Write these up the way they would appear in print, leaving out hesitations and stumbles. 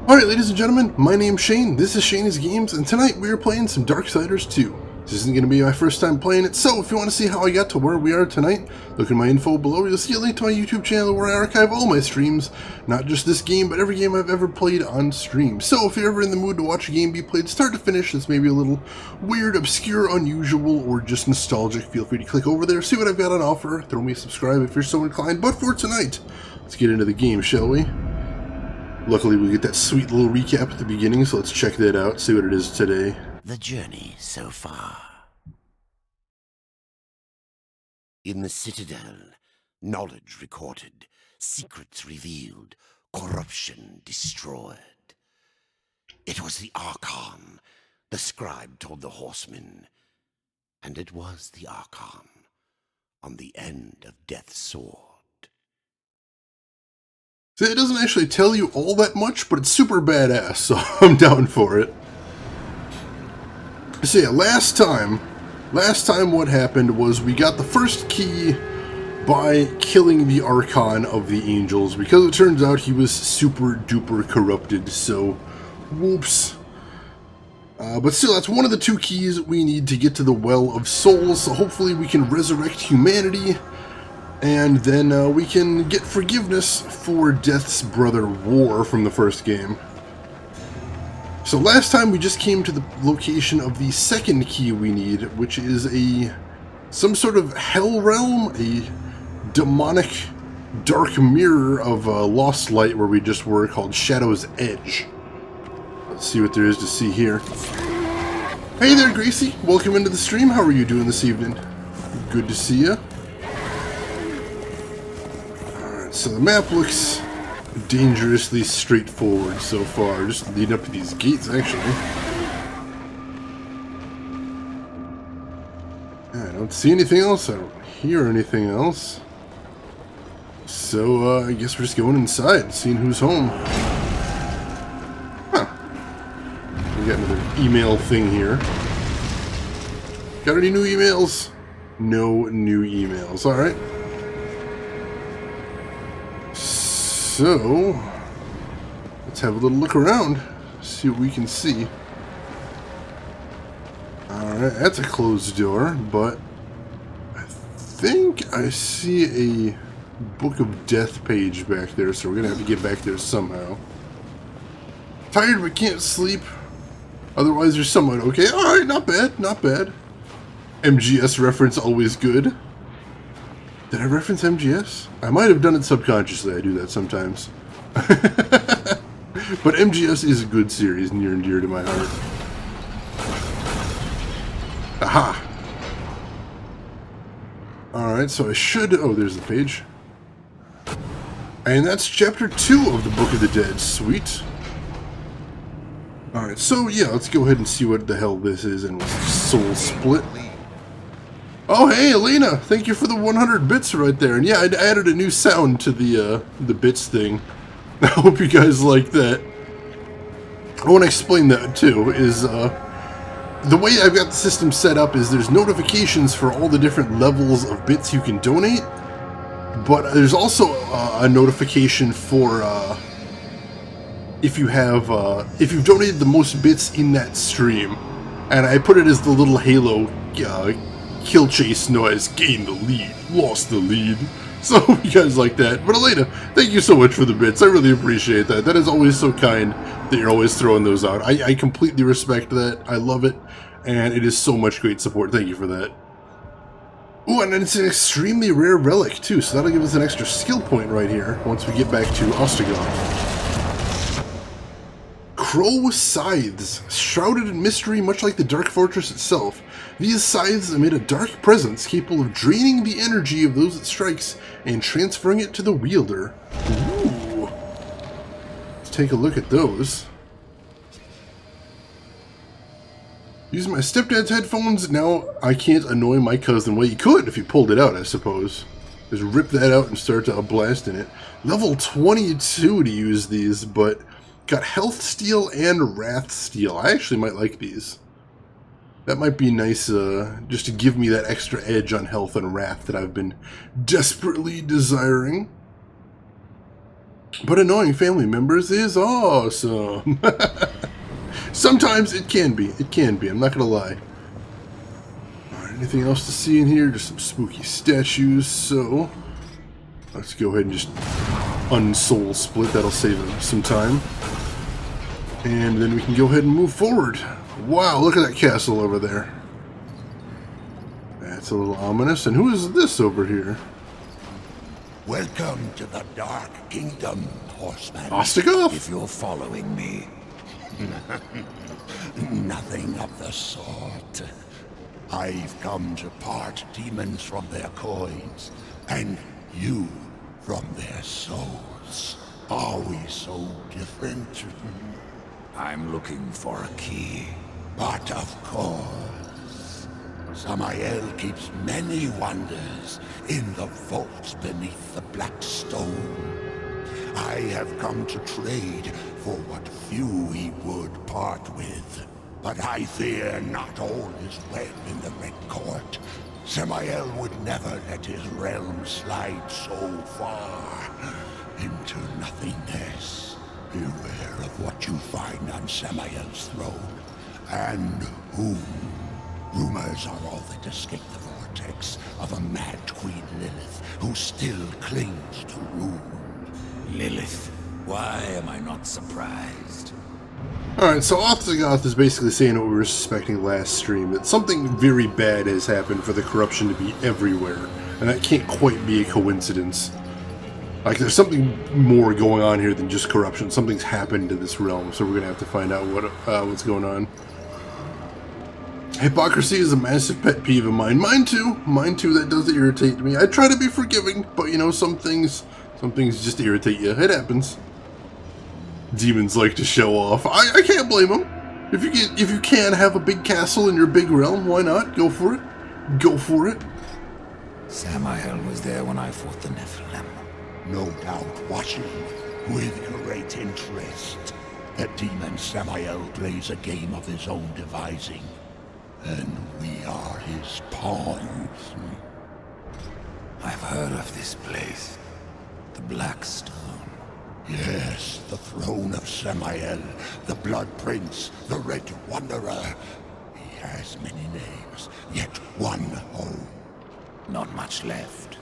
Alright, ladies and gentlemen, my name's Shane, this is Shane's Games, and tonight we are playing some Darksiders 2. This isn't going to be my first time playing it, so if you want to see how I got to where we are tonight, look in my info below. You'll see a link to my YouTube channel where I archive all my streams, not just this game, but every game I've ever played on stream. So if you're ever in the mood to watch a game be played start to finish that's maybe a little weird, obscure, unusual, or just nostalgic, feel free to click over there, see what I've got on offer, throw me a subscribe if you're so inclined. But for tonight, let's get into the game, shall we? Luckily, we get that sweet little recap at the beginning, so let's check that out, see what it is today. The journey so far. In the Citadel, knowledge recorded, secrets revealed, corruption destroyed. It was the Archon, the scribe told the horsemen, and it was the Archon on the end of Death's sword. See, it doesn't actually tell you all that much, but it's super badass, so I'm down for it. So yeah, last time what happened was we got the first key by killing the Archon of the Angels, because it turns out he was super duper corrupted, so whoops. But still, that's one of the two keys we need to get to the Well of Souls, so hopefully we can resurrect humanity, and then we can get forgiveness for Death's brother War from the first game. So last time we just came to the location of the second key we need, which is some sort of hell realm, a demonic dark mirror of lost light where we just were, called Shadow's Edge. Let's see what there is to see here. Hey there, Gracie. Welcome into the stream. How are you doing this evening? Good to see you. So the map looks dangerously straightforward so far, just leading up to these gates, actually. I don't see anything else, I don't hear anything else. So, I guess we're just going inside, seeing who's home. Huh. We got another email thing here. Got any new emails? No new emails, alright. So, let's have a little look around, see what we can see. Alright, that's a closed door, but I think I see a Book of Death page back there, so we're going to have to get back there somehow. Tired but can't sleep, otherwise you're somewhat okay. Alright, not bad, not bad. MGS reference, always good. Did I reference MGS? I might have done it subconsciously, I do that sometimes. But MGS is a good series, near and dear to my heart. Aha! Alright, so I should... Oh, there's the page. And that's chapter 2 of the Book of the Dead. Sweet. Alright, so yeah, let's go ahead and see what the hell this is and Soul Split. Oh, hey, Elena! Thank you for the 100 bits right there. And yeah, I added a new sound to the bits thing. I hope you guys like that. I want to explain that, too, is, the way I've got the system set up is there's notifications for all the different levels of bits you can donate, but there's also a notification for, if you've donated the most bits in that stream. And I put it as the little Halo, kill chase noise, gained the lead, lost the lead. So you guys like that. But Elena, thank you so much for the bits. I really appreciate that. That is always so kind that you're always throwing those out. I completely respect that. I love it. And it is so much great support. Thank you for that. Ooh, and it's an extremely rare relic too, so that'll give us an extra skill point right here once we get back to Ostagon. Crow Scythes, shrouded in mystery much like the Dark Fortress itself. These scythes emit a dark presence capable of draining the energy of those it strikes and transferring it to the wielder. Ooh. Let's take a look at those. Using my stepdad's headphones, now I can't annoy my cousin. Well, you could if you pulled it out, I suppose. Just rip that out and start blasting it. Level 22 to use these, but got Health Steel and Wrath Steel. I actually might like these. That might be nice, just to give me that extra edge on health and wrath that I've been desperately desiring. But annoying family members is awesome. Sometimes it can be. It can be. I'm not going to lie. Alright, anything else to see in here? Just some spooky statues. So, let's go ahead and just unsoul split. That'll save some time. And then we can go ahead and move forward. Wow, look at that castle over there. That's a little ominous. And who is this over here? Welcome to the Dark Kingdom, horseman. Ostagoth? If you're following me. Nothing of the sort. I've come to part demons from their coins, and you from their souls. Are we so different? I'm looking for a key. But of course, Samael keeps many wonders in the vaults beneath the black stone. I have come to trade for what few he would part with. But I fear not all is well in the Red Court. Samael would never let his realm slide so far into nothingness. Beware of what you find on Samael's throne, and whom. Rumors are all that escape the vortex of a mad Queen Lilith who still clings to rule. Lilith, why am I not surprised? Alright, so Ostagoth is basically saying what we were suspecting last stream, that something very bad has happened for the corruption to be everywhere, and that can't quite be a coincidence. Like, there's something more going on here than just corruption. Something's happened to this realm, so we're gonna have to find out what's going on. Hypocrisy is a massive pet peeve of mine. Mine too. Mine too, that does irritate me. I try to be forgiving, but you know, some things just irritate you. It happens. Demons like to show off. I can't blame them. If you can have a big castle in your big realm, why not? Go for it. Go for it. Samael was there when I fought the Nephilim. No doubt watching with great interest. The demon Samael plays a game of his own devising. And we are his pawns. I've heard of this place. The Black Stone. Yes, the throne of Samael, the Blood Prince, the Red Wanderer. He has many names, yet one home. Not much left.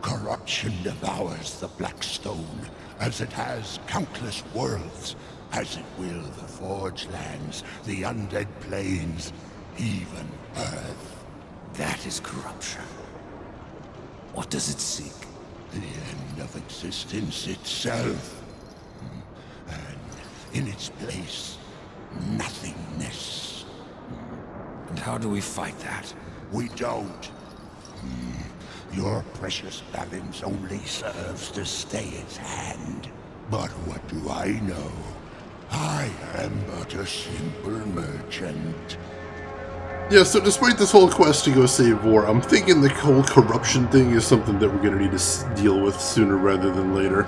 Corruption devours the Black Stone, as it has countless worlds. As it will the Forge Lands, the Undead Plains, even Earth. That is corruption. What does it seek? The end of existence itself. And in its place, nothingness. And how do we fight that? We don't. Your precious balance only serves to stay its hand. But what do I know? I am but a simple merchant. Yeah, so despite this whole quest to go save War, I'm thinking the whole corruption thing is something that we're going to need to deal with sooner rather than later.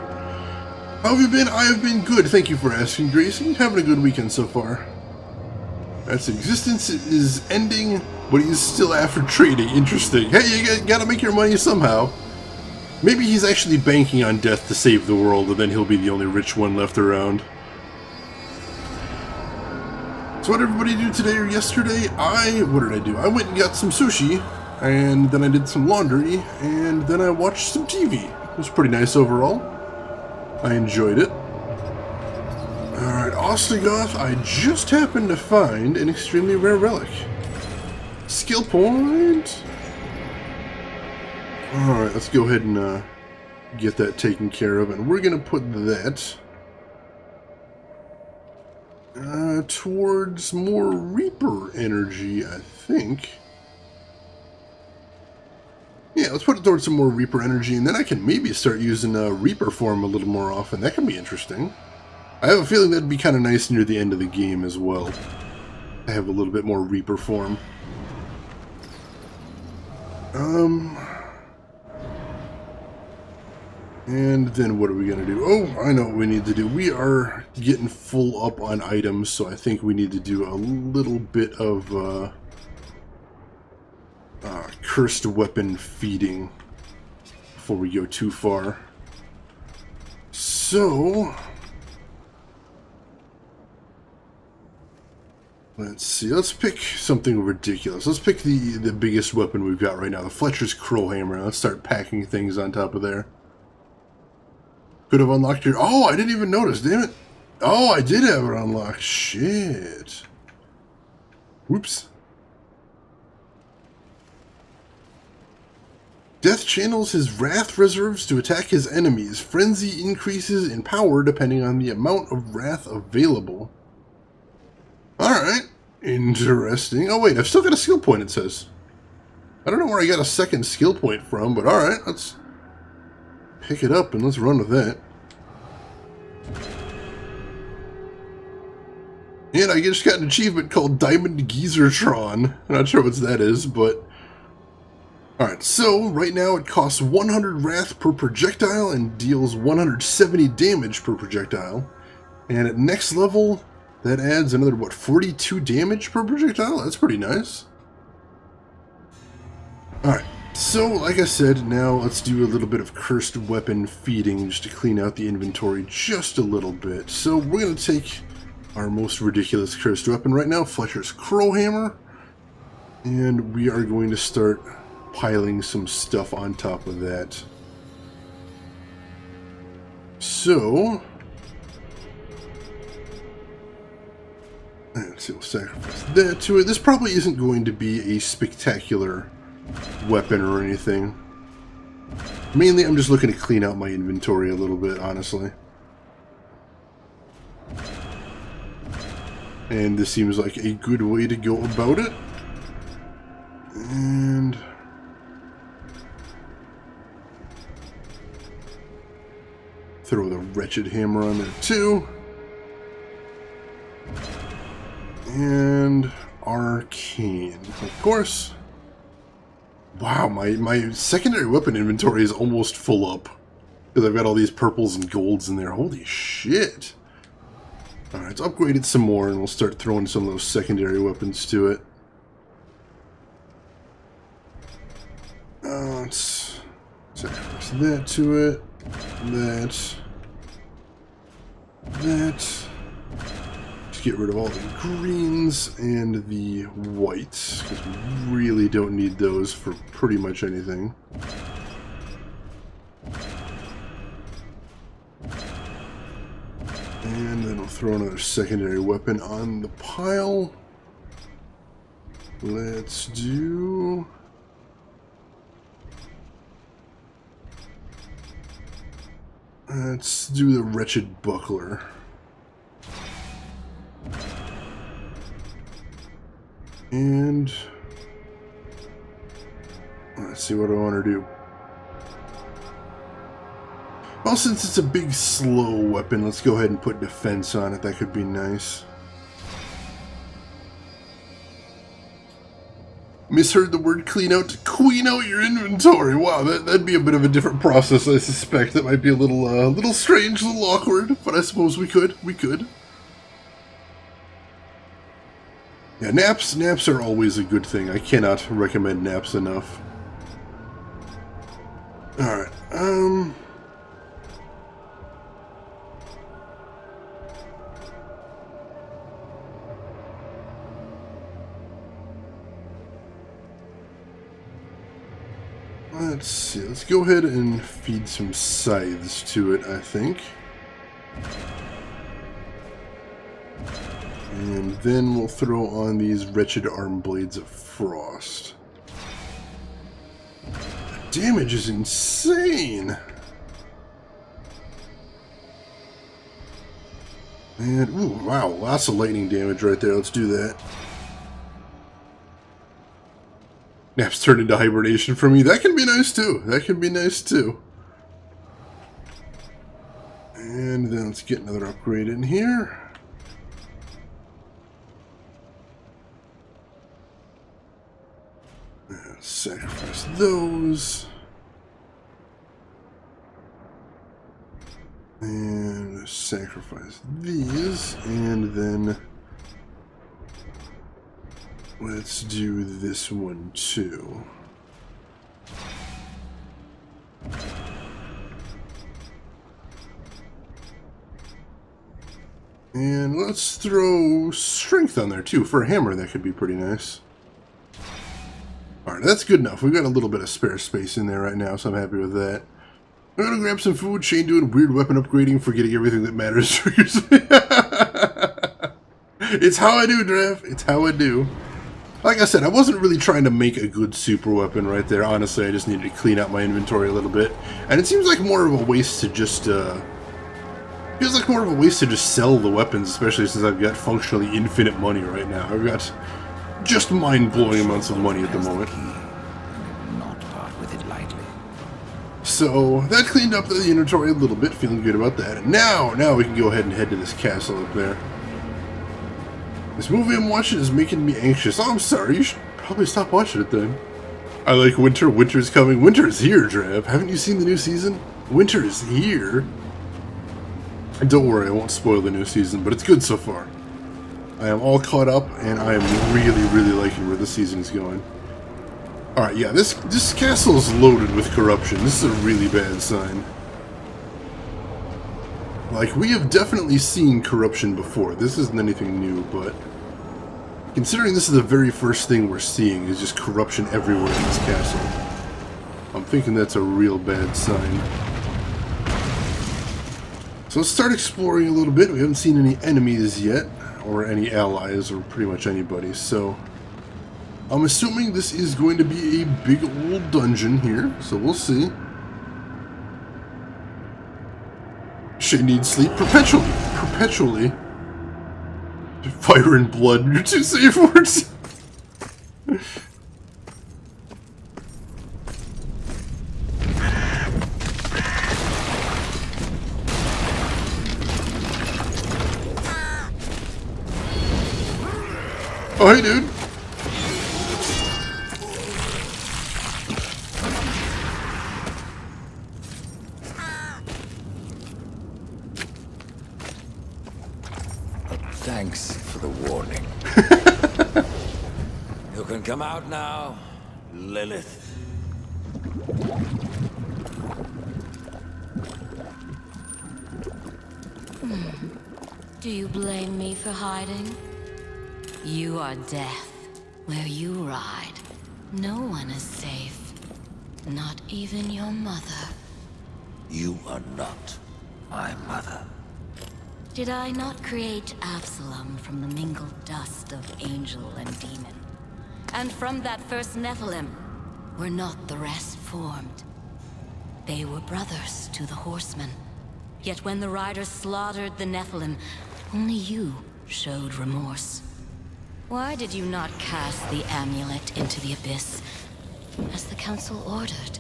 How have you been? I have been good. Thank you for asking, Gracie. Having a good weekend so far. That's existence is ending, but he's still after trading. Interesting. Hey, you gotta make your money somehow. Maybe he's actually banking on death to save the world, and then he'll be the only rich one left around. So what did everybody do today or yesterday? What did I do? I went and got some sushi, and then I did some laundry, and then I watched some TV. It was pretty nice overall. I enjoyed it. Alright, Ostagoth, I just happened to find an extremely rare relic. Skill point! Alright, let's go ahead and get that taken care of, and we're going to put that towards more Reaper energy, I think. Yeah, let's put it towards some more Reaper energy, and then I can maybe start using Reaper form a little more often. That can be interesting. I have a feeling that'd be kind of nice near the end of the game as well. I have a little bit more Reaper form. And then what are we going to do? Oh, I know what we need to do. We are getting full up on items, so I think we need to do a little bit of cursed weapon feeding before we go too far. so let's see. Let's pick something ridiculous. Let's pick the biggest weapon we've got right now, the Fletcher's Crowhammer. Let's start packing things on top of there. Could have unlocked your... Oh, I didn't even notice, damn it. Oh, I did have it unlocked. Shit. Whoops. Death channels his wrath reserves to attack his enemies. Frenzy increases in power depending on the amount of wrath available. Alright. Interesting. Oh, wait. I've still got a skill point, it says. I don't know where I got a second skill point from, but alright. Let's pick it up and let's run with that. And I just got an achievement called Diamond Geezertron. I'm not sure what that is, but... Alright, so right now it costs 100 wrath per projectile and deals 170 damage per projectile. And at next level, that adds another, what, 42 damage per projectile? That's pretty nice. Alright, so like I said, now let's do a little bit of cursed weapon feeding just to clean out the inventory just a little bit. So we're going to take our most ridiculous cursed weapon right now, Fletcher's Crowhammer, and we are going to start piling some stuff on top of that. So, let's see, we'll sacrifice that to it. This probably isn't going to be a spectacular weapon or anything. Mainly, I'm just looking to clean out my inventory a little bit, honestly. And this seems like a good way to go about it. And... throw the wretched hammer on there too. And arcane, of course. Wow, my secondary weapon inventory is almost full up. Because I've got all these purples and golds in there. Holy shit. Alright, let's upgrade it some more and we'll start throwing some of those secondary weapons to it. Let's sacrifice that to it. That. Just get rid of all the greens and the whites, because we really don't need those for pretty much anything. And then we'll throw another secondary weapon on the pile. Let's do... let's do the wretched buckler. And let's see what I want to do. Well, since it's a big slow weapon, let's go ahead and put defense on it. That could be nice. Misheard the word clean out to queen out your inventory. Wow, that'd be a bit of a different process, I suspect. That might be a little strange, a little awkward, but I suppose we could. Yeah, naps are always a good thing. I cannot recommend naps enough. Alright, let's see, let's go ahead and feed some scythes to it, I think. And then we'll throw on these wretched arm blades of frost. The damage is insane! And, ooh, wow, lots of lightning damage right there. Let's do that. Naps turned into hibernation for me. That can be nice too. And then let's get another upgrade in here. Let's sacrifice those. And sacrifice these. And then let's do this one too. And let's throw strength on there too. For a hammer, that could be pretty nice. Alright, that's good enough. We've got a little bit of spare space in there right now, so I'm happy with that. I'm gonna grab some food. Shane doing weird weapon upgrading, forgetting everything that matters. It's how I do, Draft. It's how I do. Like I said, I wasn't really trying to make a good super weapon right there. Honestly, I just needed to clean out my inventory a little bit. And it seems like more of a waste to just, feels like more of a waste to just sell the weapons, especially since I've got functionally infinite money right now. I've got just mind-blowing amounts of money at the moment. Not part with it lightly. So, that cleaned up the inventory a little bit, feeling good about that. And now we can go ahead and head to this castle up there. This movie I'm watching is making me anxious. Oh, I'm sorry, you should probably stop watching it then. I like winter. Winter's coming. Winter is here, Drav. Haven't you seen the new season? Winter is here. And don't worry, I won't spoil the new season, but it's good so far. I am all caught up, and I am really, really liking where the season's going. Alright, yeah, this castle is loaded with corruption. This is a really bad sign. Like, we have definitely seen corruption before. This isn't anything new, but considering this is the very first thing we're seeing is just corruption everywhere in this castle, I'm thinking that's a real bad sign. So let's start exploring a little bit. We haven't seen any enemies yet, or any allies, or pretty much anybody, so I'm assuming this is going to be a big old dungeon here, so we'll see. She needs sleep perpetually. Perpetually. Fire and blood, your two safe words. Oh, hey, dude. Thanks for the warning. You can come out now, Lilith. Do you blame me for hiding? You are death. Where you ride, no one is safe. Not even your mother. You are not my mother. Did I not create Absalom from the mingled dust of angel and demon? And from that first Nephilim, were not the rest formed? They were brothers to the horsemen. Yet when the riders slaughtered the Nephilim, only you showed remorse. Why did you not cast the amulet into the abyss, as the council ordered?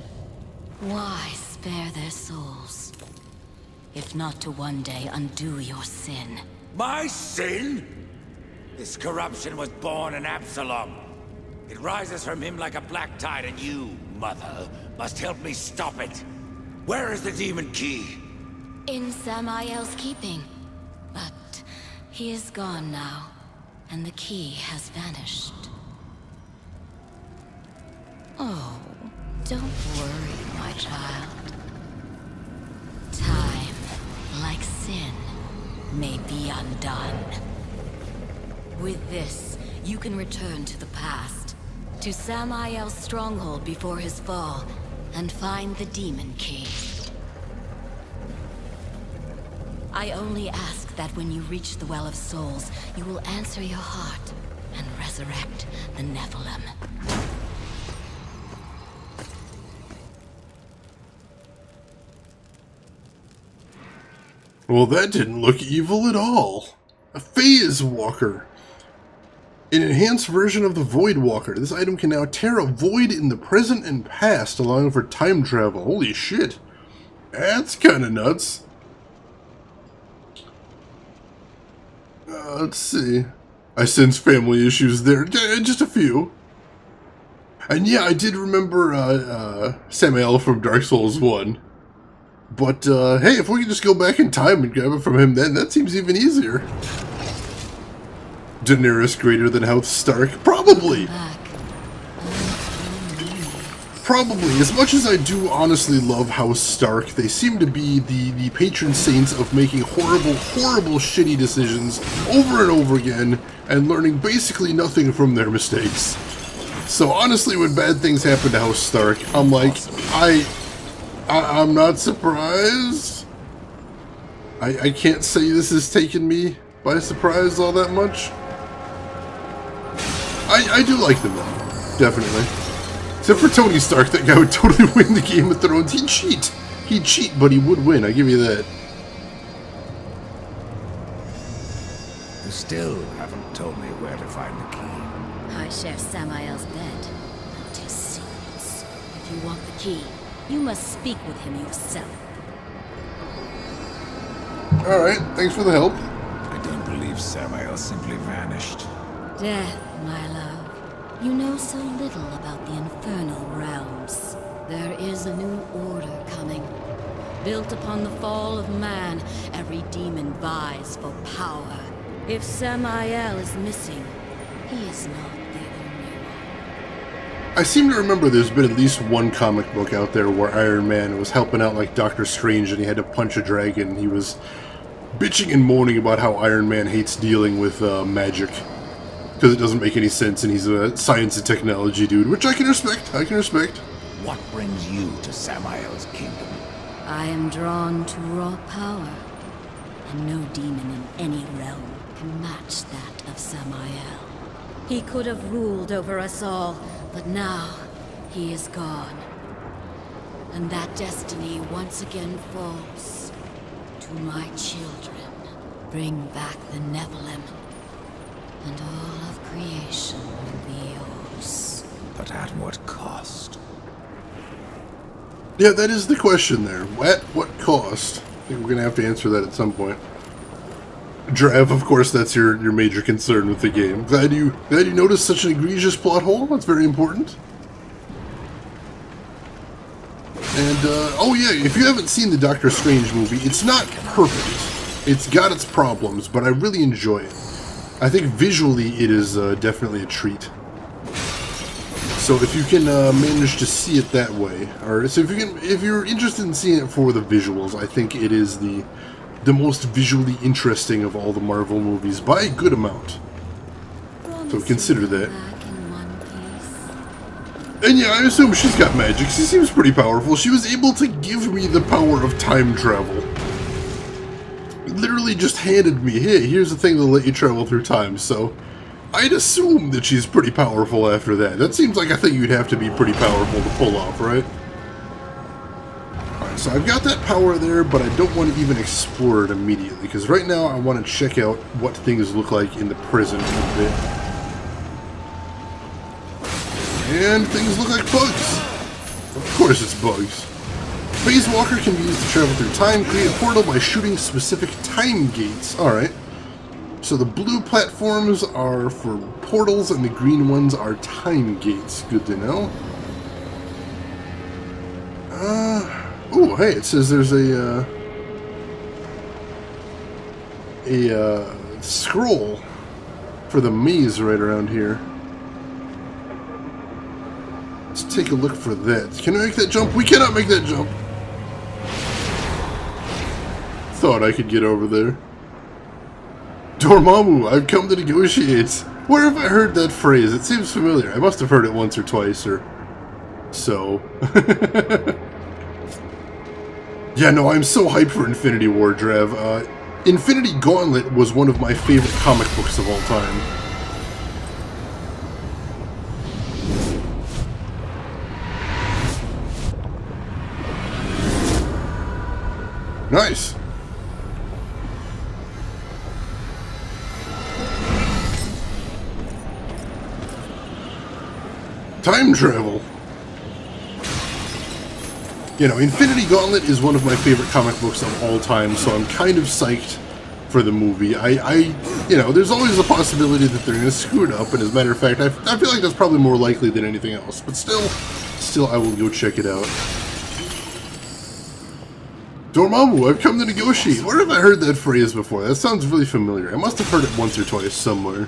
Why spare their souls? If not to one day undo your sin. My sin? This corruption was born in Absalom. It rises from him like a black tide, and you, Mother, must help me stop it. Where is the demon key? In Samael's keeping. But he is gone now, and the key has vanished. Oh, don't worry, my child. Time, like sin, may be undone. With this, you can return to the past, to Samael's stronghold before his fall, and find the demon key. I only ask that when you reach the Well of Souls, you will answer your heart and resurrect the Nephilim. Well, that didn't look evil at all. A Phase Walker. An enhanced version of the Void Walker. This item can now tear a void in the present and past, allowing for time travel. Holy shit. That's kind of nuts. Let's see. I sense family issues there. Just a few. And yeah, I did remember Samael from Dark Souls 1. But, hey, if we could just go back in time and grab it from him then, that seems even easier. Daenerys greater than House Stark? Probably! probably, as much as I do honestly love House Stark, they seem to be the patron saints of making horrible, horrible, shitty decisions over and over again, and learning basically nothing from their mistakes. So honestly, when bad things happen to House Stark, I'm like, I'm not surprised. I can't say this has taken me by surprise all that much. I do like them though, definitely. Except for Tony Stark, that guy would totally win the Game of Thrones. He'd cheat. He'd cheat, but he would win, I give you that. You still haven't told me where to find the key. I share Samael's bed and his secrets. If you want the key, you must speak with him yourself. Alright, thanks for the help. I don't believe Samael simply vanished. Death, my love. You know so little about the infernal realms. There is a new order coming. Built upon the fall of man, every demon vies for power. If Samael is missing, he is not the only one. I seem to remember there's been at least one comic book out there where Iron Man was helping out like Doctor Strange and he had to punch a dragon. He was bitching and moaning about how Iron Man hates dealing with magic. Because it doesn't make any sense, and he's a science and technology dude, which I can respect. I can respect. What brings you to Samael's kingdom? I am drawn to raw power, and no demon in any realm can match that of Samael. He could have ruled over us all, but now he is gone. And that destiny once again falls to my children. Bring back the Nephilim, and all of creation will be yours. But at what cost? Yeah, that is the question there. At what cost? I think we're going to have to answer that at some point. Drav, of course, that's your major concern with the game. Glad you noticed such an egregious plot hole. That's very important. And, oh yeah, if you haven't seen the Doctor Strange movie, it's not perfect. It's got its problems, but I really enjoy it. I think visually it is definitely a treat. So if you can manage to see it that way, or so if you're interested in seeing it for the visuals, I think it is the most visually interesting of all the Marvel movies by a good amount. So consider that. And yeah, I assume she's got magic. She seems pretty powerful. She was able to give me the power of time travel. Literally just handed me, hey, here's the thing that'll let you travel through time, so I'd assume that she's pretty powerful after that. That seems like a thing you'd have to be pretty powerful to pull off, right? Alright, so I've got that power there, but I don't want to even explore it immediately, because right now I want to check out what things look like in the prison a bit. And things look like bugs. Of course it's bugs. Phase Walker can be used to travel through time, create a portal by shooting specific time gates. Alright. So the blue platforms are for portals and the green ones are time gates. Good to know. Oh, hey, it says there's a scroll for the maze right around here. Let's take a look for that. Can we make that jump? We cannot make that jump. Thought I could get over there. Dormammu, I've come to negotiate. Where have I heard that phrase? It seems familiar. I must have heard it once or twice, or so. Yeah, no, I'm so hyped for Infinity War, Drav. Infinity Gauntlet was one of my favorite comic books of all time. Nice. Time travel. You know, Infinity Gauntlet is one of my favorite comic books of all time, so I'm kind of psyched for the movie. You know, there's always a possibility that they're going to screw it up, and as a matter of fact, I feel like that's probably more likely than anything else. But still, I will go check it out. Dormammu, I've come to negotiate. Where have I heard that phrase before? That sounds really familiar. I must have heard it once or twice somewhere.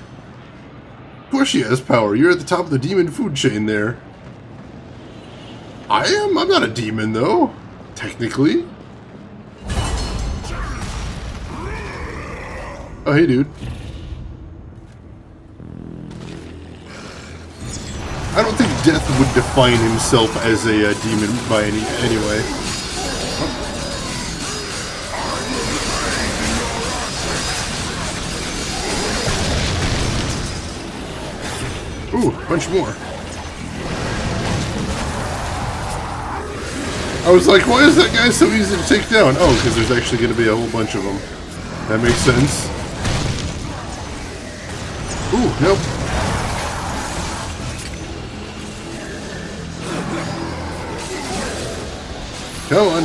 Of course she has power. You're at the top of the demon food chain there. I am? I'm not a demon, though. Technically. Oh, hey, dude. I don't think Death would define himself as a demon by anyway. Ooh, a bunch more. I was like, why is that guy so easy to take down? Oh, because there's actually going to be a whole bunch of them. That makes sense. Ooh, nope. Come on.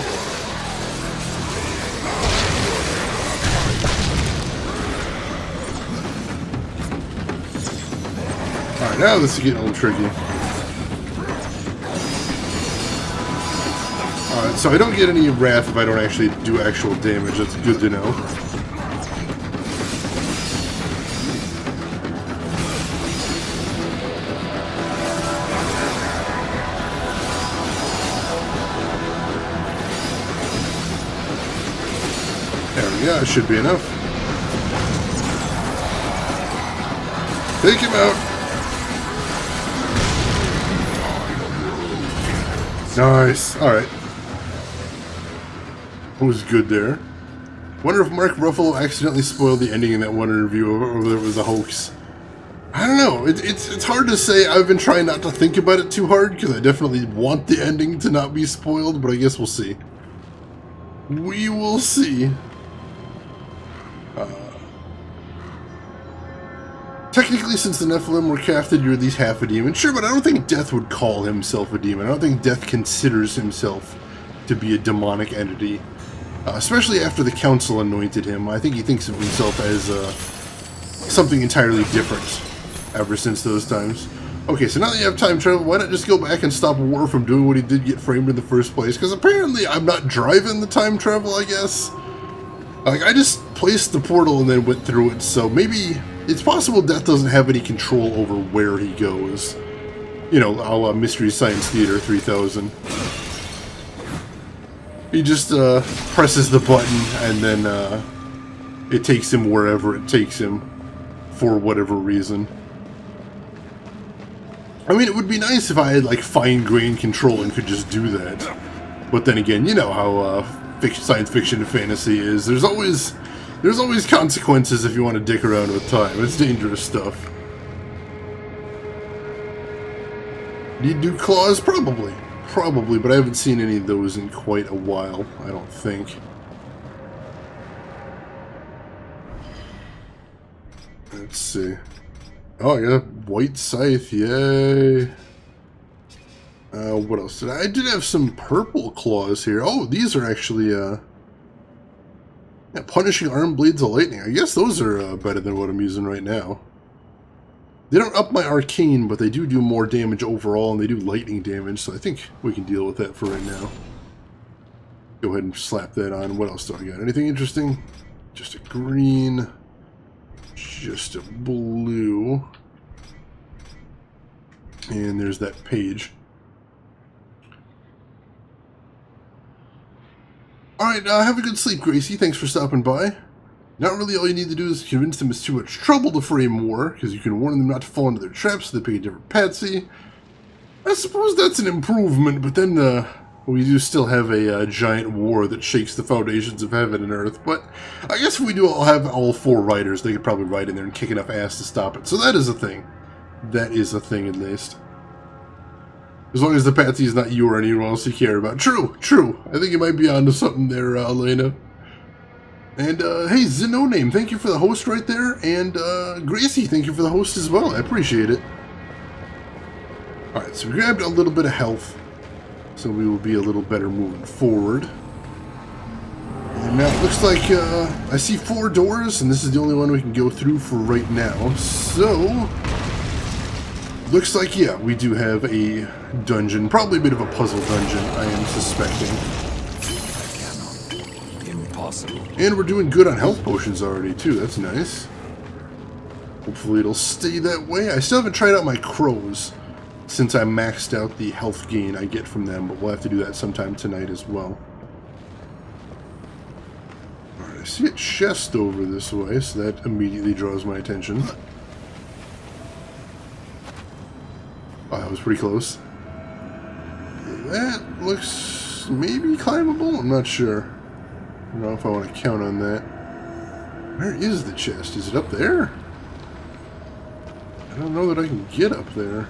Alright, now this is getting a little tricky. Alright, so I don't get any wrath if I don't actually do actual damage. That's good to know. Yeah, it should be enough. Take him out. Nice. Alright. Who's good there? Wonder if Mark Ruffalo accidentally spoiled the ending in that one interview, or whether it was a hoax. I don't know. It's hard to say. I've been trying not to think about it too hard, because I definitely want the ending to not be spoiled, but I guess we'll see. We will see. Technically, since the Nephilim were crafted, you're at least half a demon. Sure, but I don't think Death would call himself a demon. I don't think Death considers himself to be a demonic entity. Especially after the Council anointed him. I think he thinks of himself as something entirely different ever since those times. Okay, so now that you have time travel, why not just go back and stop War from doing what he did get framed in the first place? Because apparently I'm not driving the time travel, I guess. Like, I just placed the portal and then went through it, so maybe it's possible Death doesn't have any control over where he goes. You know, a la Mystery Science Theater 3000. He just presses the button and then it takes him wherever it takes him for whatever reason. I mean, it would be nice if I had, like, fine-grained control and could just do that. But then again, you know how science fiction and fantasy is. There's always consequences if you want to dick around with time. It's dangerous stuff. Need new claws? Probably. Probably, but I haven't seen any of those in quite a while, I don't think. Let's see. Oh, yeah, white scythe, yay. What else did I did have some purple claws here. Oh, these are actually, yeah, punishing arm blades of lightning. I guess those are better than what I'm using right now. They don't up my arcane, but they do more damage overall, and they do lightning damage, so I think we can deal with that for right now. Go ahead and slap that on. What else do I got? Anything interesting? Just a green. Just a blue. And there's that page. Alright, have a good sleep, Gracie. Thanks for stopping by. Not really all you need to do is convince them it's too much trouble to frame war, because you can warn them not to fall into their traps so they pick a different patsy. I suppose that's an improvement, but then we do still have a giant war that shakes the foundations of heaven and earth. But I guess if we do have all 4 riders, they could probably ride in there and kick enough ass to stop it. So that is a thing. That is a thing, at least. As long as the patsy is not you or anyone else you care about. True, true. I think you might be onto something there, Elena. And, hey, ZenoName, thank you for the host right there. And, Gracie, thank you for the host as well. I appreciate it. Alright, so we grabbed a little bit of health. So we will be a little better moving forward. And now it looks like, I see 4 doors, and this is the only one we can go through for right now. So, looks like, yeah, we do have a dungeon. Probably a bit of a puzzle dungeon, I am suspecting. Impossible. And we're doing good on health potions already, too. That's nice. Hopefully it'll stay that way. I still haven't tried out my crows. since I maxed out the health gain I get from them, but we'll have to do that sometime tonight as well. Alright, I see a chest over this way, so that immediately draws my attention. Oh, that was pretty close. That looks maybe climbable? I'm not sure. I don't know if I want to count on that. Where is the chest? Is it up there? I don't know that I can get up there.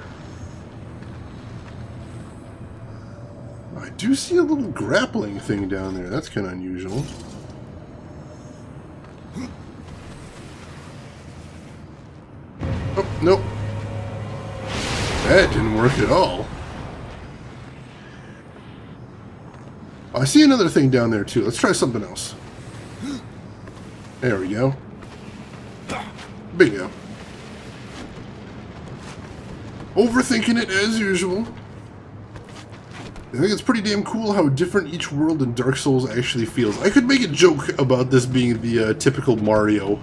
I do see a little grappling thing down there. That's kind of unusual. Oh, nope. That didn't work at all. I see another thing down there too. Let's try something else. There we go. Bingo. Overthinking it as usual. I think it's pretty damn cool how different each world in Dark Souls actually feels. I could make a joke about this being the typical Mario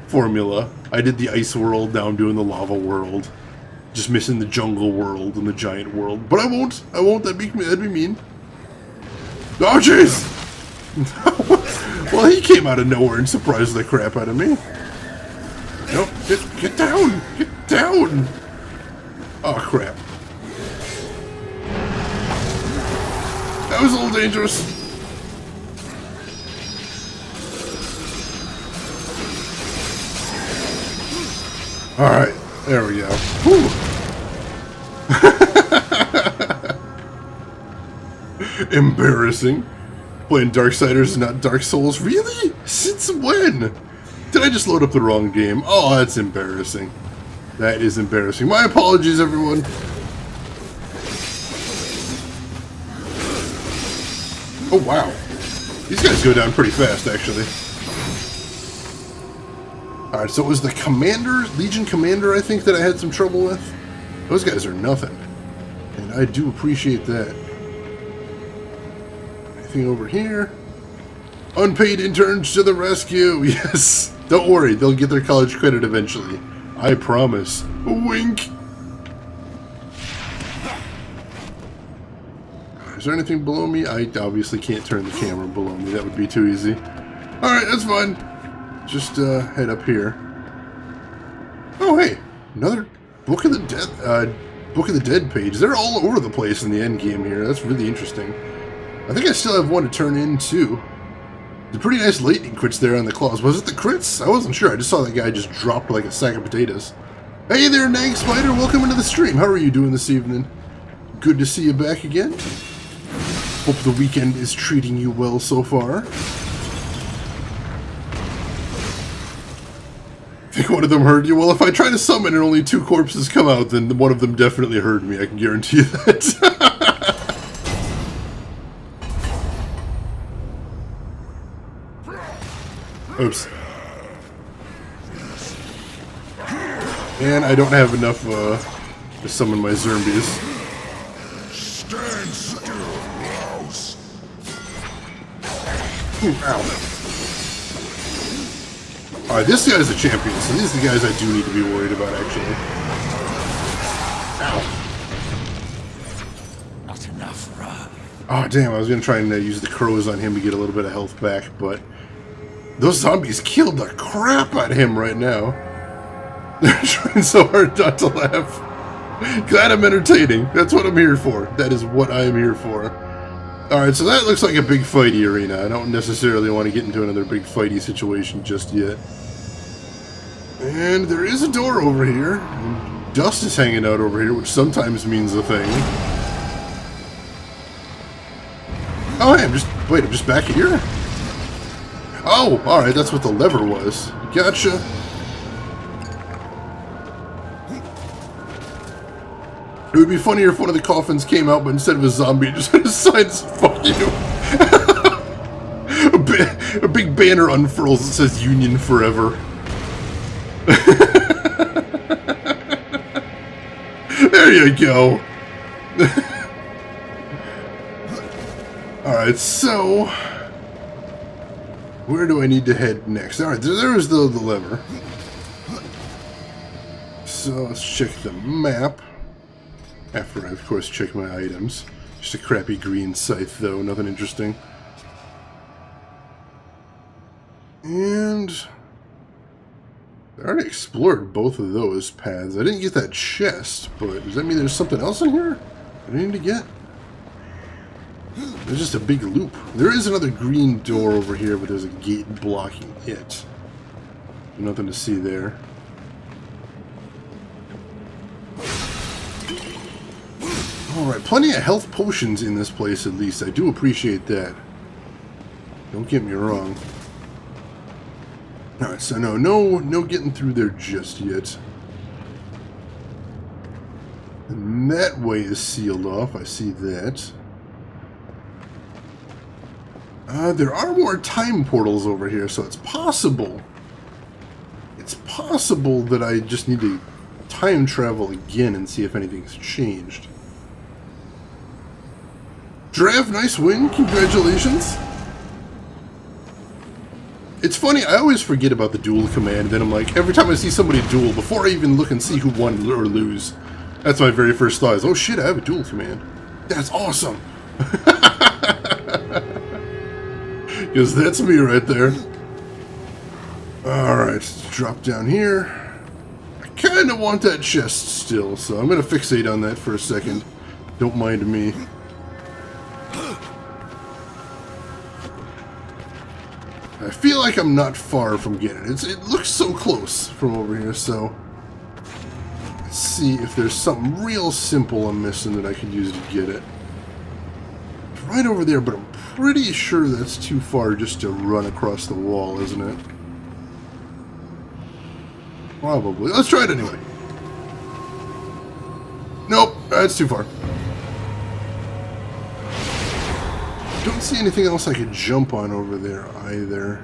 formula. I did the ice world, now I'm doing the lava world. Just missing the jungle world and the giant world. But I won't. I won't. That'd be mean. Oh, jeez! Well, he came out of nowhere and surprised the crap out of me. Nope. Get down! Get down! Oh, crap. That was a little dangerous. Alright. There we go. Whew. Embarrassing. Playing Darksiders and not Dark Souls. Really? Since when? Did I just load up the wrong game? Oh, that's embarrassing. That is embarrassing. My apologies, everyone. Oh, wow. These guys go down pretty fast, actually. Alright, so it was the Commander, Legion Commander, I think, that I had some trouble with. Those guys are nothing. And I do appreciate that. Anything over here? Unpaid interns to the rescue! Yes! Don't worry, they'll get their college credit eventually. I promise. Wink! Is there anything below me? I obviously can't turn the camera below me. That would be too easy. Alright, that's fine. Just head up here. Oh, hey! Another Book of the Dead page. They're all over the place in the end game here. That's really interesting. I think I still have one to turn in, too. The pretty nice lightning crits there on the claws. Was it the crits? I wasn't sure. I just saw that guy just drop like a sack of potatoes. Hey there, Nag Spider. Welcome into the stream. How are you doing this evening? Good to see you back again. Hope the weekend is treating you well so far. Think one of them heard you? Well, if I try to summon and only 2 corpses come out, then one of them definitely heard me. I can guarantee you that. Oops. And I don't have enough to summon my zombies. Stand still, mouse. Ooh, ow. Alright, this guy's a champion, so these are the guys I do need to be worried about, actually. Ow. Not enough, Rob. Oh, damn, I was going to try and use the crows on him to get a little bit of health back, but those zombies killed the crap out of him right now. They're trying so hard not to laugh. Glad I'm entertaining. That's what I'm here for. That is what I am here for. Alright, so that looks like a big fighty arena. I don't necessarily want to get into another big fighty situation just yet. And there is a door over here. And dust is hanging out over here, which sometimes means a thing. Oh, hey, I'm just back here? Oh, alright, that's what the lever was. Gotcha. It would be funnier if one of the coffins came out, but instead of a zombie, it just had a sign that said, "Fuck you." A big banner unfurls that says "Union Forever." There you go. Alright, so where do I need to head next? Alright, there's the lever. So let's check the map. After I, of course, check my items. Just a crappy green scythe, though. Nothing interesting. And I already explored both of those paths. I didn't get that chest, but does that mean there's something else in here that I need to get? There's just a big loop. There is another green door over here, but there's a gate blocking it. Nothing to see there. Alright, plenty of health potions in this place at least. I do appreciate that. Don't get me wrong. Alright, so no getting through there just yet. And that way is sealed off. I see that. There are more time portals over here, so it's possible. It's possible that I just need to time travel again and see if anything's changed. Drav, nice win. Congratulations. It's funny, I always forget about the duel command, then I'm like, every time I see somebody duel, before I even look and see who won or lose, that's my very first thought is, oh shit, I have a duel command. That's awesome. Because that's me right there. Alright, let's drop down here. I kind of want that chest still, so I'm going to fixate on that for a second. Don't mind me. I feel like I'm not far from getting it. It looks so close from over here, so let's see if there's something real simple I'm missing that I could use to get it. It's right over there, but I'm pretty sure that's too far just to run across the wall, isn't it? Probably. Let's try it anyway. Nope, that's too far. Don't see anything else I could jump on over there either.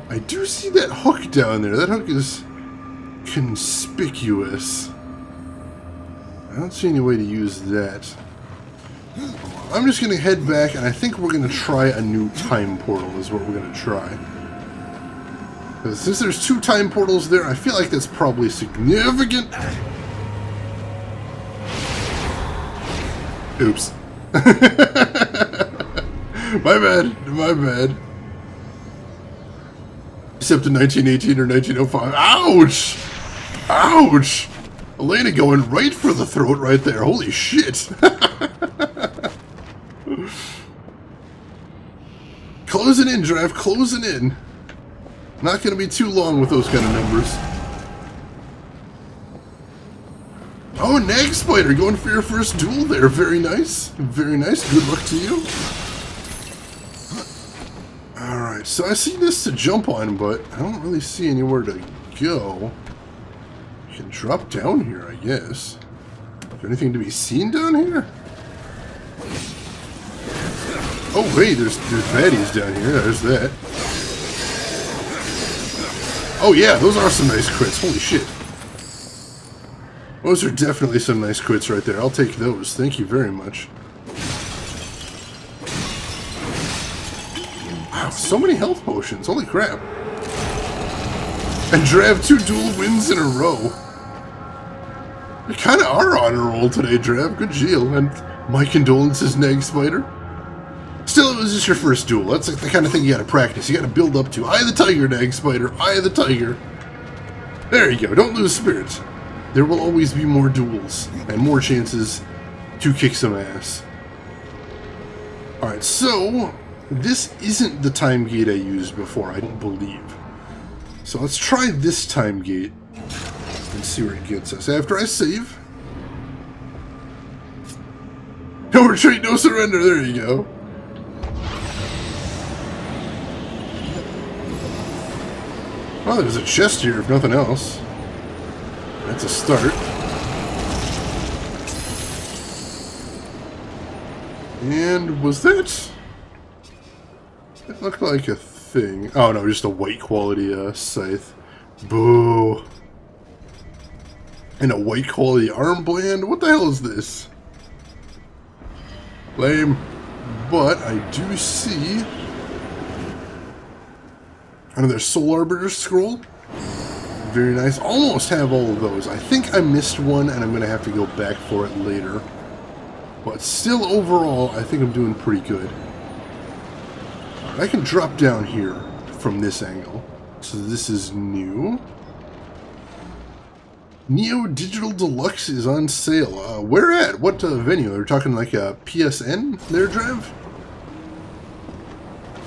I do see that hook down there. That hook is conspicuous. I don't see any way to use that. I'm just going to head back, and I think we're going to try a new time portal is what we're going to try. Because since there's 2 time portals there, I feel like that's probably significant. Oops. My bad. My bad. Except in 1918 or 1905. Ouch! Ouch! Elena going right for the throat right there. Holy shit. Closing in, Draft. Closing in. Not going to be too long with those kind of numbers. Oh, Nag Spider going for your first duel there. Very nice. Very nice. Good luck to you. Alright, so I see this to jump on, but I don't really see anywhere to go. You can drop down here, I guess. Is there anything to be seen down here? Oh, wait, there's baddies down here. There's that. Oh, yeah, those are some nice crits. Holy shit. Those are definitely some nice crits right there. I'll take those. Thank you very much. Wow, so many health potions. Holy crap. And Drav 2 duel wins in a row. You kind of are on a roll today, Drav. Good deal. And my condolences, Nag Spider. Still, it was just your first duel. That's the kind of thing you gotta practice. You gotta build up to. Eye of the Tiger, Nag Spider. Eye of the Tiger. There you go. Don't lose spirit. There will always be more duels and more chances to kick some ass. Alright, so this isn't the time gate I used before, I don't believe. So let's try this time gate and see where it gets us. After I save. No retreat, no surrender, there you go. Well, there's a chest here if nothing else. That's a start. And was that... It looked like a thing. Oh no, just a white quality scythe. Boo. And a white quality armband? What the hell is this? Lame. But I do see another Soul Arbiter scroll. Very nice. Almost have all of those. I think I missed one, and I'm going to have to go back for it later. But still, overall, I think I'm doing pretty good. I can drop down here from this angle. So this is new. Neo Digital Deluxe is on sale. Where at? What venue? Are we talking like a PSN there, Drev?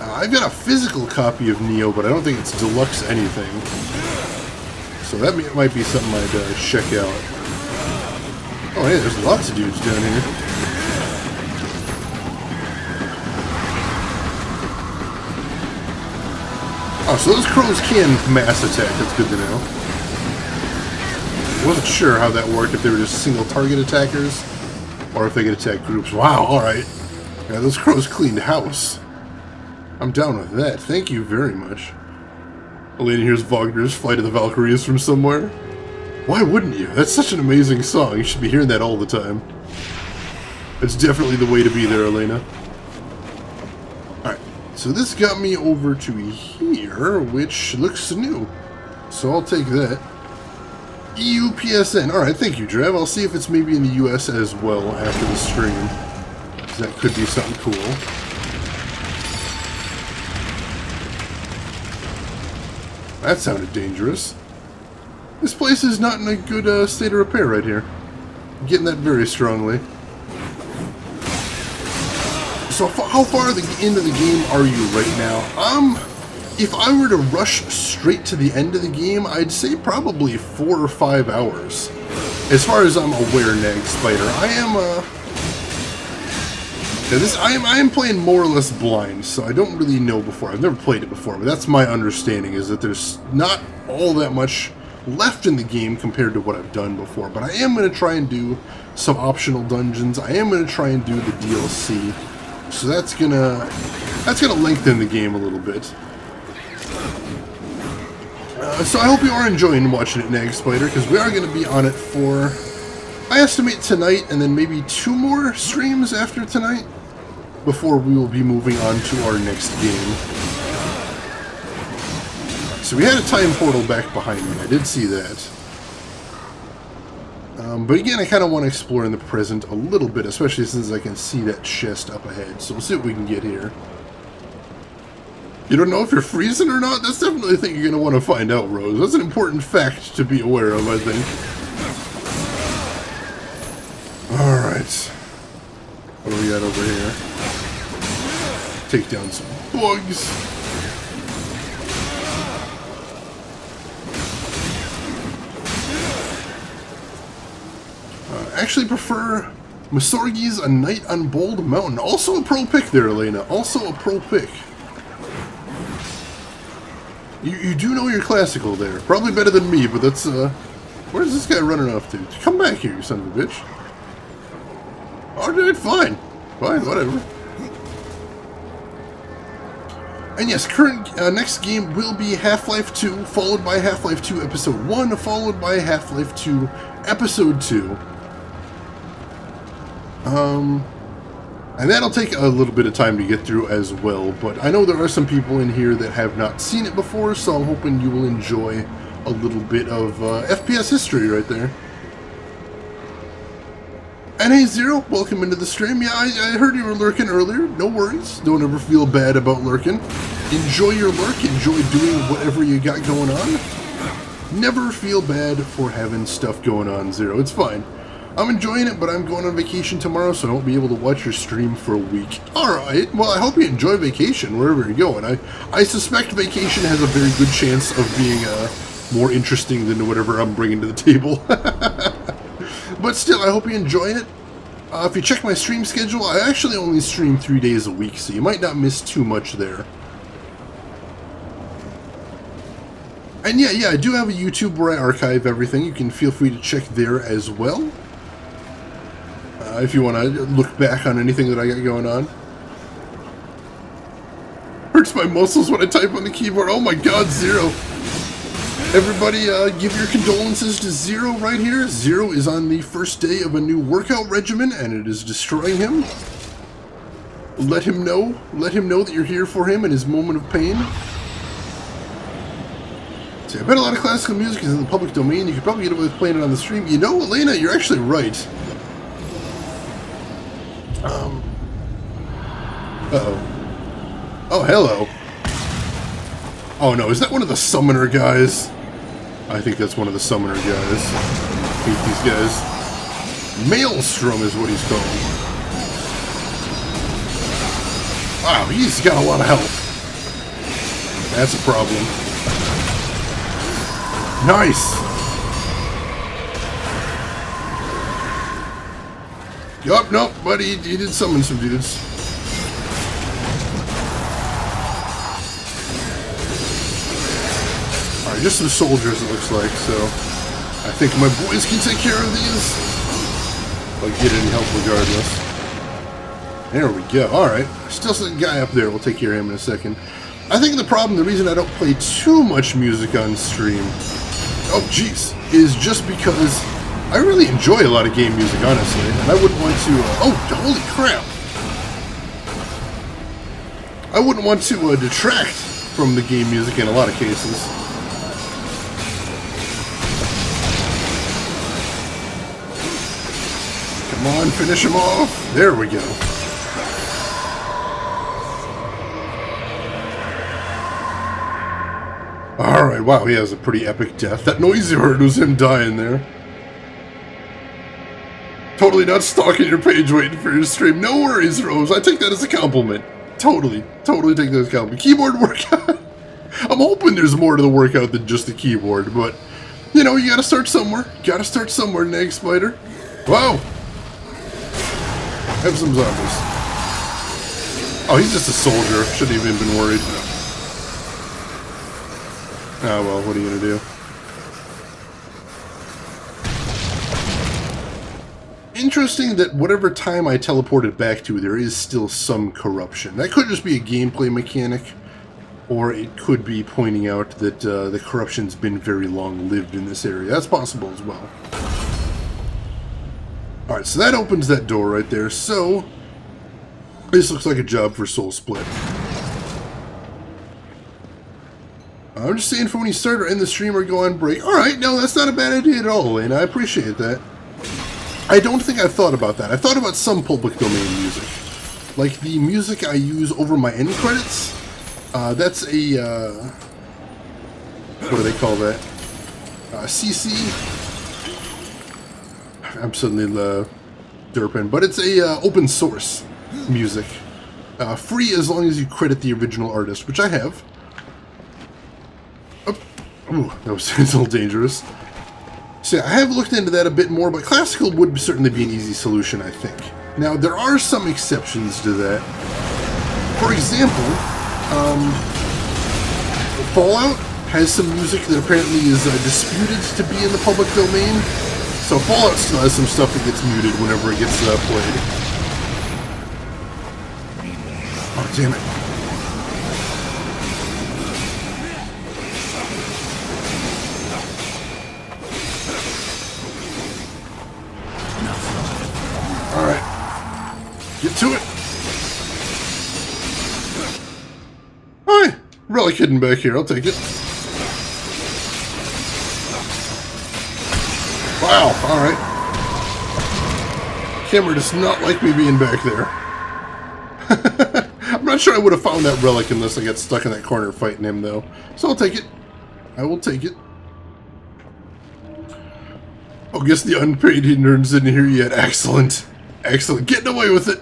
I've got a physical copy of Neo, but I don't think it's deluxe anything. So that might be something I'd check out. Oh, hey, there's lots of dudes down here. Oh, so those crows can mass attack. That's good to know. I wasn't sure how that worked, if they were just single target attackers, or if they could attack groups. Wow, alright. Yeah, those crows cleaned house. I'm down with that. Thank you very much. Elena hears Wagner's Flight of the Valkyries from somewhere. Why wouldn't you? That's such an amazing song. You should be hearing that all the time. It's definitely the way to be there, Elena. Alright, so this got me over to here, which looks new. So I'll take that. EU PSN. Alright, thank you, Drev. I'll see if it's maybe in the US as well after the stream. That could be something cool. That sounded dangerous. This place is not in a good state of repair right here. I'm getting that very strongly. So how far into the game are you right now? If I were to rush straight to the end of the game, I'd say probably 4 or 5 hours. As far as I'm aware, Nag Spider, I am playing more or less blind, so I don't really know before. I've never played it before, but that's my understanding, is that there's not all that much left in the game compared to what I've done before. But I am going to try and do some optional dungeons. I am going to try and do the DLC. So that's gonna lengthen the game a little bit. So I hope you are enjoying watching it, Nag Spider, because we are going to be on it for, I estimate, tonight, and then maybe 2 more streams after tonight, before we will be moving on to our next game. So we had a time portal back behind me. I did see that. But again, I kind of want to explore in the present a little bit, especially since I can see that chest up ahead. So we'll see what we can get here. You don't know if you're freezing or not? That's definitely a thing you're going to want to find out, Rose. That's an important fact to be aware of, I think. Alright. What do we got over here? Take down some bugs. Actually prefer Masorgi's A Night on Bold Mountain. Also a pro pick there, Elena. Also a pro pick. You do know your classical there. Probably better than me, but that's, where's this guy running off to? Come back here, you son of a bitch. Alright, fine. Fine, whatever. And yes, next game will be Half-Life 2, followed by Half-Life 2 Episode 1, followed by Half-Life 2 Episode 2. And that'll take a little bit of time to get through as well, but I know there are some people in here that have not seen it before, so I'm hoping you will enjoy a little bit of FPS history right there. And hey, Zero, welcome into the stream. Yeah, I heard you were lurking earlier. No worries. Don't ever feel bad about lurking. Enjoy your lurk. Enjoy doing whatever you got going on. Never feel bad for having stuff going on, Zero. It's fine. I'm enjoying it, but I'm going on vacation tomorrow, so I won't be able to watch your stream for a week. Alright, well, I hope you enjoy vacation, wherever you're going. I suspect vacation has a very good chance of being more interesting than whatever I'm bringing to the table. But still, I hope you're enjoying it. If you check my stream schedule, I actually only stream 3 days a week, so you might not miss too much there. And yeah, I do have a YouTube where I archive everything. You can feel free to check there as well. If you want to look back on anything that I got going on. Hurts my muscles when I type on the keyboard. Oh my god, Zero. Everybody give your condolences to Zero right here. Zero is on the first day of a new workout regimen and it is destroying him. Let him know that you're here for him in his moment of pain. See, I bet a lot of classical music is in the public domain. You could probably get away with playing it on the stream. You know, Elena, you're actually right. Uh-oh. Oh, hello. Oh, no, is that one of the summoner guys? I think that's one of the summoner guys. I hate these guys. Maelstrom is what he's called. Wow, he's got a lot of health. That's a problem. Nice! Yup, nope, but he did summon some dudes. Alright, just some soldiers it looks like, so I think my boys can take care of these. I'll get any help regardless. There we go, alright. Still some guy up there, we'll take care of him in a second. I think the reason I don't play too much music on stream, oh jeez, is just because I really enjoy a lot of game music, honestly, and I wouldn't want to, oh, holy crap! I wouldn't want to detract from the game music in a lot of cases. Come on, finish him off! There we go. Alright, wow, he has a pretty epic death. That noise you heard was him dying there. Totally not stalking your page waiting for your stream. No worries, Rose. I take that as a compliment. Totally take that as a compliment. Keyboard workout. I'm hoping there's more to the workout than just the keyboard, but, you know, you gotta start somewhere. Gotta start somewhere, Nag Spider. Wow. Have some zombies. Oh, he's just a soldier. Shouldn't even been worried. Ah, well, what are you gonna do? Interesting that whatever time I teleported back to, there is still some corruption. That could just be a gameplay mechanic, or it could be pointing out that the corruption's been very long-lived in this area. That's possible as well. Alright, so that opens that door right there. So, this looks like a job for Soul Split. I'm just saying for when you start or end the stream or go on break. Alright, no, that's not a bad idea at all, and I appreciate that. I don't think I've thought about that. I thought about some public domain music. Like the music I use over my end credits. That's a, what do they call that? CC? I'm suddenly derping, but it's a open source music. Free as long as you credit the original artist, which I have. Ooh, that was a little dangerous. So I have looked into that a bit more, but classical would certainly be an easy solution, I think. Now, there are some exceptions to that. For example, Fallout has some music that apparently is disputed to be in the public domain. So Fallout still has some stuff that gets muted whenever it gets played. Oh, damn it. Get to it! Hi! Relic hidden back here, I'll take it. Wow, alright. Camera does not like me being back there. I'm not sure I would have found that relic unless I got stuck in that corner fighting him, though. So I'll take it. I will take it. Oh, guess the unpaid intern's in here yet. Excellent. Excellent. Getting away with it.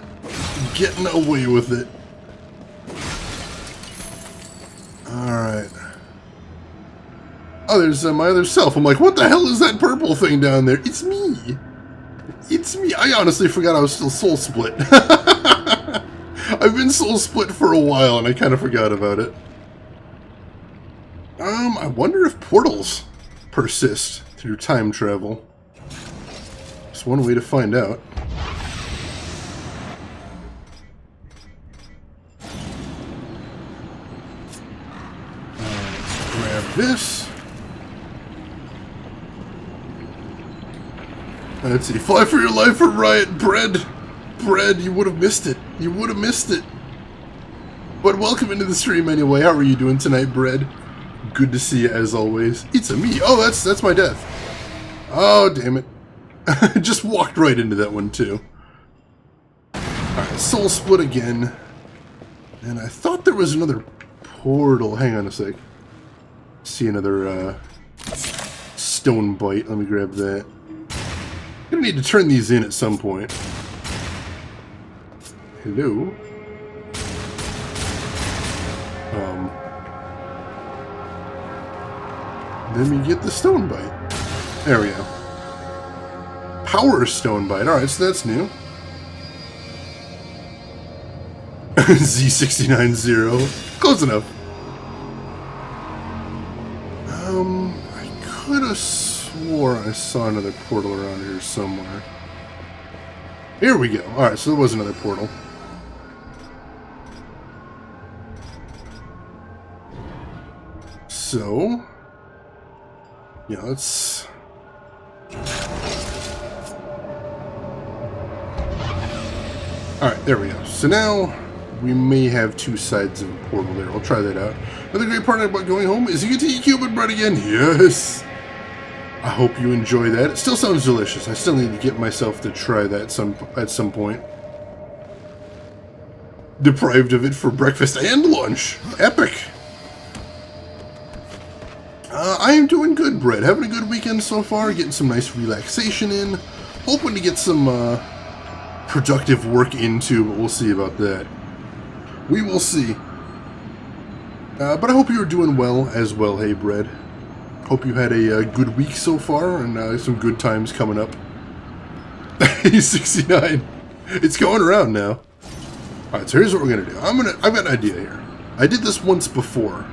Getting away with it. Alright. Oh, there's my other self. I'm like, what the hell is that purple thing down there? It's me. It's me. I honestly forgot I was still soul split. I've been soul split for a while and I kind of forgot about it. I wonder if portals persist through time travel. It's one way to find out. This. Let's see. Fly for your life or riot. Bread. Bread, you would have missed it. You would have missed it. But welcome into the stream anyway. How are you doing tonight, Bread? Good to see you as always. It's a me. Oh, that's my death. Oh, damn it. Just walked right into that one, too. Alright, soul split again. And I thought there was another portal. Hang on a sec. See another stone bite. Let me grab that. I'm gonna need to turn these in at some point. Hello? Let me get the stone bite. There we go. Power stone bite. Alright, so that's new. Z690. Close enough. I could have swore I saw another portal around here somewhere. Here we go. Alright, so there was another portal. So, yeah, let's... Alright, there we go. So now, we may have two sides of a portal there. I'll try that out. Another great part about going home is you get to eat Cuban bread again. Yes! I hope you enjoy that. It still sounds delicious. I still need to get myself to try that at some point. Deprived of it for breakfast and lunch. Epic! I am doing good, Brett. Having a good weekend so far. Getting some nice relaxation in. Hoping to get some productive work into, but we'll see about that. We will see. But I hope you're doing well as well, hey, Brett. Hope you had a good week so far and some good times coming up. He's 69. It's going around now. Alright, so here's what we're gonna do. I've got an idea here. I did this once before,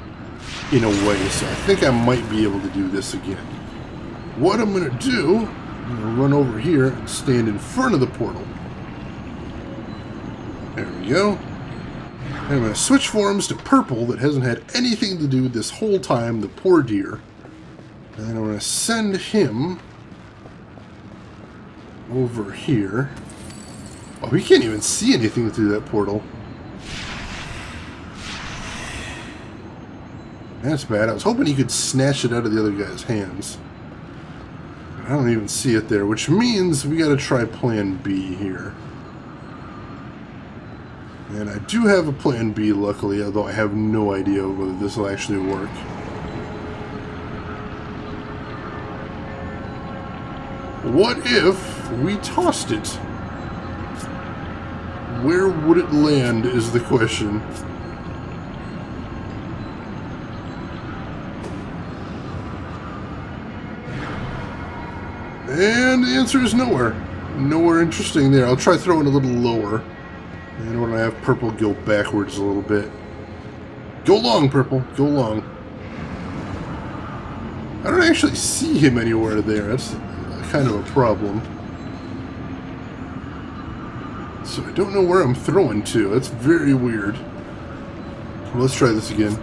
in a way, so I think I might be able to do this again. What I'm gonna do, I'm gonna run over here and stand in front of the portal. There we go. And I'm gonna switch forms to purple that hasn't had anything to do this whole time, the poor dear. And then I'm gonna send him over here. Oh, he can't even see anything through that portal. That's bad. I was hoping he could snatch it out of the other guy's hands. But I don't even see it there, which means we gotta try plan B here. And I do have a plan B, luckily, although I have no idea whether this will actually work. What if we tossed it? Where would it land is the question. And the answer is nowhere. Nowhere interesting there. I'll try throwing a little lower. And when I have purple, go backwards a little bit. Go long, purple. Go long. I don't actually see him anywhere there. That's kind of a problem. So I don't know where I'm throwing to. That's very weird. Let's try this again.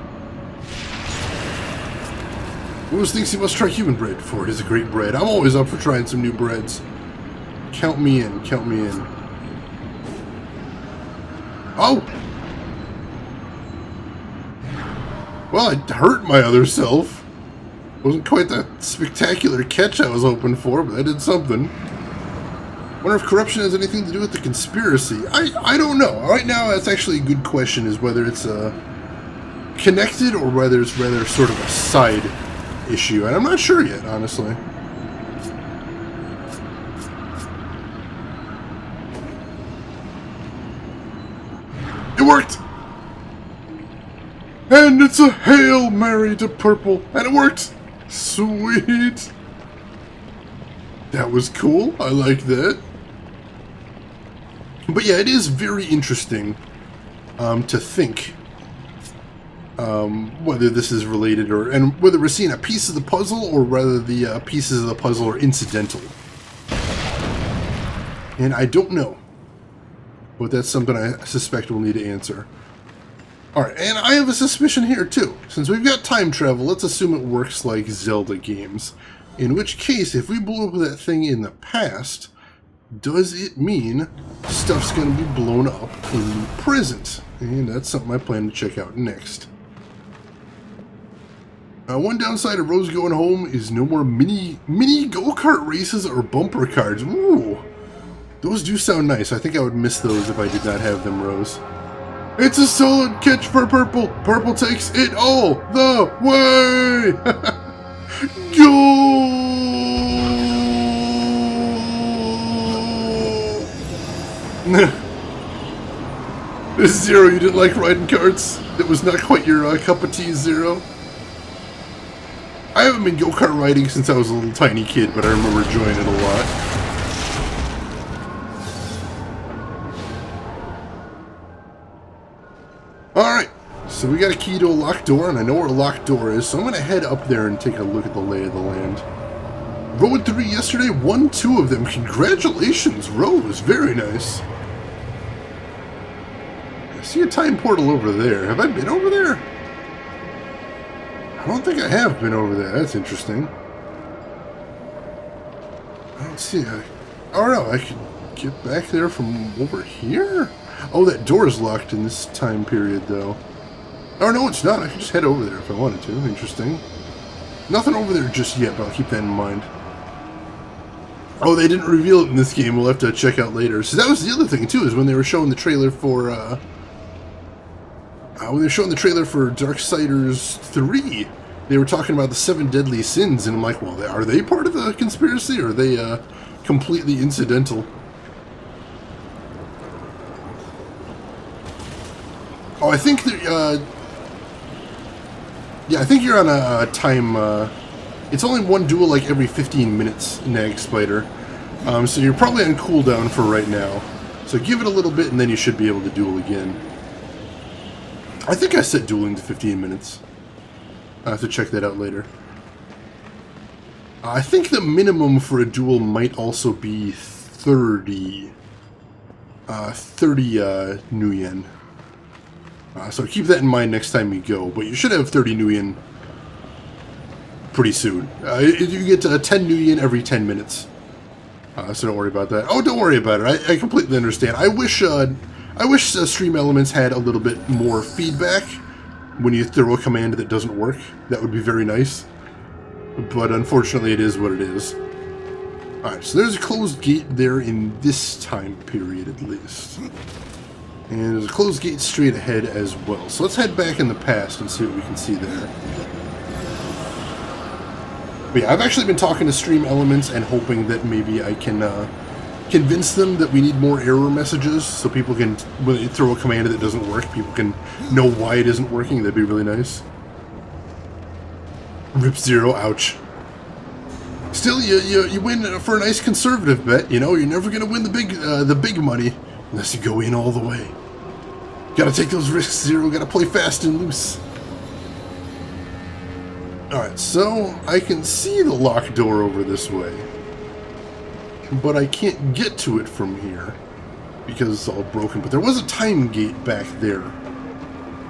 Who thinks he must try human bread? For it is a great bread. I'm always up for trying some new breads. Count me in. Count me in. Oh! Well, I hurt my other self. Wasn't quite the spectacular catch I was hoping for, but I did something. Wonder if corruption has anything to do with the conspiracy. I don't know. Right now, that's actually a good question, is whether it's connected or whether it's rather sort of a side issue. And I'm not sure yet, honestly. It worked! And it's a Hail Mary to purple. And it worked! Sweet! That was cool. I like that. But yeah, it is very interesting to think whether this is related and whether we're seeing a piece of the puzzle or whether the pieces of the puzzle are incidental. And I don't know. But that's something I suspect we'll need to answer. Alright, and I have a suspicion here too. Since we've got time travel, let's assume it works like Zelda games. In which case, if we blew up that thing in the past, does it mean stuff's going to be blown up in the present? And that's something I plan to check out next. One downside of Rose going home is no more mini go-kart races or bumper cars. Ooh, those do sound nice. I think I would miss those if I did not have them, Rose. It's a solid catch for Purple. Purple takes it all the way. Go! Zero, you didn't like riding karts? That was not quite your cup of tea, Zero. I haven't been go-kart riding since I was a little tiny kid, but I remember enjoying it a lot. Alright, so we got a key to a locked door, and I know where a locked door is, so I'm going to head up there and take a look at the lay of the land. Rode 3 yesterday, won 2 of them. Congratulations, Rose. Very nice. I see a time portal over there. Have I been over there? I don't think I have been over there. That's interesting. I don't see. I don't know. I can get back there from over here? Oh, that door is locked in this time period, though. Oh, no, it's not. I can just head over there if I wanted to. Interesting. Nothing over there just yet, but I'll keep that in mind. Oh, they didn't reveal it in this game. We'll have to check out later. So that was the other thing, too, is when they were showing the trailer for, Darksiders 3, they were talking about the 7 deadly sins, and I'm like, well, are they part of the conspiracy, or are they completely incidental? Oh, I think that, yeah, I think you're on a time, it's only one duel like every 15 minutes, Nag Spider. So you're probably on cooldown for right now. So give it a little bit, and then you should be able to duel again. I think I set dueling to 15 minutes. I'll have to check that out later. I think the minimum for a duel might also be 30 New Yen. So keep that in mind next time you go. But you should have 30 New Yen pretty soon. You get 10 New Yen every 10 minutes. So don't worry about that. Oh, don't worry about it. I completely understand. I wish Stream Elements had a little bit more feedback when you throw a command that doesn't work. That would be very nice. But unfortunately, it is what it is. Alright, so there's a closed gate there in this time period, at least. And there's a closed gate straight ahead as well. So let's head back in the past and see what we can see there. But yeah, I've actually been talking to Stream Elements and hoping that maybe I can convince them that we need more error messages so people can, when they throw a command that doesn't work, people can know why it isn't working. That'd be really nice. Rip Zero, ouch. Still, you win for a nice conservative bet. You know, you're never gonna win the big money unless you go in all the way. Gotta take those risks, Zero. Gotta play fast and loose. Alright, so I can see the locked door over this way. But I can't get to it from here because it's all broken. But there was a time gate back there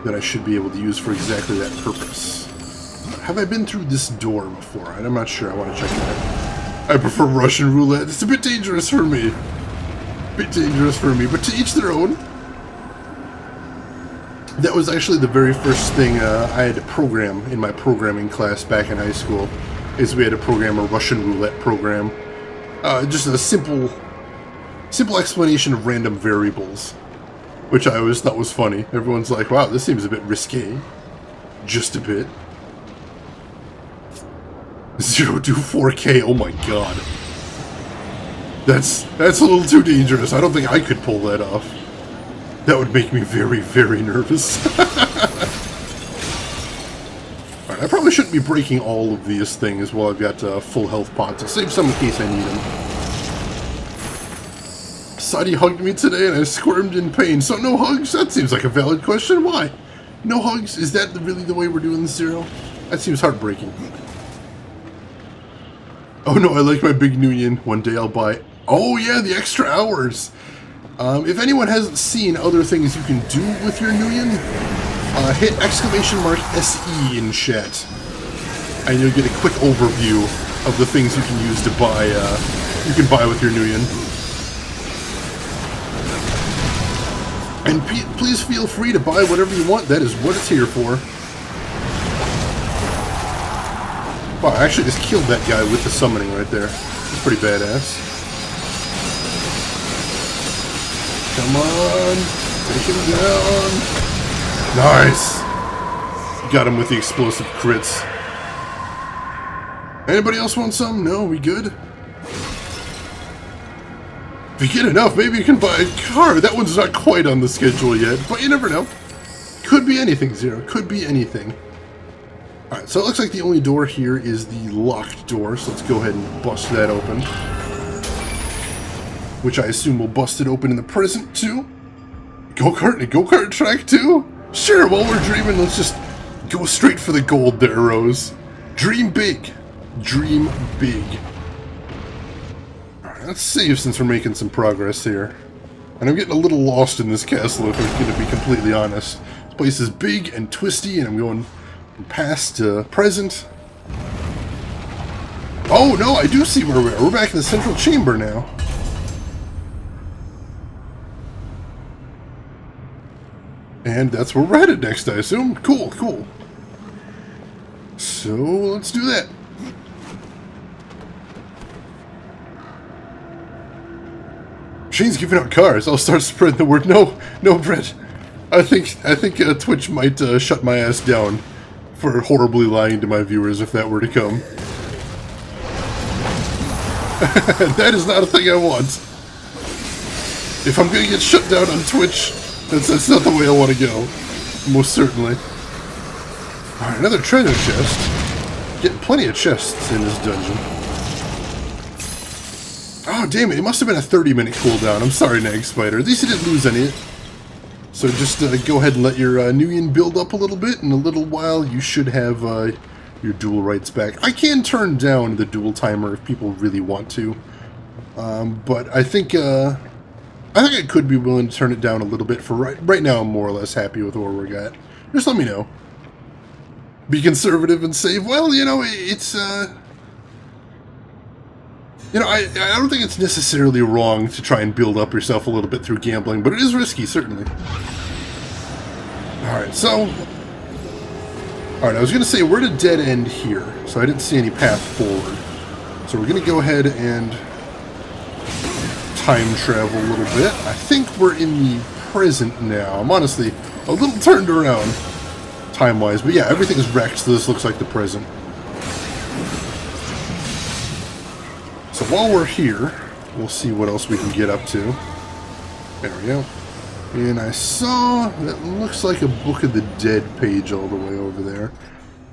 that I should be able to use for exactly that purpose. Have I been through this door before? I'm not sure. I want to check it out. I prefer Russian roulette. It's a bit dangerous for me. But to each their own. That was actually the very first thing I had to program in my programming class back in high school. Is we had to program a Russian roulette program. Just a simple explanation of random variables, which I always thought was funny. Everyone's like, wow, this seems a bit risque. Just a bit. 0 to 4K, oh my god. That's a little too dangerous. I don't think I could pull that off. That would make me very, very nervous. Alright, I probably shouldn't be breaking all of these things while I've got full health pots. I'll save some in case I need them. Sadie hugged me today and I squirmed in pain. So no hugs? That seems like a valid question. Why? No hugs? Is that really the way we're doing this, Zero? That seems heartbreaking. Oh no, I like my big New Yen. One day I'll buy... Oh yeah, the extra hours! If anyone hasn't seen other things you can do with your New Yen, hit !SE in chat. And you'll get a quick overview of the things you can use to buy, you can buy with your New Yen. And please feel free to buy whatever you want. That is what it's here for. Wow, I actually just killed that guy with the summoning right there. That's pretty badass. Come on! Take him down! Nice! Got him with the explosive crits. Anybody else want some? No? We good? If you get enough, maybe you can buy a car. That one's not quite on the schedule yet, but you never know. Could be anything, Zero. Could be anything. Alright, so it looks like the only door here is the locked door, so let's go ahead and bust that open. Which I assume will bust it open in the present, too. Go-kart and a go-kart track, too? Sure, while we're dreaming, let's just go straight for the gold there, Rose. Dream big. Dream big. Alright, let's save since we're making some progress here. And I'm getting a little lost in this castle, if I'm going to be completely honest. This place is big and twisty, and I'm going from past to present. Oh, no, I do see where we are. We're back in the central chamber now. And that's where we're headed next, I assume. Cool, cool. So, let's do that. Shane's giving out cars. I'll start spreading the word. No, Brett. I think Twitch might shut my ass down for horribly lying to my viewers if that were to come. That is not a thing I want. If I'm gonna get shut down on Twitch, that's not the way I want to go. Most certainly. Alright, another treasure chest. Getting plenty of chests in this dungeon. Oh, damn it. It must have been a 30-minute cooldown. I'm sorry, Nag Spider. At least you didn't lose any. So just go ahead and let your Nuyen build up a little bit. In a little while, you should have your dual rights back. I can turn down the dual timer if people really want to. But I think I could be willing to turn it down a little bit for right now. I'm more or less happy with where we're at. Just let me know. Be conservative and save. Well, you know, it's you know, I don't think it's necessarily wrong to try and build up yourself a little bit through gambling, but it is risky, certainly. Alright, so... Alright, I was going to say, we're at a dead end here, so I didn't see any path forward. So we're going to go ahead and time travel a little bit. I think we're in the present now. I'm honestly a little turned around, time-wise, but yeah, everything's wrecked, so this looks like the present. So while we're here, we'll see what else we can get up to. There we go. And I saw, that looks like a Book of the Dead page all the way over there.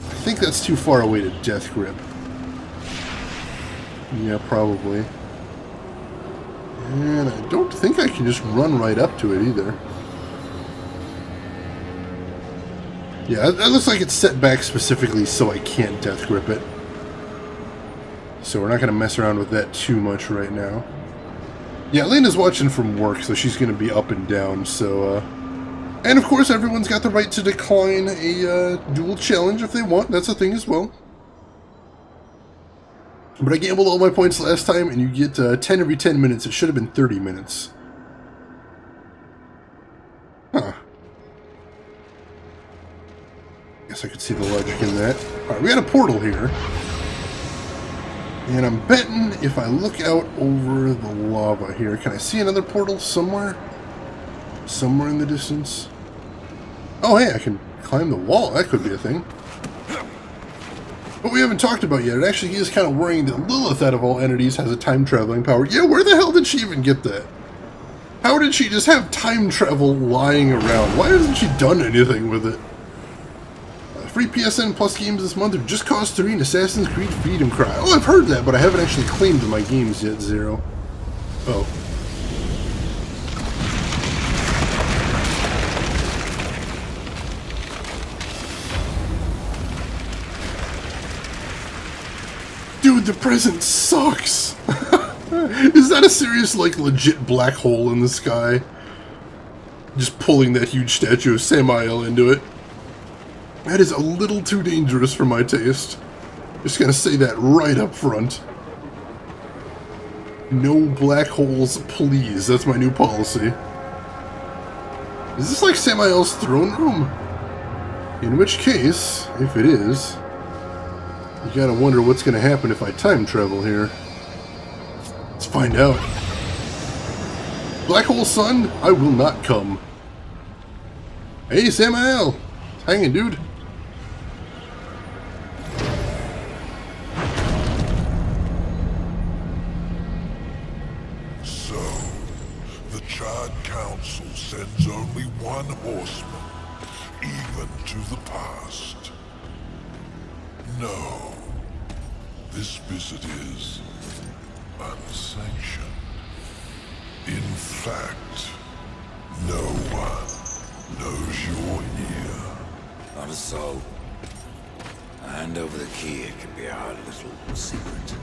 I think that's too far away to Death Grip. Yeah, probably. And I don't think I can just run right up to it either. Yeah, that looks like it's set back specifically so I can't Death Grip it. So we're not going to mess around with that too much right now. Yeah, Lena's watching from work, so she's going to be up and down, so, And of course, everyone's got the right to decline a, dual challenge if they want. That's a thing as well. But I gambled all my points last time, and you get, 10 every 10 minutes. It should have been 30 minutes. Huh. Guess I could see the logic in that. Alright, we got a portal here. And I'm betting if I look out over the lava here, can I see another portal somewhere? Somewhere in the distance? Oh, hey, I can climb the wall. That could be a thing. What we haven't talked about yet, it actually is kind of worrying that Lilith, out of all entities, has a time-traveling power. Yeah, where the hell did she even get that? How did she just have time travel lying around? Why hasn't she done anything with it? Free PSN Plus games this month are Just Cause 3 and Assassin's Creed Freedom Cry. Oh, I've heard that, but I haven't actually claimed my games yet, Zero. Oh. Dude, the present sucks! Is that a serious, like, legit black hole in the sky? Just pulling that huge statue of Samael into it. That is a little too dangerous for my taste. Just gonna say that right up front. No black holes, please. That's my new policy. Is this like Samael's throne room? In which case, if it is... You gotta wonder what's gonna happen if I time travel here. Let's find out. Black hole sun, I will not come. Hey, Samael! Hanging, dude. So, the Charred Council sends only one horseman, even to the past. No. This visit is unsanctioned. In fact, no one knows you're here. Not so. Hand over the key, it can be our little secret.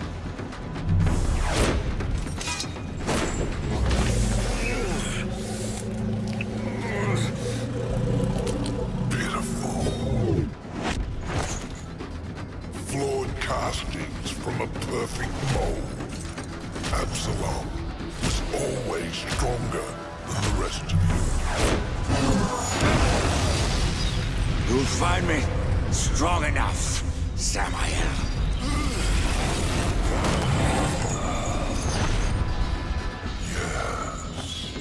Pitiful. Flawed castings from a perfect mold. Absalom was always stronger than the rest of you. You'll find me strong enough, Samael. Yes.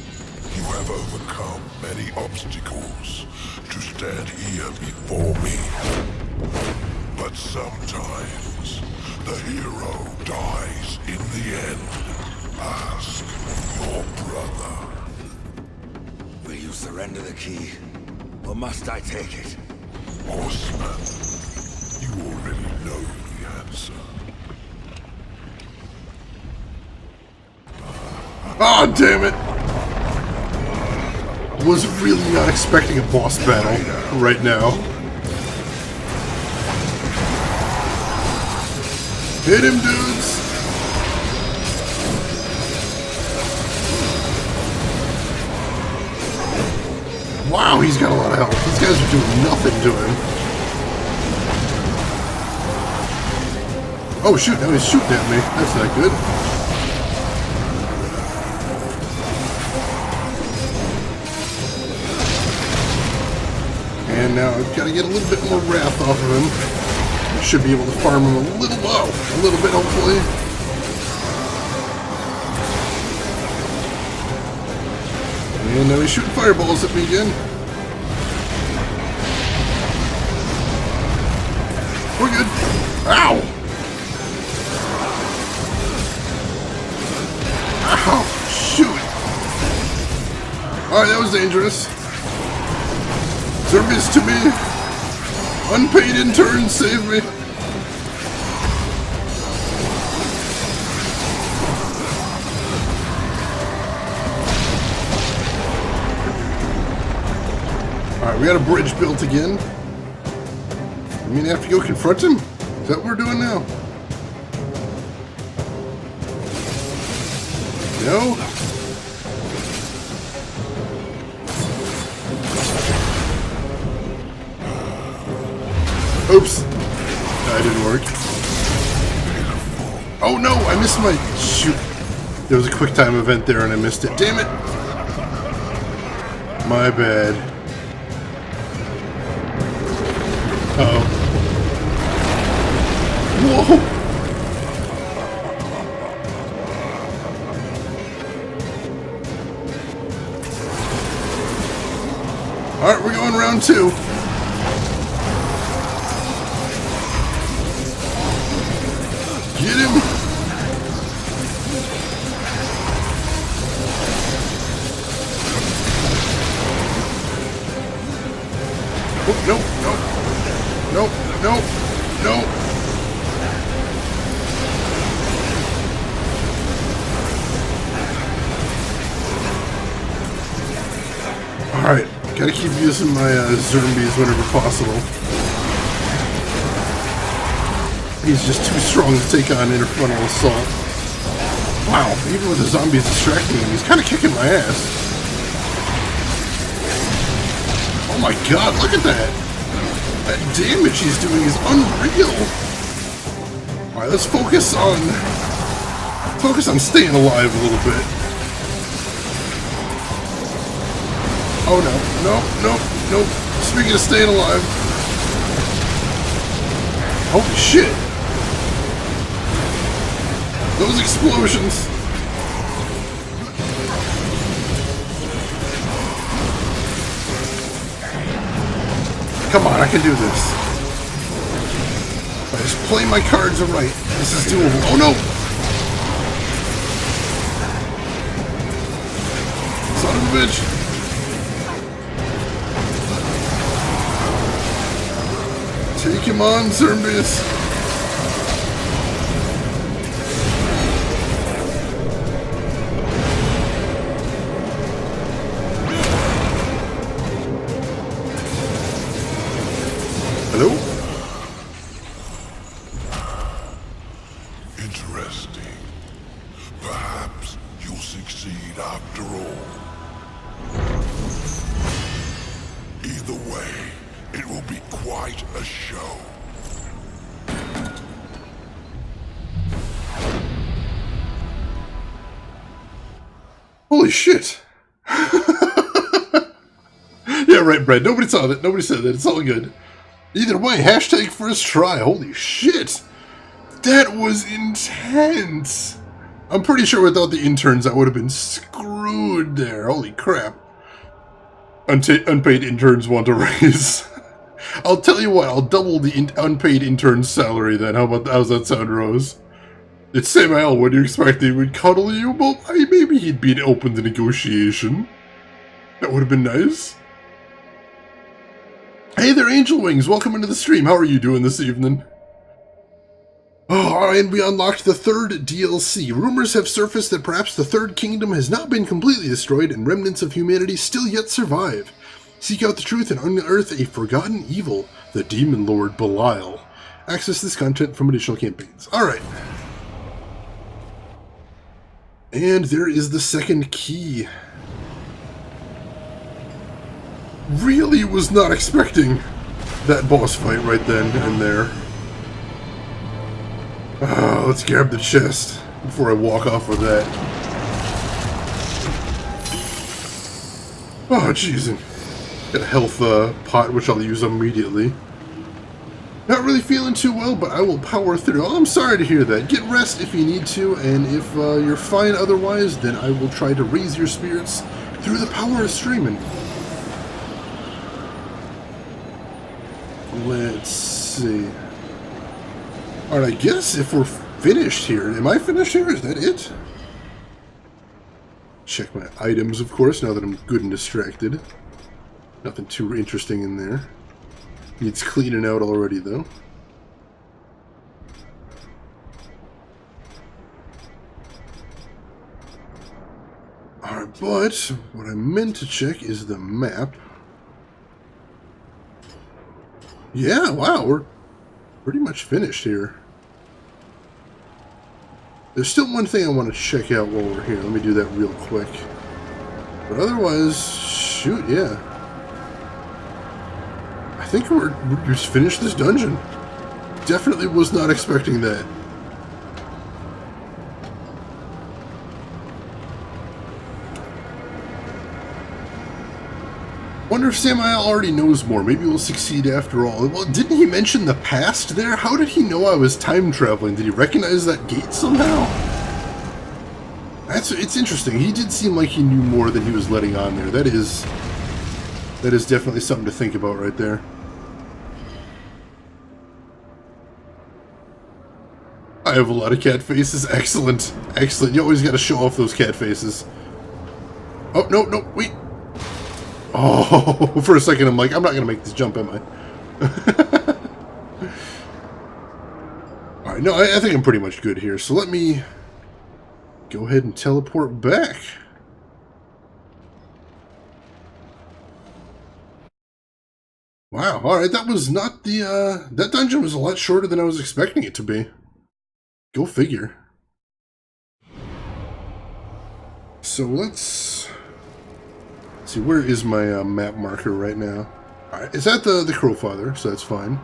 You have overcome many obstacles to stand here before me. But sometimes the hero dies in the end. Ask your brother. Will you surrender the key, or must I take it? Horseman, you already know the answer. Ah, damn it! Was really not expecting a boss battle right now. Hit him, dudes! Wow, he's got a lot of health. These guys are doing nothing to him. Oh shoot, now he's shooting at me. That's not good. And now I've got to get a little bit more wrath off of him. Should be able to farm him a little bit hopefully. And now he's shooting fireballs at me again. We're good. Ow! Ow! Shoot! Alright, that was dangerous. Service to me! Unpaid intern, save me! Alright, we got a bridge built again. I mean, I have to go confront him? Is that what we're doing now? No? Oops. That didn't work. Oh no, I missed my... Shoot. There was a quick time event there and I missed it. Damn it. My bad. Uh-oh. Whoa! Alright, we're going round 2. Get him! Oh, no, no. No, no, no. Alright, gotta keep using my zombies whenever possible. He's just too strong to take on interfrontal assault. Wow, even with the zombies distracting him, he's kind of kicking my ass. Oh my god, look at that! That damage he's doing is unreal! Alright, let's focus on staying alive a little bit. Oh no, no, no, no. Speaking of staying alive. Holy shit! Those explosions! Come on, I can do this. If I just play my cards right, this is doable. Oh no! Son of a bitch! Take him on, Zerbius! Hello? Interesting. Perhaps you'll succeed after all. Either way, it will be quite a show. Holy shit! Yeah, right, Brad. Nobody saw that. Nobody said that. It's all good. Either way, hashtag first try. Holy shit! That was intense! I'm pretty sure without the interns I would have been screwed there. Holy crap. Unpaid interns want a raise. I'll tell you what, I'll double the unpaid intern's salary then. How's that sound, Rose? It's Samael. What do you expect he would cuddle you? Well, maybe he'd be open to negotiation. That would have been nice. Hey there, Angel Wings. Welcome into the stream. How are you doing this evening? Oh, and we unlocked the third DLC. Rumors have surfaced that perhaps the Third Kingdom has not been completely destroyed and remnants of humanity still yet survive. Seek out the truth and unearth a forgotten evil, the Demon Lord Belial. Access this content from additional campaigns. Alright. And there is the second key. Really was not expecting that boss fight right then and there. Let's grab the chest before I walk off with that. Oh, jeez. Got a health pot, which I'll use immediately. Not really feeling too well, but I will power through. Oh, I'm sorry to hear that. Get rest if you need to, and if you're fine otherwise, then I will try to raise your spirits through the power of streaming. Let's see. Alright, I guess if we're finished here... Am I finished here? Is that it? Check my items, of course, now that I'm good and distracted. Nothing too interesting in there. Needs cleaning out already, though. Alright, but what I meant to check is the map. Yeah, wow, we're pretty much finished here. There's still one thing I want to check out while we're here. Let me do that real quick. But otherwise, shoot, yeah. I think we're just finished this dungeon. Definitely was not expecting that. Wonder if Samael already knows more. Maybe we'll succeed after all. Well, didn't he mention the past there? How did he know I was time traveling? Did he recognize that gate somehow? It's interesting. He did seem like he knew more than he was letting on there. That is definitely something to think about right there. I have a lot of cat faces. Excellent. Excellent. You always got to show off those cat faces. Oh, no, wait. Oh, for a second I'm like, I'm not going to make this jump, am I? Alright, no, I think I'm pretty much good here. So let me go ahead and teleport back. Wow, alright, that was not the, that dungeon was a lot shorter than I was expecting it to be. Go figure. So let's see, where is my map marker right now? Alright, it's at the Crowfather, so that's fine.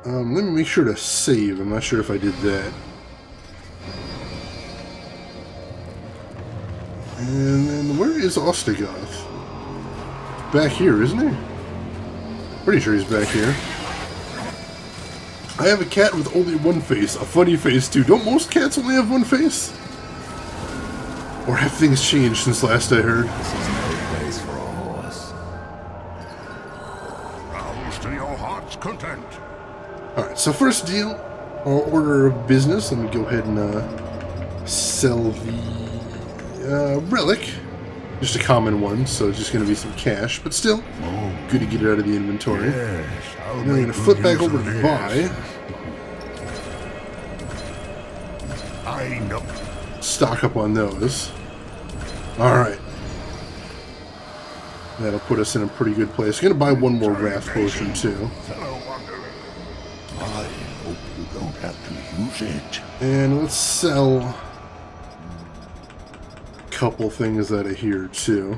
Let me make sure to save. I'm not sure if I did that. And then where is Ostagoth? Back here, isn't he? Pretty sure he's back here. I have a cat with only one face, a funny face too. Don't most cats only have one face? Or have things changed since last I heard? This is no place for a horse. Browse to your heart's content. Alright, so first deal, or order of business. Let me go ahead and sell the relic. Just a common one, so it's just going to be some cash, but still, good to get it out of the inventory. Yes, I'll And then we're going make to flip good back use over of to this. buy. I know. Stock up on those. Alright. That'll put us in a pretty good place. I'm going to buy one more wrath potion, too. Hello, Wanderer. I hope you don't have to use it. And let's sell a couple things out of here, too.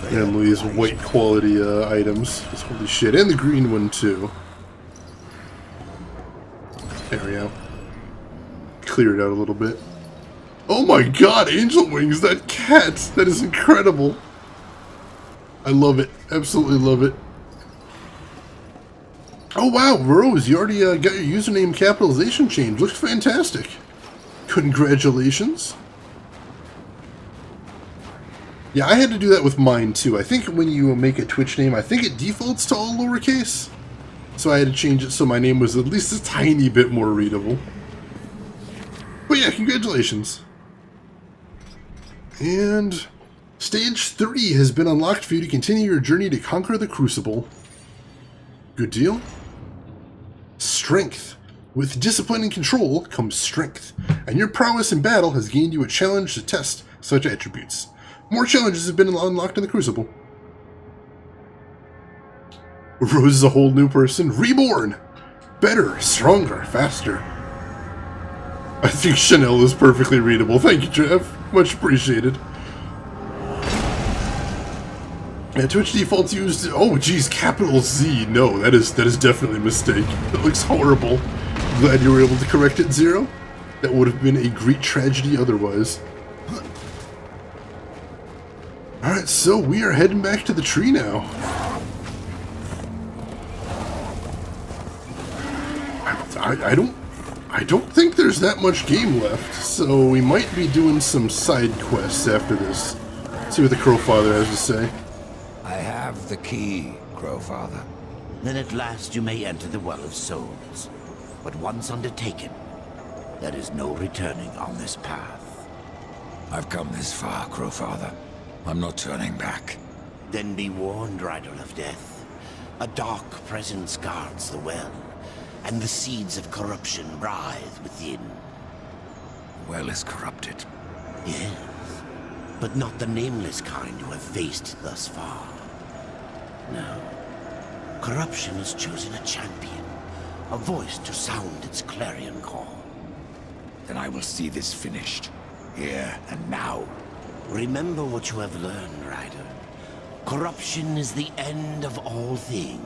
And these white quality items. Just holy shit. And the green one, too. There we go. Clear it out a little bit. Oh my god, Angel Wings, that cat! That is incredible. I love it. Absolutely love it. Oh wow, Rose, you already got your username capitalization changed. Looks fantastic. Congratulations. Yeah, I had to do that with mine too. I think when you make a Twitch name, I think it defaults to all lowercase. So I had to change it so my name was at least a tiny bit more readable. But yeah, congratulations. And Stage 3 has been unlocked for you to continue your journey to conquer the Crucible. Good deal. Strength. With discipline and control comes strength, and your prowess in battle has gained you a challenge to test such attributes. More challenges have been unlocked in the Crucible. Rose is a whole new person. Reborn! Better, stronger, faster. I think Chanel is perfectly readable. Thank you, Jeff. Much appreciated. Yeah, Twitch defaults used... Oh, geez, capital Z. No, that is definitely a mistake. That looks horrible. Glad you were able to correct it, Zero. That would have been a great tragedy otherwise. Alright, so we are heading back to the tree now. I don't think there's that much game left, so we might be doing some side quests after this. See what the Crowfather has to say. I have the key, Crowfather. Then at last you may enter the Well of Souls. But once undertaken, there is no returning on this path. I've come this far, Crowfather. I'm not turning back. Then be warned, Rider of Death. A dark presence guards the well, and the seeds of corruption writhe within. The well is corrupted. Yes, but not the nameless kind you have faced thus far. No. Corruption has chosen a champion, a voice to sound its clarion call. Then I will see this finished. Here and now. Remember what you have learned, Rider. Corruption is the end of all things.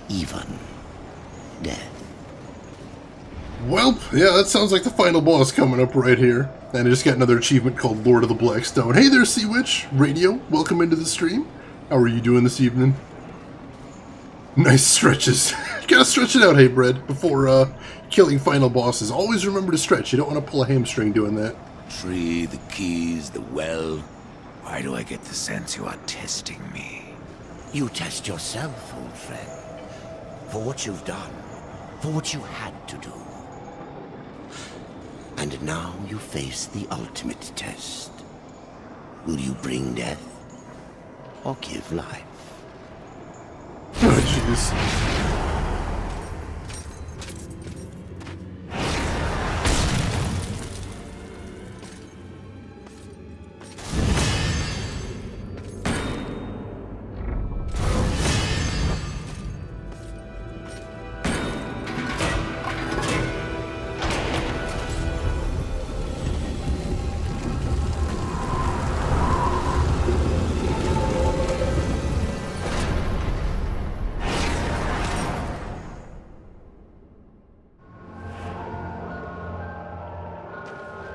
Even death. Well, yeah, that sounds like the final boss coming up right here. And I just got another achievement called Lord of the Blackstone. Hey there, Sea Witch. Radio, welcome into the stream. How are you doing this evening? Nice stretches. Gotta stretch it out, hey, Bread, before killing final bosses. Always remember to stretch. You don't want to pull a hamstring doing that. Tree, the keys, the well. Why do I get the sense you are testing me? You test yourself, old friend. For what you've done. For what you had to do. And now you face the ultimate test. Will you bring death? Or give life? Oh, jeez.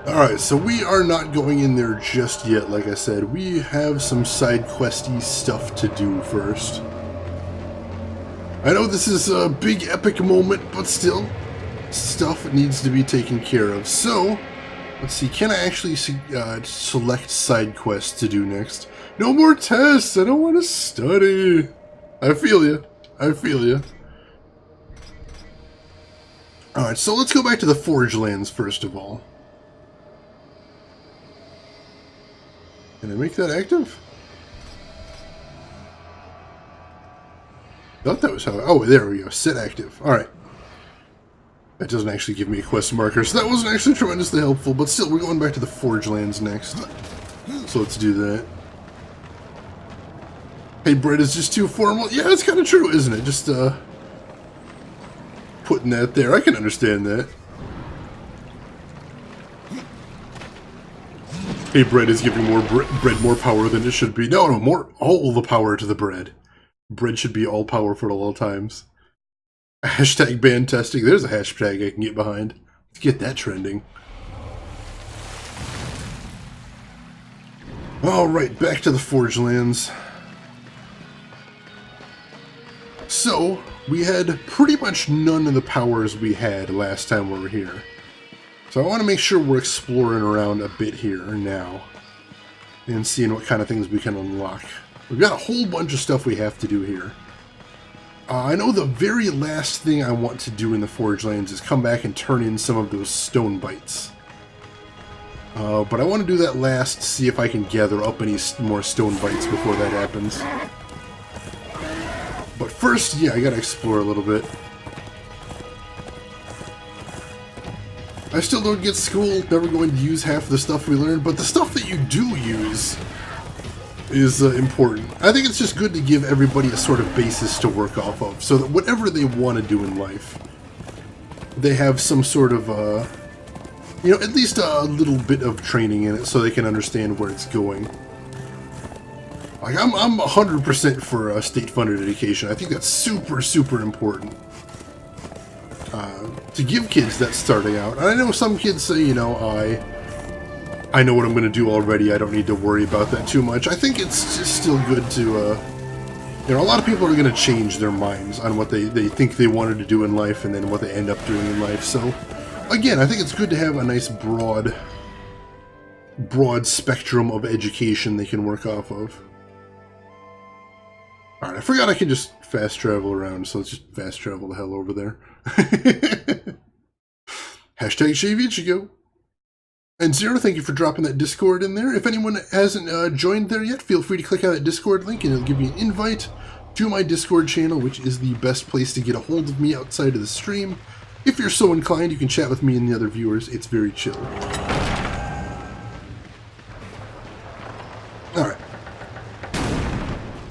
Alright, so we are not going in there just yet, like I said. We have some side questy stuff to do first. I know this is a big epic moment, but still, stuff needs to be taken care of. So, let's see, can I actually select side quests to do next? No more tests, I don't want to study. I feel you. I feel you. Alright, so let's go back to the Forge Lands first of all. Can I make that active? Thought that was how... Oh, there we go. Set active. Alright. That doesn't actually give me a quest marker, so that wasn't actually tremendously helpful, but still, we're going back to the Forge Lands next. So let's do that. Hey, bread is just too formal. Yeah, it's kind of true, isn't it? Just, putting that there. I can understand that. Hey, bread is giving more bread more power than it should be. No, more all the power to the bread. Bread should be all powerful at all times. Hashtag ban testing. There's a hashtag I can get behind. Let's get that trending. Alright, back to the Forge Lands. So, we had pretty much none of the powers we had last time we were here. So I want to make sure we're exploring around a bit here now. And seeing what kind of things we can unlock. We've got a whole bunch of stuff we have to do here. I know the very last thing I want to do in the Forge Lands is come back and turn in some of those stone bites. But I want to do that last, see if I can gather up any more stone bites before that happens. But first, yeah, I gotta explore a little bit. I still don't get school, never going to use half the stuff we learned, but the stuff that you do use is important. I think it's just good to give everybody a sort of basis to work off of, so that whatever they want to do in life, they have some sort of, you know, at least a little bit of training in it so they can understand where it's going. Like, I'm 100% for state-funded education. I think that's super, super important. To give kids that starting out. And I know some kids say, you know, I know what I'm going to do already, I don't need to worry about that too much. I think it's just still good to, you know, a lot of people are going to change their minds on what they think they wanted to do in life and then what they end up doing in life. So, again, I think it's good to have a nice broad spectrum of education they can work off of. Alright, I forgot I can just fast travel around, so let's just fast travel the hell over there. Hashtag Shave Ichigo. And Zero, thank you for dropping that Discord in there. If anyone hasn't joined there yet, feel free to click on that Discord link and it'll give you an invite to my Discord channel, which is the best place to get a hold of me outside of the stream. If you're so inclined, you can chat with me and the other viewers. It's very chill. Alright.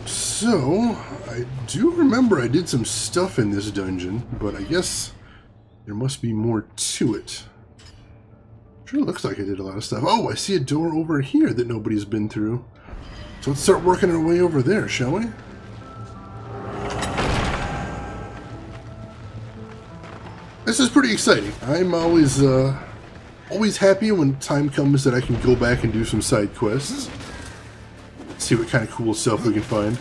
So, I do remember I did some stuff in this dungeon, but I guess there must be more to it. Sure looks like I did a lot of stuff. Oh, I see a door over here that nobody's been through. So let's start working our way over there, shall we? This is pretty exciting. I'm always happy when time comes that I can go back and do some side quests. See what kind of cool stuff we can find.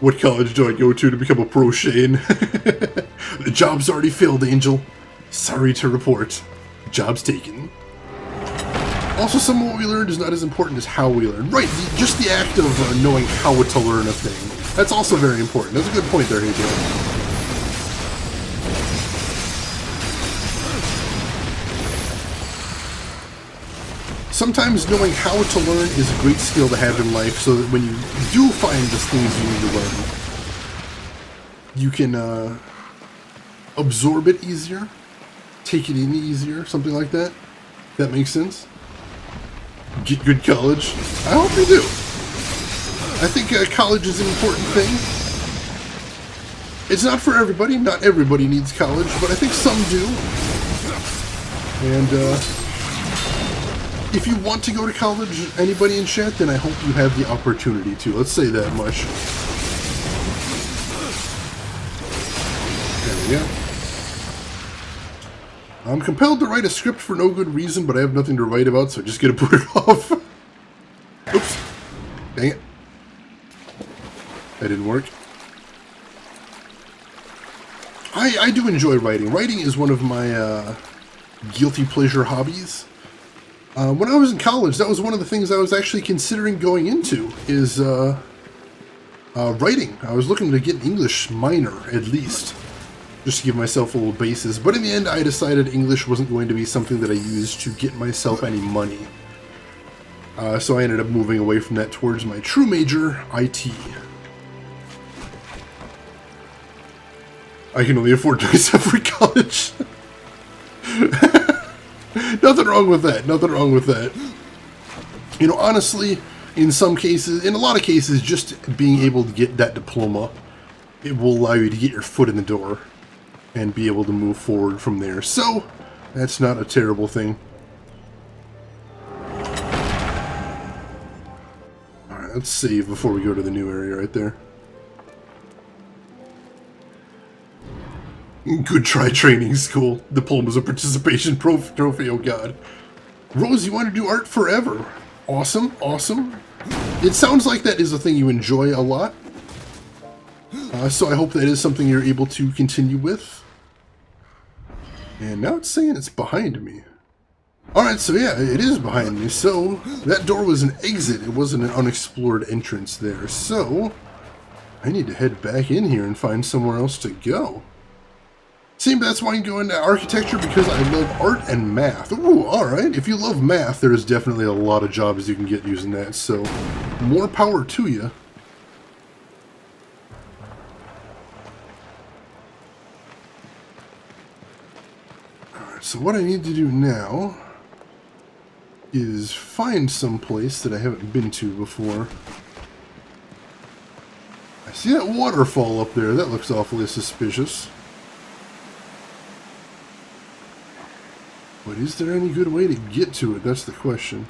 What college do I go to become a pro, Shane? The job's already filled, Angel. Sorry to report. Job's taken. Also, some of what we learned is not as important as how we learn. Right, just the act of knowing how to learn a thing. That's also very important. That's a good point there, Hadrian. Sometimes knowing how to learn is a great skill to have in life, so that when you do find the things you need to learn, you can absorb it easier, take it in easier, something like that. That makes sense. Get good college. I hope you do. I think college is an important thing. It's not for everybody. Not everybody needs college, but I think some do. And, if you want to go to college, anybody in chat, then I hope you have the opportunity to. Let's say that much. There we go. I'm compelled to write a script for no good reason, but I have nothing to write about, so I'm just gonna put it off. Oops. Dang it. That didn't work. I do enjoy writing. Writing is one of my guilty pleasure hobbies. When I was in college, that was one of the things I was actually considering going into, is writing. I was looking to get an English minor, at least, just to give myself a little basis. But in the end, I decided English wasn't going to be something that I used to get myself any money. So I ended up moving away from that towards my true major, IT. I can only afford myself for college. Nothing wrong with that. Nothing wrong with that. You know, honestly, in some cases, in a lot of cases, just being able to get that diploma, it will allow you to get your foot in the door and be able to move forward from there. So, that's not a terrible thing. Alright, let's save before we go to the new area right there. Good try, training school. Diplomas of participation trophy, oh god. Rose, you want to do art forever? Awesome, awesome. It sounds like that is a thing you enjoy a lot. So I hope that is something you're able to continue with. And now it's saying it's behind me. Alright, so yeah, it is behind me. So, that door was an exit. It wasn't an unexplored entrance there. So, I need to head back in here and find somewhere else to go. See, that's why you go into architecture, because I love art and math. Ooh, alright. If you love math, there's definitely a lot of jobs you can get using that, so more power to you. Alright, so what I need to do now is find some place that I haven't been to before. I see that waterfall up there. That looks awfully suspicious. But is there any good way to get to it? That's the question.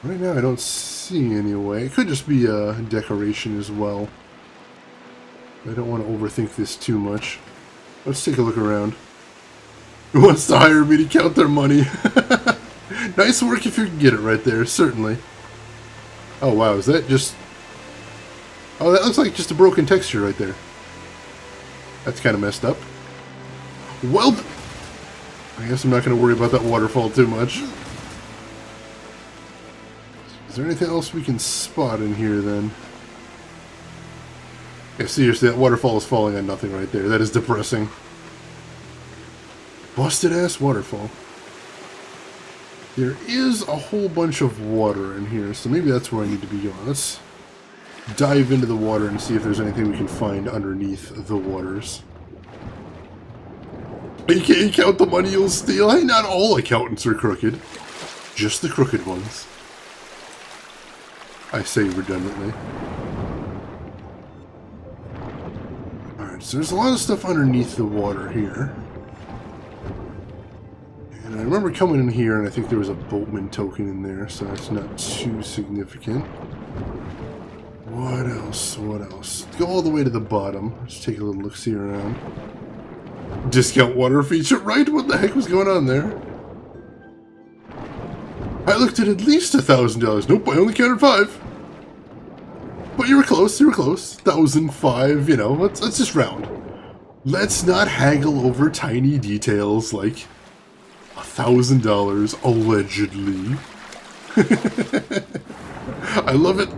Right now I don't see any way. It could just be a decoration as well. I don't want to overthink this too much. Let's take a look around. Who wants to hire me to count their money? Nice work if you can get it right there, certainly. Oh wow, is that just... Oh, that looks like just a broken texture right there. That's kind of messed up. Well... I guess I'm not going to worry about that waterfall too much. Is there anything else we can spot in here then? Yeah, seriously, that waterfall is falling on nothing right there. That is depressing. Busted ass waterfall. There is a whole bunch of water in here, so maybe that's where I need to be going. Let's dive into the water and see if there's anything we can find underneath the waters. You can't count the money you'll steal. Hey, not all accountants are crooked. Just the crooked ones. I say redundantly. Alright, so there's a lot of stuff underneath the water here. And I remember coming in here and I think there was a boatman token in there, so that's not too significant. What else? What else? Go all the way to the bottom. Let's take a little look-see around. Discount water feature, right? What the heck was going on there? I looked at least $1,000. Nope, I only counted 5. But you were close, you were close. 1,005, you know, let's just round. Let's not haggle over tiny details like $1,000, allegedly. I love it.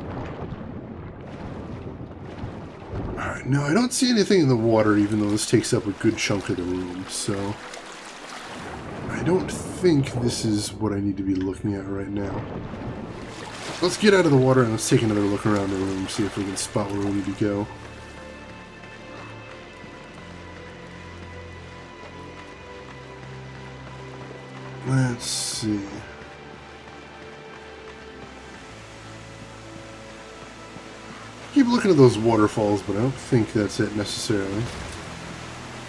Alright, no, I don't see anything in the water, even though this takes up a good chunk of the room, so... I don't think this is what I need to be looking at right now. Let's get out of the water and let's take another look around the room, see if we can spot where we need to go. Let's see... Keep looking at those waterfalls, but I don't think that's it necessarily.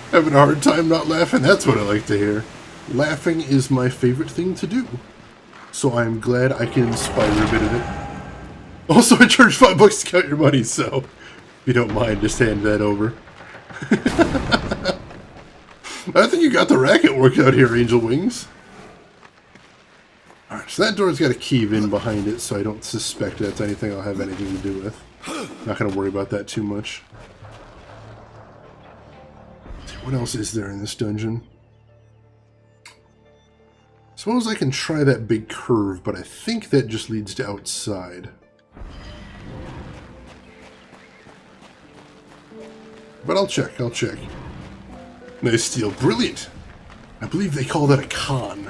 Having a hard time not laughing? That's what I like to hear. Laughing is my favorite thing to do. So I'm glad I can inspire a bit of it. Also, I charge $5 to count your money, so if you don't mind, just hand that over. I think you got the racket worked out here, Angel Wings. Alright, so that door's got a cave in behind it, so I don't suspect that's anything I'll have anything to do with. Not going to worry about that too much. What else is there in this dungeon? Suppose I can try that big curve, but I think that just leads to outside. But I'll check, I'll check. Nice steel. Brilliant! I believe they call that a con.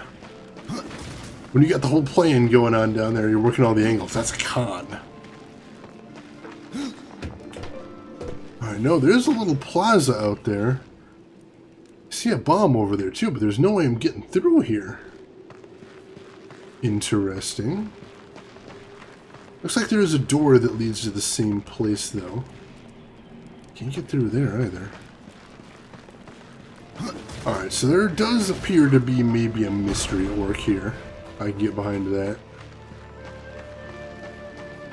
When you got the whole plan going on down there, you're working all the angles. That's a con. I know, there's a little plaza out there. I see a bomb over there too, but there's no way I'm getting through here. Interesting. Looks like there is a door that leads to the same place, though. Can't get through there either. Alright, so there does appear to be maybe a mystery at work here. I can get behind that.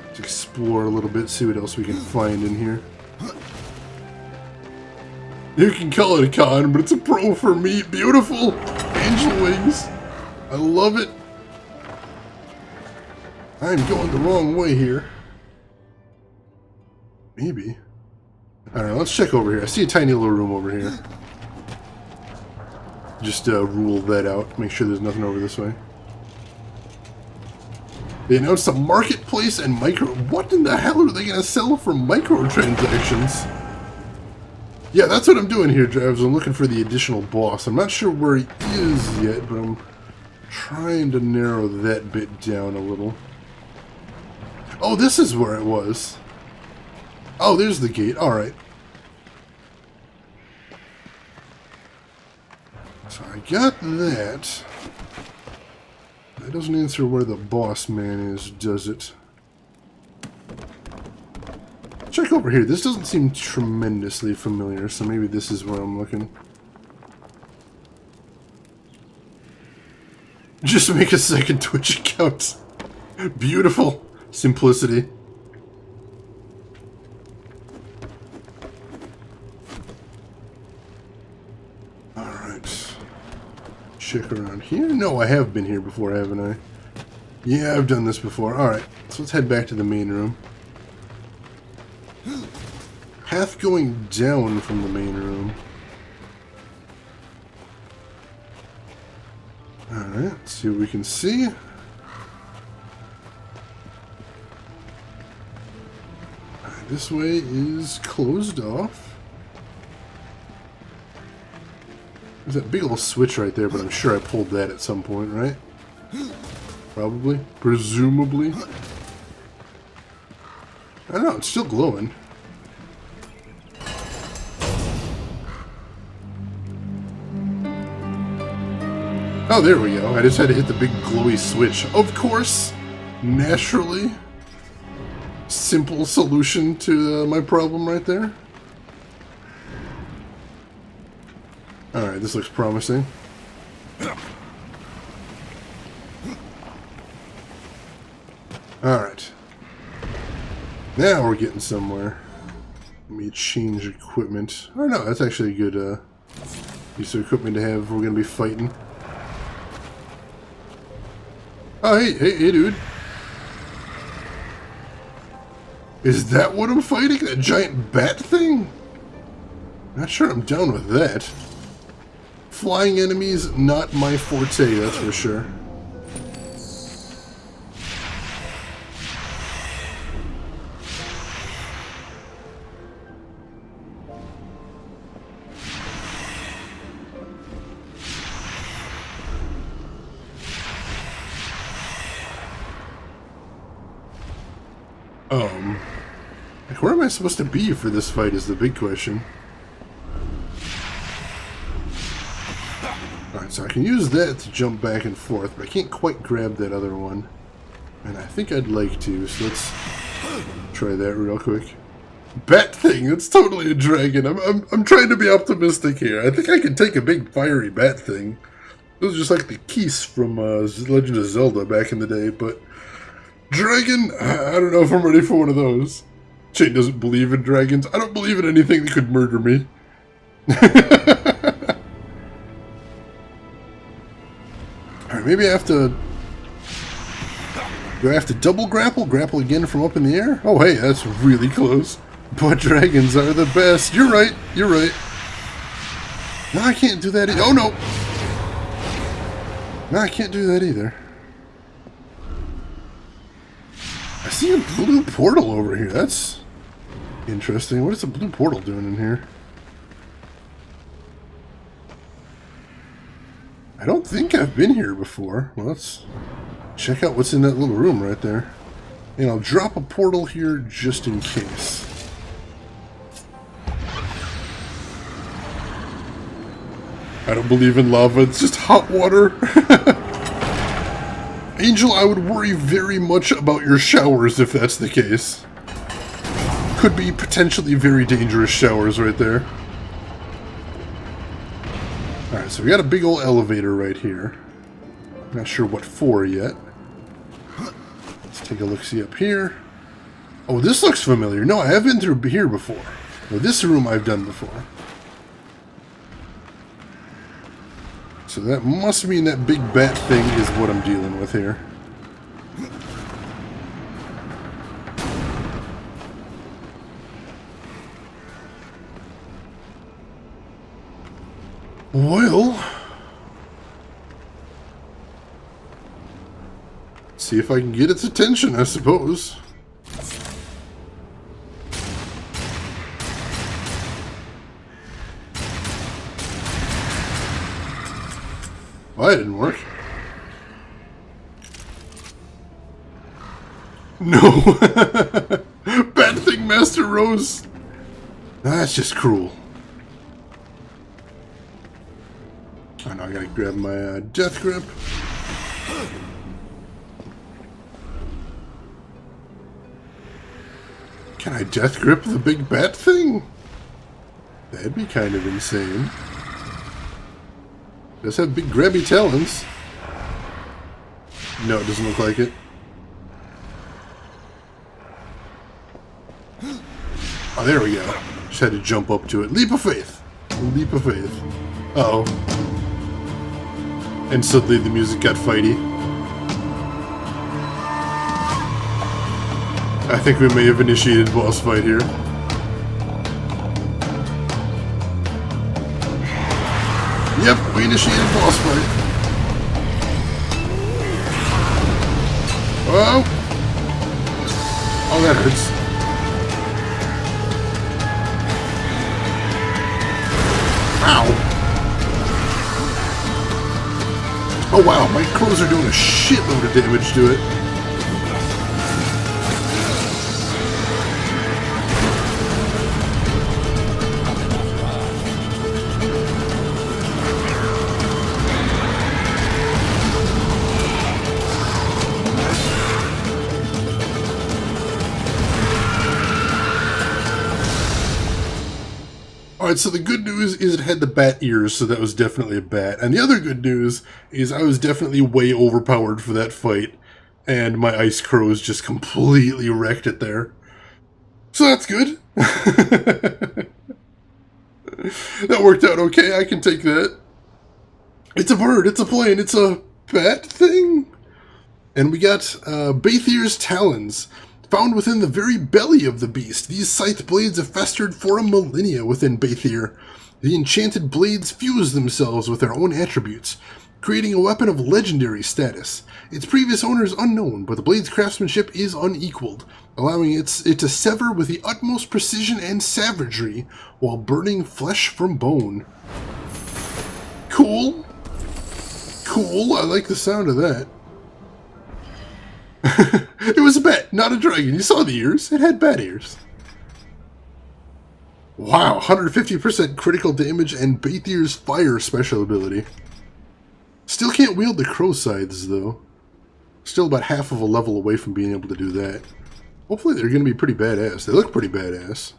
Let's explore a little bit, see what else we can find in here. You can call it a con, but it's a pro for me. Beautiful! Angel wings! I love it! I'm going the wrong way here. Maybe. I don't know, let's check over here. I see a tiny little room over here. Just rule that out. Make sure there's nothing over this way. They announced a marketplace and micro... What in the hell are they going to sell for microtransactions? Yeah, that's what I'm doing here, Drivers. I'm looking for the additional boss. I'm not sure where he is yet, but I'm trying to narrow that bit down a little. Oh, this is where it was. Oh, there's the gate. Alright. So I got that. That doesn't answer where the boss man is, does it? Check over here. This doesn't seem tremendously familiar, so maybe this is where I'm looking. Just make a second Twitch account. Beautiful. Simplicity. Alright. Check around here. No, I have been here before, haven't I? Yeah, I've done this before. Alright, so let's head back to the main room. Path going down from the main room. Alright, let's see what we can see. This way is closed off. There's that big old switch right there, but I'm sure I pulled that at some point, right? Probably. Presumably. I don't know, it's still glowing. Oh, there we go. I just had to hit the big glowy switch. Of course! Naturally. Simple solution to my problem right there. Alright, this looks promising. Alright. Now we're getting somewhere. Let me change equipment. Oh no, that's actually a good piece of equipment to have if we're going to be fighting. Oh, hey, dude. Is that what I'm fighting? That giant bat thing? Not sure I'm down with that. Flying enemies, not my forte, that's for sure. Like, where am I supposed to be for this fight is the big question. Alright, so I can use that to jump back and forth, but I can't quite grab that other one. And I think I'd like to, so let's try that real quick. Bat thing, it's totally a dragon. I'm trying to be optimistic here. I think I can take a big fiery bat thing. It was just like the Keese from Legend of Zelda back in the day, but dragon, I don't know if I'm ready for one of those. Shane doesn't believe in dragons. I don't believe in anything that could murder me. Alright, maybe I have to... Do I have to double grapple? Grapple again from up in the air? Oh, hey, that's really close. But dragons are the best. You're right. You're right. No, I can't do that. Oh, no. No, I can't do that either. I see a blue portal over here. That's interesting. What is the blue portal doing in here? I don't think I've been here before. Well, let's check out what's in that little room right there. And I'll drop a portal here just in case. I don't believe in lava, it's just hot water. Angel, I would worry very much about your showers if that's the case. Could be potentially very dangerous showers right there. Alright, so we got a big old elevator right here. Not sure what for yet. Let's take a look-see up here. Oh, this looks familiar. No, I have been through here before. Well, this room I've done before. So that must mean that big bat thing is what I'm dealing with here. Well, see if I can get its attention, I suppose. Well, that didn't work. No! Bad thing, Master Rose! That's just cruel. Oh no, I gotta grab my death grip. Can I death grip the big bat thing? That'd be kind of insane. Does have big grabby talons. No, it doesn't look like it. Oh, there we go. Just had to jump up to it. Leap of faith. Leap of faith. Uh-oh. And suddenly the music got fighty. I think we may have initiated boss fight here. Yep, we initiated boss fight. Oh! Oh, that hurts. Ow! Oh wow, my crows are doing a shitload of damage to it. Alright, so the good news is it had the bat ears, so that was definitely a bat. And the other good news is I was definitely way overpowered for that fight, and my ice crows just completely wrecked it there. So that's good. That worked out okay, I can take that. It's a bird, it's a plane, it's a bat thing? And we got Bathyr's talons. Found within the very belly of the beast, these scythe blades have festered for a millennia within Bathyr. The enchanted blades fuse themselves with their own attributes, creating a weapon of legendary status. Its previous owner is unknown, but the blade's craftsmanship is unequaled, allowing it to sever with the utmost precision and savagery while burning flesh from bone. Cool. Cool, I like the sound of that. It was a bat, not a dragon. You saw the ears. It had bat ears. Wow, 150% critical damage and Bathyr's fire special ability. Still can't wield the crow scythes, though. Still about half of a level away from being able to do that. Hopefully they're going to be pretty badass. They look pretty badass.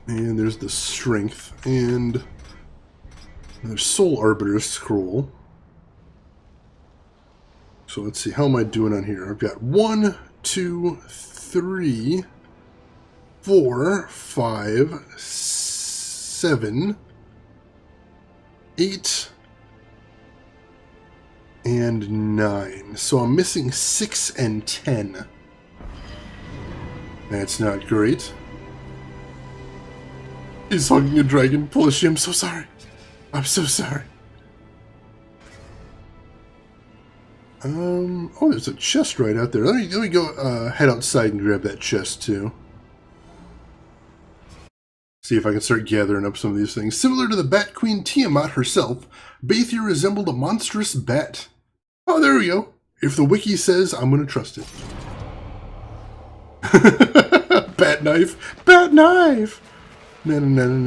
And there's the strength. And there's Soul Arbiter's scroll. So let's see, how am I doing on here? I've got 1, 2, 3, 4, 5, 7, 8, and 9. So I'm missing 6 and 10. That's not great. He's hugging a dragon. Polish, I'm so sorry. I'm so sorry. Oh, there's a chest right out there. Let me go head outside and grab that chest too. See if I can start gathering up some of these things. Similar to the Bat Queen Tiamat herself, Bathir resembled a monstrous bat. Oh, there we go. If the wiki says, I'm going to trust it. Bat knife. Bat knife. Bat knife.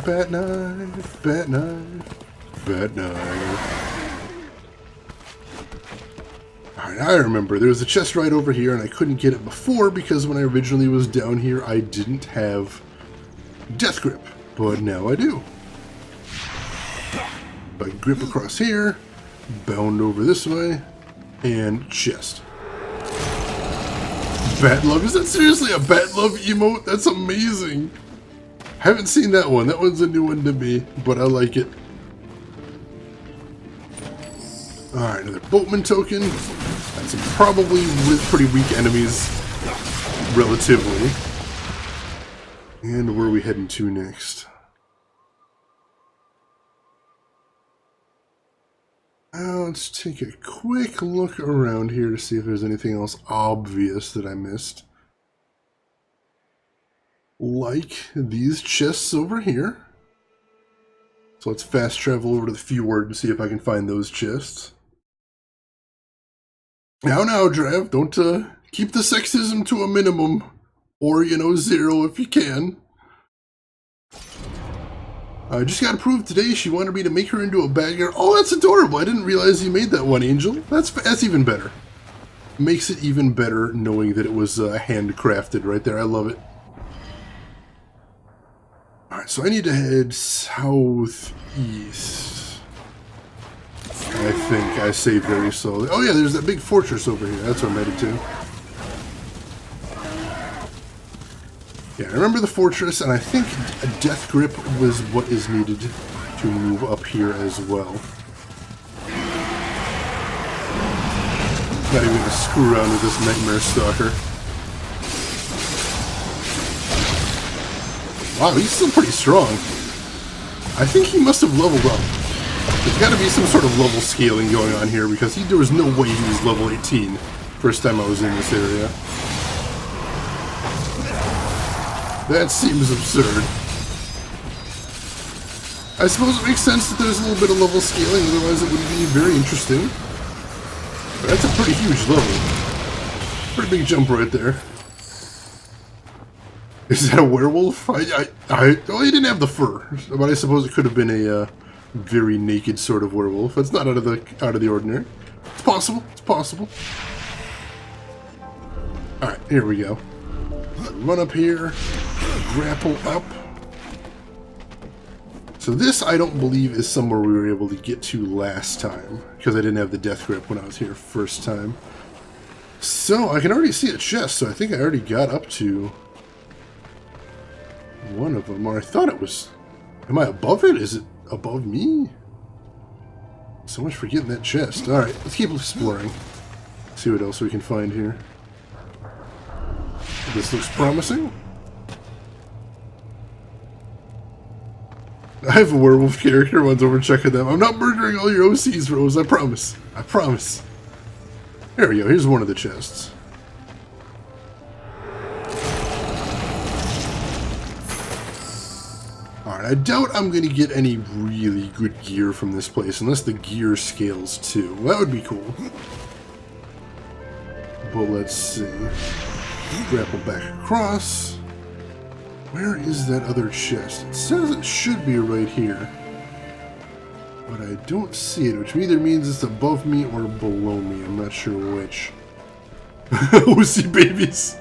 Bat knife. Bat knife. Alright, I remember. There was a chest right over here, and I couldn't get it before because when I originally was down here, I didn't have Death Grip. But now I do. I grip across here, bound over this way, and chest. Bat Love? Is that seriously a Bat Love emote? That's amazing. Haven't seen that one. That one's a new one to me, but I like it. Alright, another boatman token. That's probably with pretty weak enemies, relatively. And where are we heading to next? Let's take a quick look around here to see if there's anything else obvious that I missed. Like these chests over here. So let's fast travel over to the Fjord and see if I can find those chests. Now, Drav, don't keep the sexism to a minimum. Or, you know, 0 if you can. I just got approved today. She wanted me to make her into a bad girl. Oh, that's adorable. I didn't realize you made that one, Angel. That's even better. Makes it even better knowing that it was handcrafted right there. I love it. Alright, so I need to head southeast. I think I say very slowly. Oh yeah, there's that big fortress over here. That's what I'm headed to. Yeah, I remember the fortress, and I think a Death Grip was what is needed to move up here as well. Not even gonna screw around with this Nightmare Stalker. Wow, he's still pretty strong. I think he must have leveled up. There's got to be some sort of level scaling going on here because there was no way he was level 18 first time I was in this area. That seems absurd. I suppose it makes sense that there's a little bit of level scaling, otherwise it wouldn't be very interesting. But that's a pretty huge level. Pretty big jump right there. Is that a werewolf? Well, he didn't have the fur, but I suppose it could have been a very naked sort of werewolf. That's not out of the ordinary. It's possible. It's possible. All right, here we go. Run up here, grapple up. So this, I don't believe, is somewhere we were able to get to last time because I didn't have the Death Grip when I was here first time. So I can already see a chest. So I think I already got up to one of them, or I thought it was. Am I above it? Is it above me? So much for getting that chest. Alright, let's keep exploring. See what else we can find here. This looks promising. I have a werewolf character. One's over checking them. I'm not murdering all your OCs, Rose. I promise. I promise. There we go. Here's one of the chests. Alright, I doubt I'm going to get any really good gear from this place, unless the gear scales too. That would be cool. But let's see. Grapple back across. Where is that other chest? It says it should be right here. But I don't see it, which either means it's above me or below me. I'm not sure which. OC babies!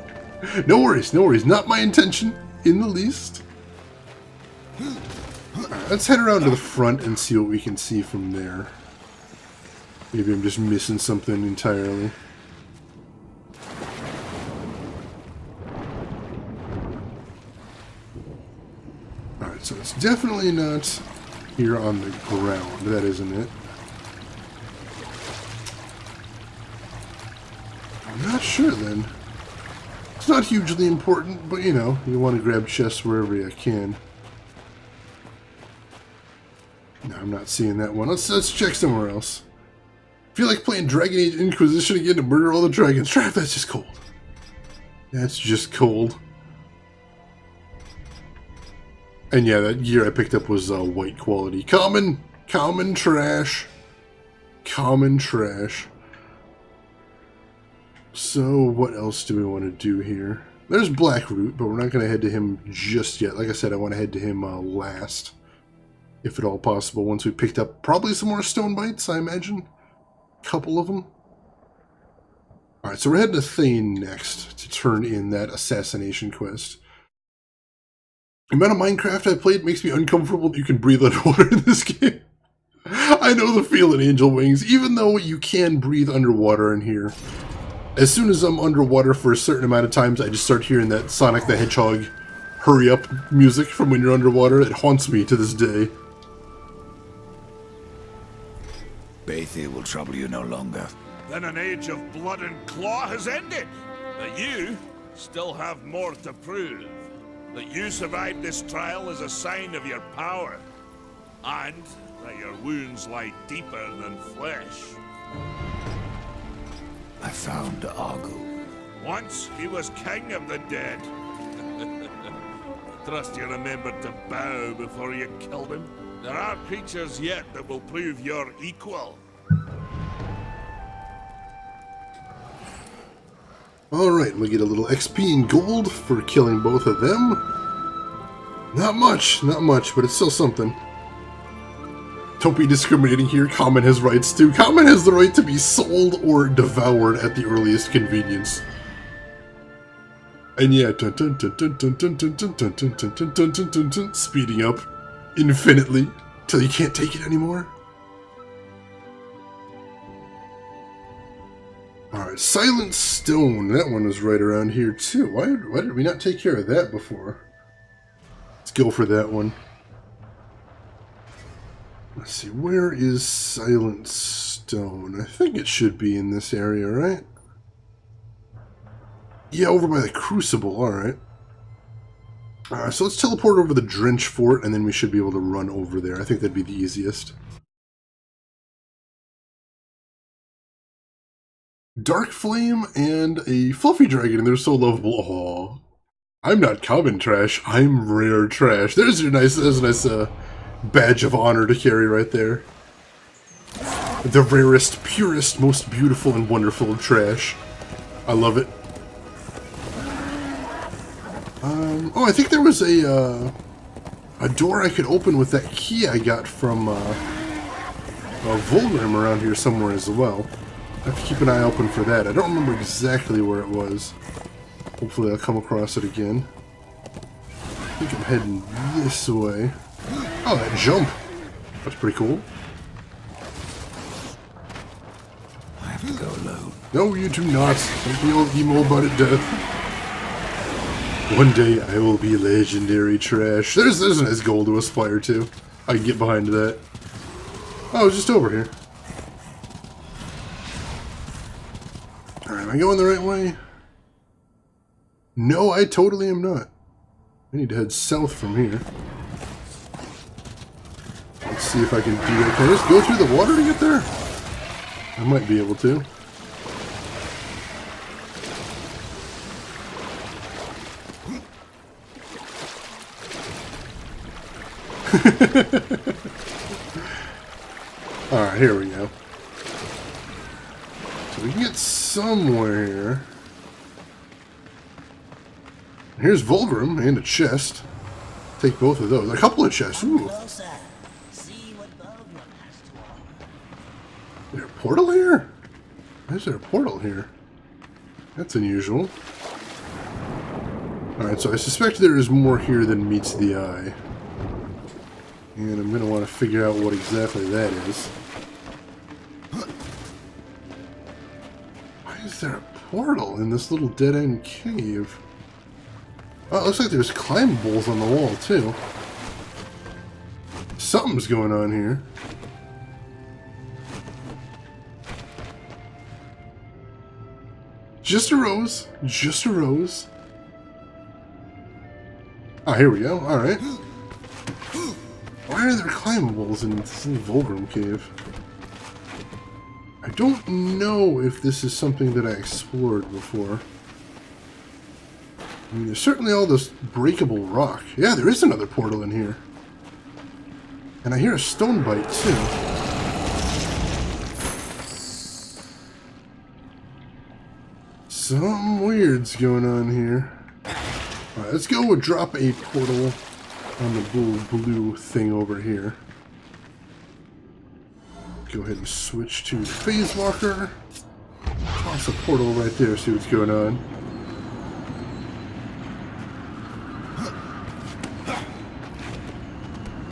No worries, no worries. Not my intention in the least. Alright, let's head around to the front and see what we can see from there. Maybe I'm just missing something entirely. Alright, so it's definitely not here on the ground. That isn't it. I'm not sure then. It's not hugely important, but you know, you want to grab chests wherever you can. No, I'm not seeing that one. Let's check somewhere else. Feel like playing Dragon Age Inquisition again to murder all the dragons. Trap, that's just cold. That's just cold. And yeah, that gear I picked up was white quality. Common trash. Common trash. So, what else do we want to do here? There's Blackroot, but we're not going to head to him just yet. Like I said, I want to head to him last. If at all possible, once we picked up probably some more stone bites, I imagine. A couple of them. Alright, so we're heading to Thane next to turn in that assassination quest. The amount of Minecraft I played makes me uncomfortable that you can breathe underwater in this game. I know the feeling, Angel Wings, even though you can breathe underwater in here. As soon as I'm underwater for a certain amount of times, I just start hearing that Sonic the Hedgehog hurry up music from when you're underwater. It haunts me to this day. Bathia will trouble you no longer. Then an age of blood and claw has ended. But you still have more to prove. That you survived this trial is a sign of your power. And that your wounds lie deeper than flesh. I found Argo. Once he was king of the dead. Trust you remembered to bow before you killed him. There are creatures yet that will prove your equal. Alright, we get a little XP and gold for killing both of them. Not much, but it's still something. Don't be discriminating here. Common has rights too. Common has the right to be sold or devoured at the earliest convenience. And yeah, speeding up infinitely till you can't take it anymore. Alright, Silent Stone. That one was right around here too. Why did we not take care of that before? Let's go for that one. Let's see, where is Silent Stone? I think it should be in this area, right? Yeah, over by the Crucible, alright. So let's teleport over the Drench Fort, and then we should be able to run over there. I think that'd be the easiest. Dark Flame and a Fluffy Dragon, and they're so lovable. Aww. I'm not common trash, I'm rare trash. There's a nice badge of honor to carry right there. The rarest, purest, most beautiful and wonderful of trash. I love it. Oh, I think there was a door I could open with that key I got from Volgrim around here somewhere as well. I have to keep an eye open for that. I don't remember exactly where it was. Hopefully I'll come across it again. I think I'm heading this way. Oh, that jump! That's pretty cool. I have to go alone. No, you do not. Don't be all emo about it, Death. One day I will be legendary trash. There's a nice goal to aspire to. I can get behind that. Oh, it's just over here. Alright, am I going the right way? No, I totally am not. I need to head south from here. Let's see if I can do that. Can I just go through the water to get there? I might be able to. Alright, here we go. So we can get somewhere here. Here's Volgrim and a chest. Take both of those. A couple of chests. Ooh. Is there a portal here? Why is there a portal here? That's unusual. Alright, so I suspect there is more here than meets the eye. And I'm going to want to figure out what exactly that is. Why is there a portal in this little dead-end cave? Oh, it looks like there's climbables on the wall, too. Something's going on here. Just a rose. Just a rose. Ah, here we go. Alright. Why are there climbables in this Vulgrim cave? I don't know if this is something that I explored before. I mean, there's certainly all this breakable rock. Yeah, there is another portal in here. And I hear a stone bite, too. Some weirds going on here. Alright, let's go and drop a portal on the blue thing over here. Go ahead and switch to the phase walker. Toss a portal right there, see what's going on.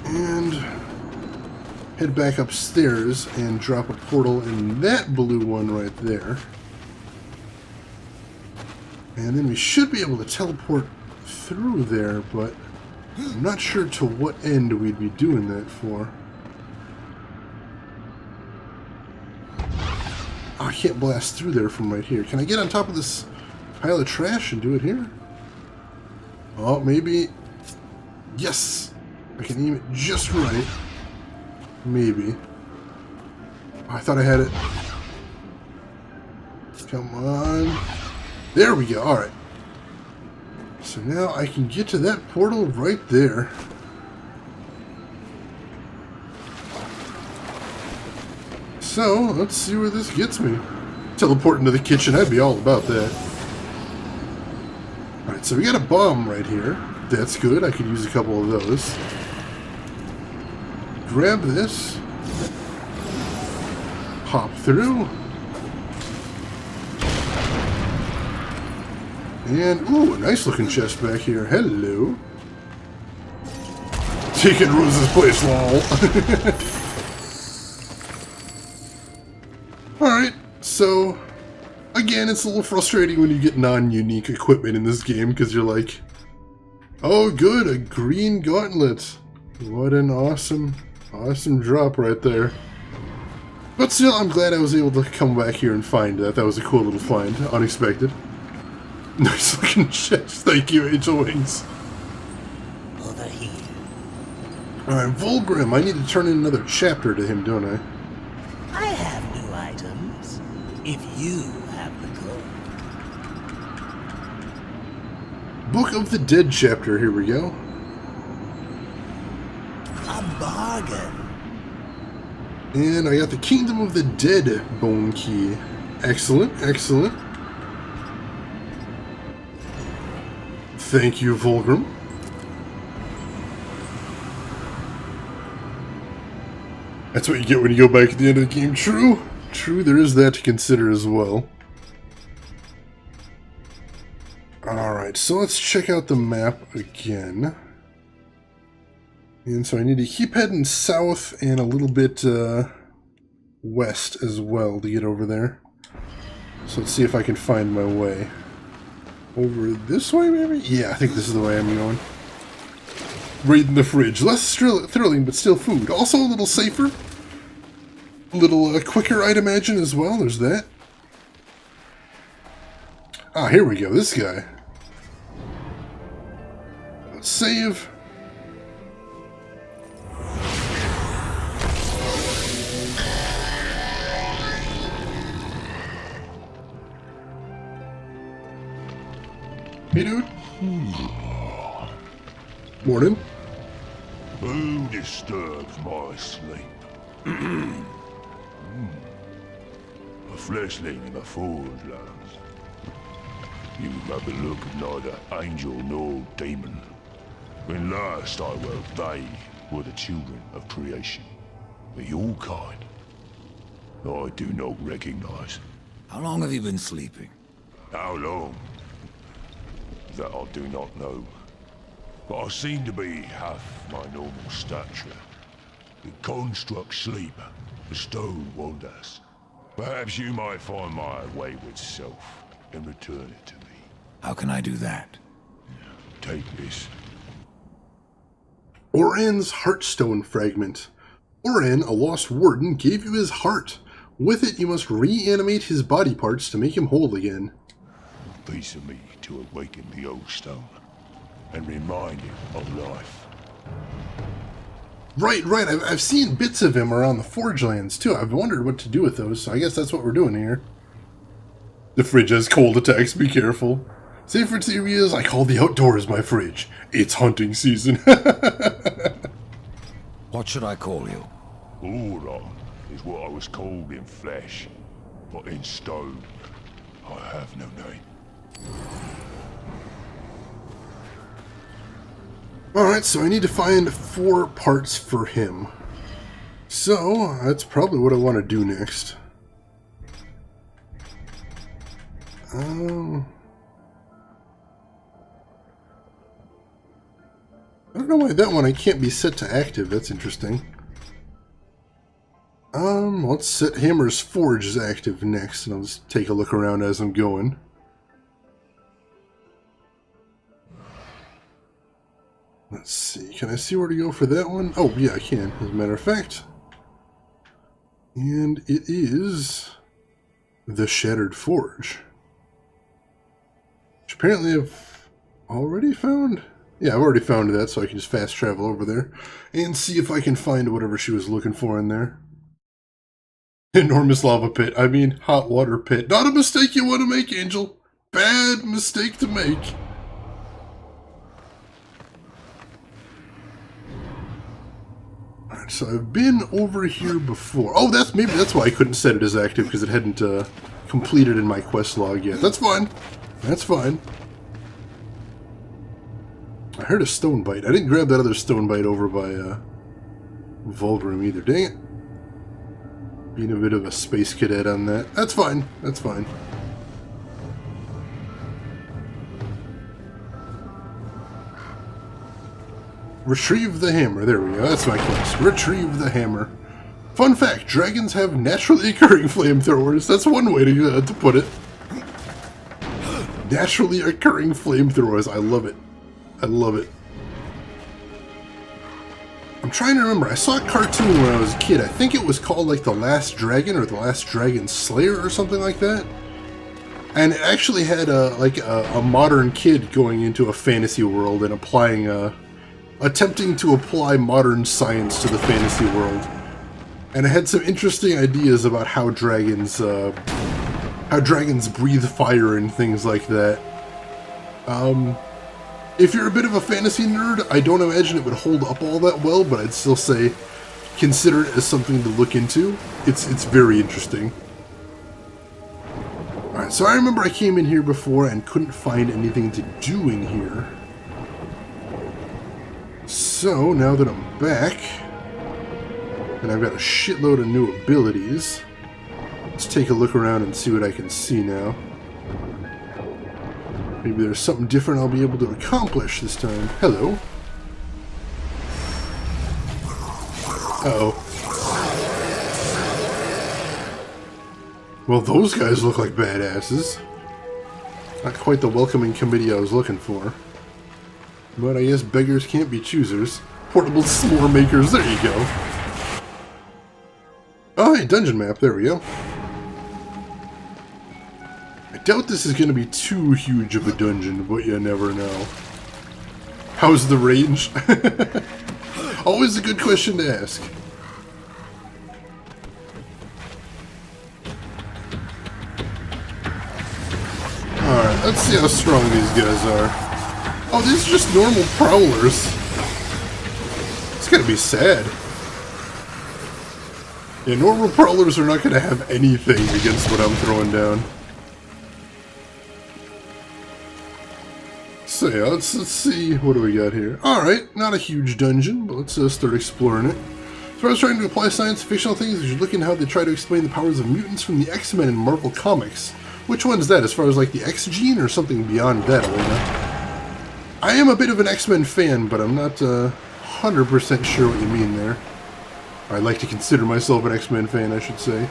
And head back upstairs and drop a portal in that blue one right there. And then we should be able to teleport through there, but I'm not sure to what end we'd be doing that for. Oh, I can't blast through there from right here. Can I get on top of this pile of trash and do it here? Oh, maybe. Yes! I can aim it just right. Maybe. Oh, I thought I had it. Come on. There we go. Alright. So now I can get to that portal right there. So, let's see where this gets me. Teleport into the kitchen, I'd be all about that. Alright, so we got a bomb right here. That's good, I could use a couple of those. Grab this. Hop through. And, ooh, a nice looking chest back here. Hello. Taking Rose's place, lol. Alright, so, again, it's a little frustrating when you get non-unique equipment in this game, because you're like, oh good, a green gauntlet. What an awesome drop right there. But still, I'm glad I was able to come back here and find that. That was a cool little find, unexpected. Nice looking chest, thank you, Angel Wings. Over here. Alright, Vulgrim, I need to turn in another chapter to him, don't I? I have new items, if you have the gold. Book of the Dead chapter, here we go. A bargain. And I got the Kingdom of the Dead bone key. Excellent, excellent. Thank you, Vulgrim. That's what you get when you go back at the end of the game. True. True, there is that to consider as well. Alright, so let's check out the map again. And so I need to keep heading south and a little bit west as well to get over there. So let's see if I can find my way. Over this way, maybe? Yeah, I think this is the way I'm going. Raiding the fridge. Less thrilling, but still food. Also a little safer. A little quicker, I'd imagine, as well. There's that. Ah, here we go. This guy. Let's save. Hey, dude. Morning. Who disturbs my sleep? A fleshling in the forge lands. You have the look of neither angel nor demon. When last I were, they were the children of creation. But your kind, I do not recognize. How long have you been sleeping? How long? That I do not know. But I seem to be half my normal stature. The construct sleep, the stone wonders. Perhaps you might find my wayward self and return it to me. How can I do that? Take this. Oren's Heartstone Fragment. Oren, a lost warden, gave you his heart. With it, you must reanimate his body parts to make him whole again. A piece of me to awaken the old stone. and reminded of life. Right. I've seen bits of him around the Forge Lands, too. I've wondered what to do with those, so I guess that's what we're doing here. The fridge has cold attacks, be careful. Sacred areas, I call the outdoors my fridge. It's hunting season. What should I call you? Aura is what I was called in flesh, but in stone, I have no name. Alright, so I need to find 4 parts for him. So, that's probably what I want to do next. I don't know why that one I can't be set to active. That's interesting. Let's set Hammer's Forge as active next, and I'll just take a look around as I'm going. Let's see, can I see where to go for that one? Oh, yeah, I can, as a matter of fact. And it is the Shattered Forge. Which apparently I've already found? Yeah, I've already found that, so I can just fast travel over there and see if I can find whatever she was looking for in there. Enormous lava pit. I mean, hot water pit. Not a mistake you want to make, Angel. Bad mistake to make. Alright, so I've been over here before. Oh, maybe that's why I couldn't set it as active, because it hadn't completed in my quest log yet. That's fine. That's fine. I heard a stone bite. I didn't grab that other stone bite over by Vulgrim either. Dang it. Being a bit of a space cadet on that. That's fine. That's fine. Retrieve the hammer. There we go. That's my quest. Retrieve the hammer. Fun fact, dragons have naturally occurring flamethrowers. That's one way to put it. Naturally occurring flamethrowers. I love it. I love it. I'm trying to remember. I saw a cartoon when I was a kid. I think it was called like The Last Dragon or The Last Dragon Slayer or something like that. And it actually had a modern kid going into a fantasy world and attempting to apply modern science to the fantasy world. And it had some interesting ideas about how dragons breathe fire and things like that. If you're a bit of a fantasy nerd, I don't imagine it would hold up all that well, but I'd still say consider it as something to look into. It's very interesting. Alright, so I remember I came in here before and couldn't find anything to do in here. So, now that I'm back, and I've got a shitload of new abilities, let's take a look around and see what I can see now. Maybe there's something different I'll be able to accomplish this time. Hello. Uh-oh. Well, those guys look like badasses. Not quite the welcoming committee I was looking for. But I guess beggars can't be choosers. Portable s'more makers, there you go. Oh, hey, dungeon map, there we go. I doubt this is going to be too huge of a dungeon, but you never know. How's the range? Always a good question to ask. Alright, let's see how strong these guys are. Oh, these are just normal prowlers. It's gonna be sad. Yeah, normal prowlers are not gonna have anything against what I'm throwing down. So yeah, let's see, what do we got here? Alright, not a huge dungeon, but let's start exploring it. As far as trying to apply science to fictional things, we should look into how they try to explain the powers of mutants from the X-Men in Marvel Comics. Which one's that, as far as like the X-Gene or something beyond that, Elena? I am a bit of an X-Men fan, but I'm not 100% sure what you mean there. I'd like to consider myself an X-Men fan, I should say.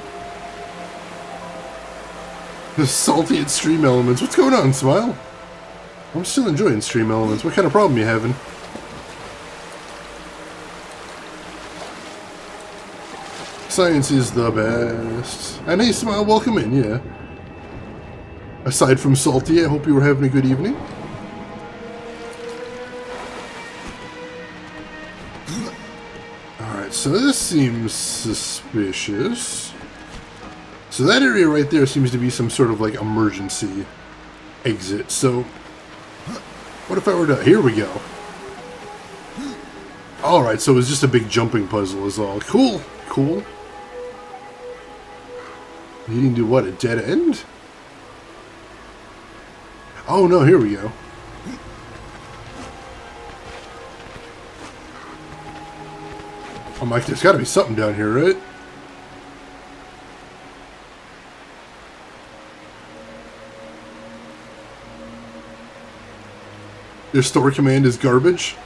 The salty at Stream Elements. What's going on, Smile? I'm still enjoying Stream Elements. What kind of problem you having? Science is the best. And hey, Smile, welcome in, yeah. Aside from salty, I hope you were having a good evening. Alright, so this seems suspicious. So that area right there seems to be some sort of like emergency exit. So what if I were to... Here we go. Alright, so it was just a big jumping puzzle is all. Cool, cool. Leading to what, a dead end? Oh no, here we go. I'm like, there's gotta be something down here, right? Your store command is garbage?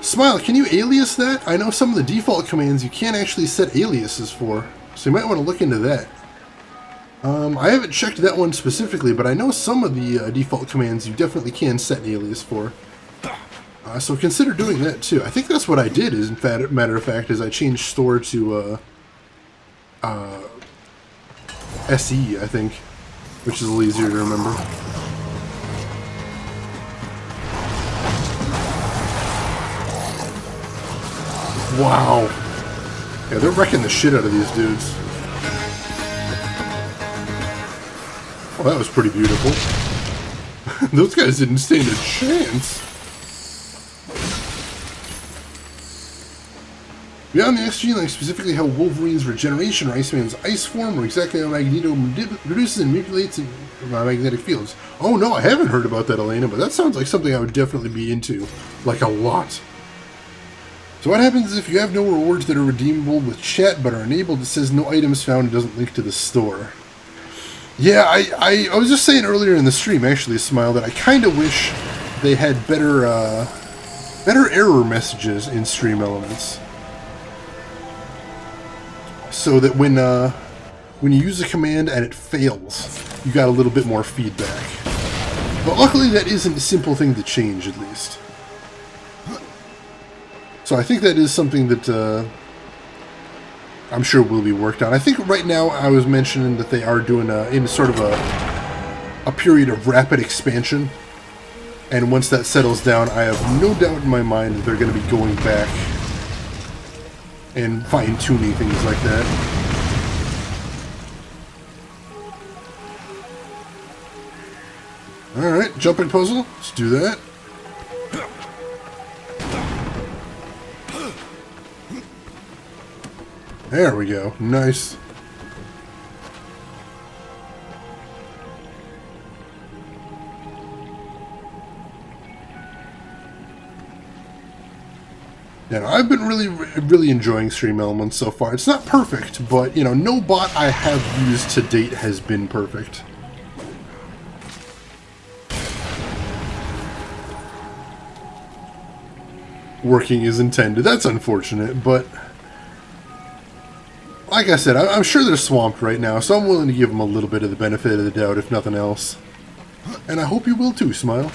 Smile, can you alias that? I know some of the default commands you can't actually set aliases for, so you might want to look into that. I haven't checked that one specifically, but I know some of the default commands you definitely can set an alias for. So consider doing that too. I think that's what I did, is in fact, matter of fact, is I changed store to SE, I think, which is a little easier to remember. Wow. Yeah, they're wrecking the shit out of these dudes. Oh, that was pretty beautiful. Those guys didn't stand a chance. Beyond the XG, like specifically how Wolverine's regeneration or Iceman's ice form, or exactly how Magneto reduces and manipulates magnetic fields. Oh no, I haven't heard about that, Elena, but that sounds like something I would definitely be into. Like a lot. So what happens if you have no rewards that are redeemable with chat but are enabled? It says no items found and doesn't link to the store. Yeah, I was just saying earlier in the stream, actually, Smile, that I kind of wish they had better error messages in Stream Elements. So that when you use a command and it fails, you got a little bit more feedback. But luckily that isn't a simple thing to change, at least. So I think that is something that I'm sure will be worked on. I think right now I was mentioning that they are doing in sort of a period of rapid expansion. And once that settles down, I have no doubt in my mind that they're going to be going back and fine-tuning things like that. Alright, jumping puzzle. Let's do that. There we go. Nice. Yeah, I've been really enjoying Stream Elements so far. It's not perfect, but, you know, no bot I have used to date has been perfect. Working as intended. That's unfortunate, but like I said, I'm sure they're swamped right now, so I'm willing to give them a little bit of the benefit of the doubt, if nothing else. And I hope you will too, Smile.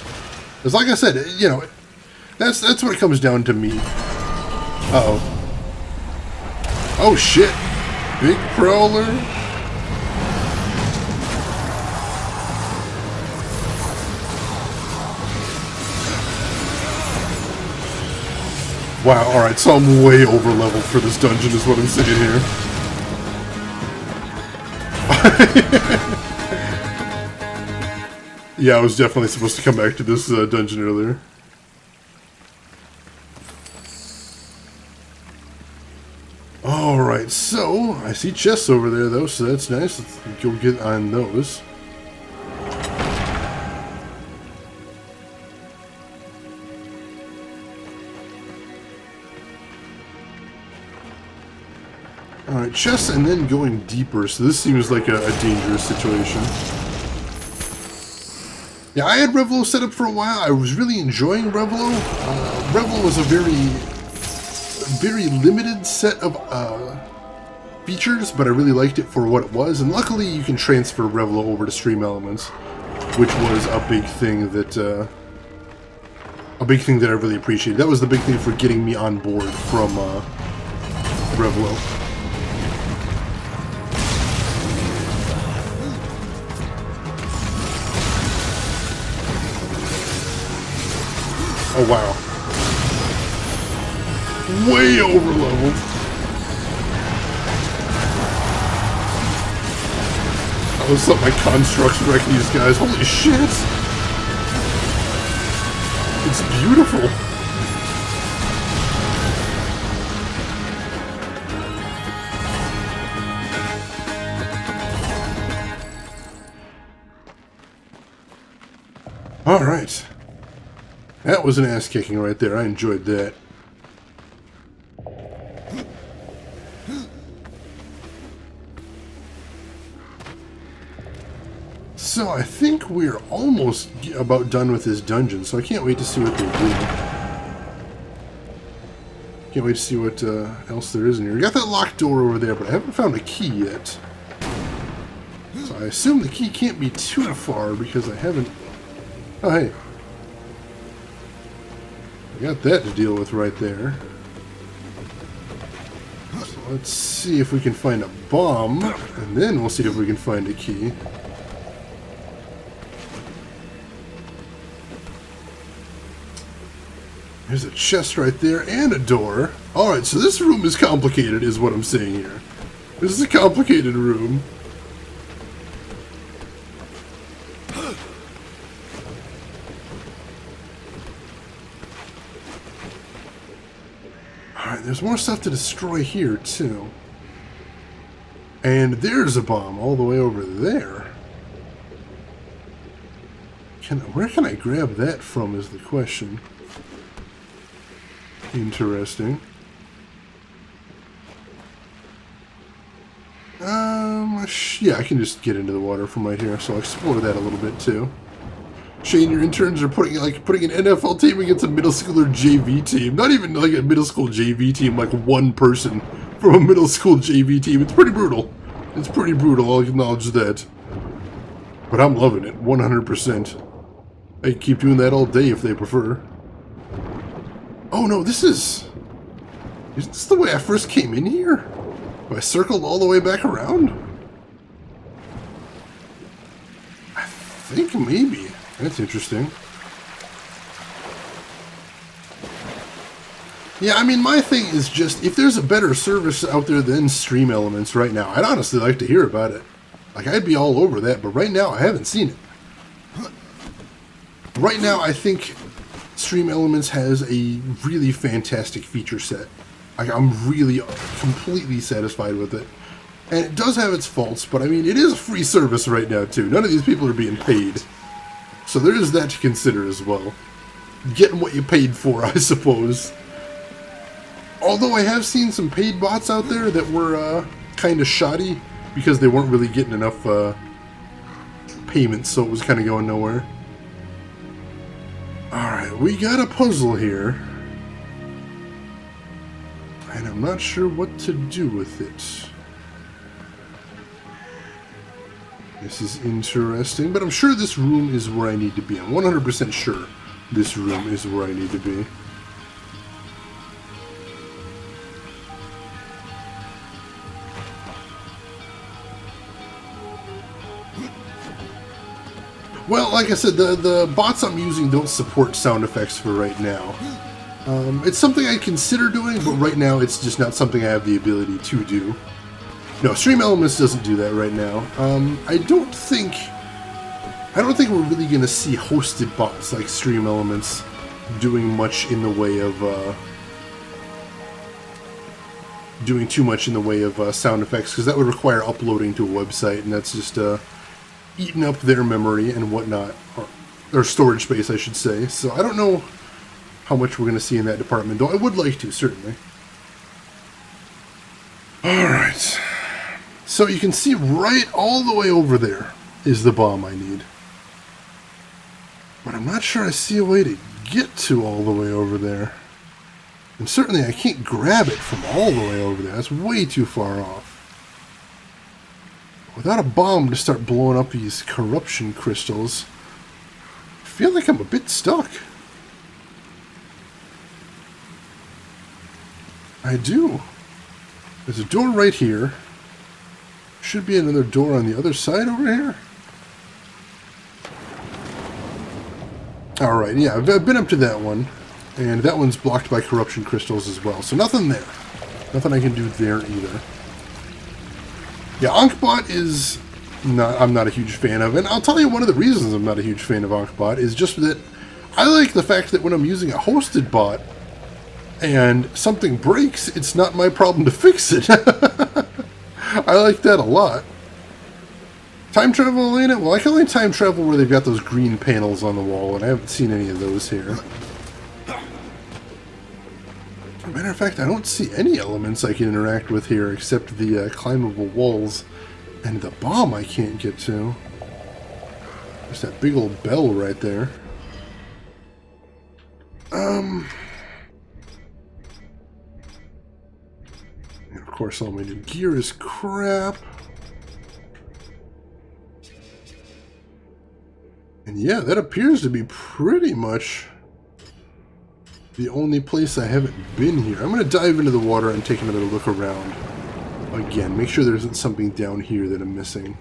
Because like I said, you know, that's what it comes down to me. Uh-oh. Oh, shit. Big Prowler. Wow, alright, so I'm way over-leveled for this dungeon is what I'm saying here. Yeah, I was definitely supposed to come back to this dungeon earlier. Alright, so I see chests over there though, so that's nice. Let's go get on those. Alright, chests and then going deeper, so this seems like a dangerous situation. Yeah, I had Revelo set up for a while. I was really enjoying Revelo. Revelo was a very limited set of features, but I really liked it for what it was. And luckily, you can transfer Revelo over to Stream Elements, which was a big thing that I really appreciated. That was the big thing for getting me on board from Revelo. Oh, wow. way over leveled. I was let my constructs wreck these guys. Holy shit! It's beautiful. Alright. That was an ass kicking right there. I enjoyed that. So I think we're almost about done with this dungeon, so I can't wait to see what they do. Can't wait to see what else there is in here. We got that locked door over there, but I haven't found a key yet. So I assume the key can't be too far because I haven't... Oh, hey. I got that to deal with right there. So let's see if we can find a bomb, and then we'll see if we can find a key. There's a chest right there, and a door. Alright, so this room is complicated, is what I'm saying here. This is a complicated room. Alright, there's more stuff to destroy here, too. And there's a bomb all the way over there. Where can I grab that from is the question. Interesting. Yeah, I can just get into the water from right here, so I'll explore that a little bit too. Shane, your interns are putting an NFL team against a middle schooler JV team. Not even like a middle school JV team, like one person from a middle school JV team. It's pretty brutal. It's pretty brutal, I'll acknowledge that. But I'm loving it, 100%. I can keep doing that all day if they prefer. Oh no, isn't this the way I first came in here? I circled all the way back around? I think maybe. That's interesting. Yeah, I mean, my thing is just, if there's a better service out there than Stream Elements right now, I'd honestly like to hear about it. Like, I'd be all over that, but right now I haven't seen it. Right now, I think Stream Elements has a really fantastic feature set. Like, I'm really completely satisfied with it. And it does have its faults, but I mean, it is a free service right now, too. None of these people are being paid. So there is that to consider as well. Getting what you paid for, I suppose. Although I have seen some paid bots out there that were kind of shoddy, because they weren't really getting enough payments, so it was kind of going nowhere. Alright, we got a puzzle here. And I'm not sure what to do with it. This is interesting, but I'm sure this room is where I need to be. I'm 100% sure this room is where I need to be. Well, like I said, the bots I'm using don't support sound effects for right now. It's something I consider doing, but right now it's just not something I have the ability to do. No, Stream Elements doesn't do that right now. I don't think we're really going to see hosted bots like Stream Elements doing much in the way of too much in the way of sound effects, because that would require uploading to a website, and that's just eating up their memory and whatnot, or storage space, I should say. So I don't know how much we're going to see in that department, though I would like to, certainly. Alright. So you can see right all the way over there is the bomb I need. But I'm not sure I see a way to get to all the way over there. And certainly I can't grab it from all the way over there. That's way too far off. Without a bomb to start blowing up these corruption crystals, I feel like I'm a bit stuck. I do. There's a door right here. Should be another door on the other side over here. Alright, yeah, I've been up to that one. And that one's blocked by corruption crystals as well. So nothing there. Nothing I can do there either. Yeah, Ankh-Bot is... I'm not a huge fan of. And I'll tell you one of the reasons I'm not a huge fan of Ankh-Bot is just that I like the fact that when I'm using a hosted bot and something breaks, it's not my problem to fix it. I like that a lot. Time travel, Elena? Well, I can only time travel where they've got those green panels on the wall, and I haven't seen any of those here. Matter of fact, I don't see any elements I can interact with here except the climbable walls and the bomb I can't get to. There's that big old bell right there. And of course, all my new gear is crap. And yeah, that appears to be pretty much the only place I haven't been here. I'm going to dive into the water and take another look around. Again, make sure there isn't something down here that I'm missing.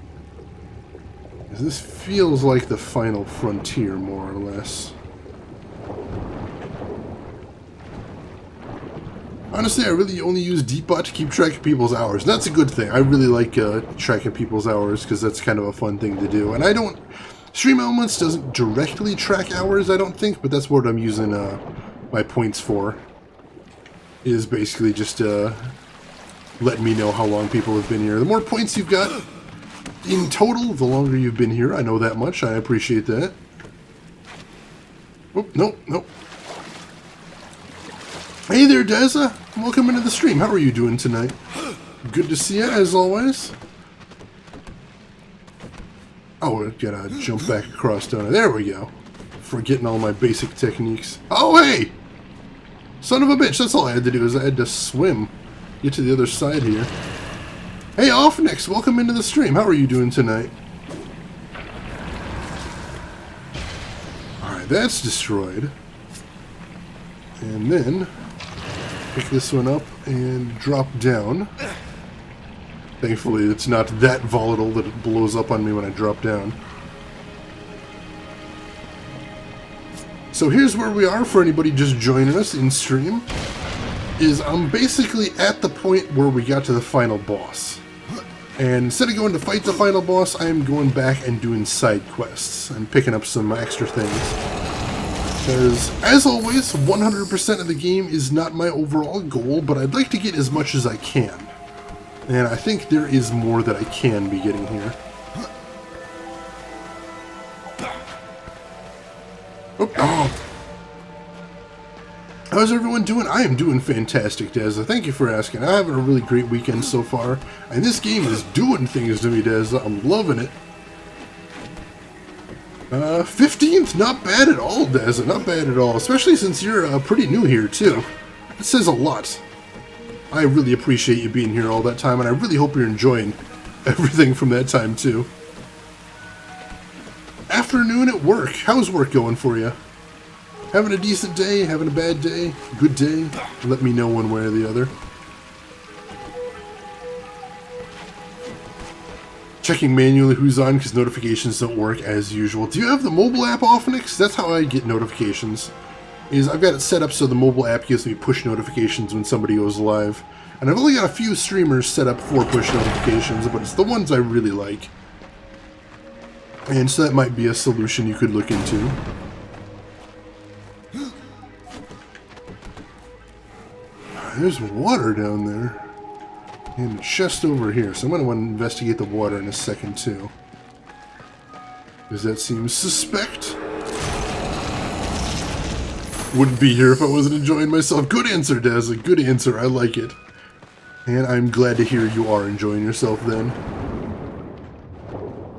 This feels like the final frontier, more or less. Honestly, I really only use Deepbot to keep track of people's hours. And that's a good thing. I really like tracking people's hours because that's kind of a fun thing to do. And I don't... Stream Elements doesn't directly track hours, I don't think, but that's what I'm using my points for. Is basically just letting me know how long people have been here. The more points you've got in total, the longer you've been here. I know that much. I appreciate that. Oh, nope, nope. Hey there, Deza. Welcome into the stream. How are you doing tonight? Good to see you, as always. Oh, I gotta jump back across down there. There we go. Forgetting all my basic techniques. Oh, hey! Son of a bitch, that's all I had to do, is I had to swim. Get to the other side here. Hey, Offnix, welcome into the stream. How are you doing tonight? Alright, that's destroyed. And then... pick this one up and drop down. Thankfully, it's not that volatile that it blows up on me when I drop down. So here's where we are for anybody just joining us in stream. Is I'm basically at the point where we got to the final boss. And instead of going to fight the final boss, I am going back and doing side quests and picking up some extra things. Because, as always, 100% of the game is not my overall goal, but I'd like to get as much as I can. And I think there is more that I can be getting here. Oh. How's everyone doing? I am doing fantastic, Deza. Thank you for asking. I'm having a really great weekend so far. And this game is doing things to me, Deza. I'm loving it. 15th, not bad at all, Deza. Not bad at all. Especially since you're pretty new here, too. It says a lot. I really appreciate you being here all that time, and I really hope you're enjoying everything from that time, too. Afternoon at work. How's work going for you? Having a decent day? Having a bad day? Good day? Let me know one way or the other. Checking manually who's on because notifications don't work as usual. Do you have the mobile app, Offnix? That's how I get notifications. I've got it set up so the mobile app gives me push notifications when somebody goes live. And I've only got a few streamers set up for push notifications, but it's the ones I really like. And so that might be a solution you could look into. There's water down there. And a chest over here, so I'm going to want to investigate the water in a second too. Does that seem suspect? Wouldn't be here if I wasn't enjoying myself. Good answer, Dazza. Good answer. I like it. And I'm glad to hear you are enjoying yourself then.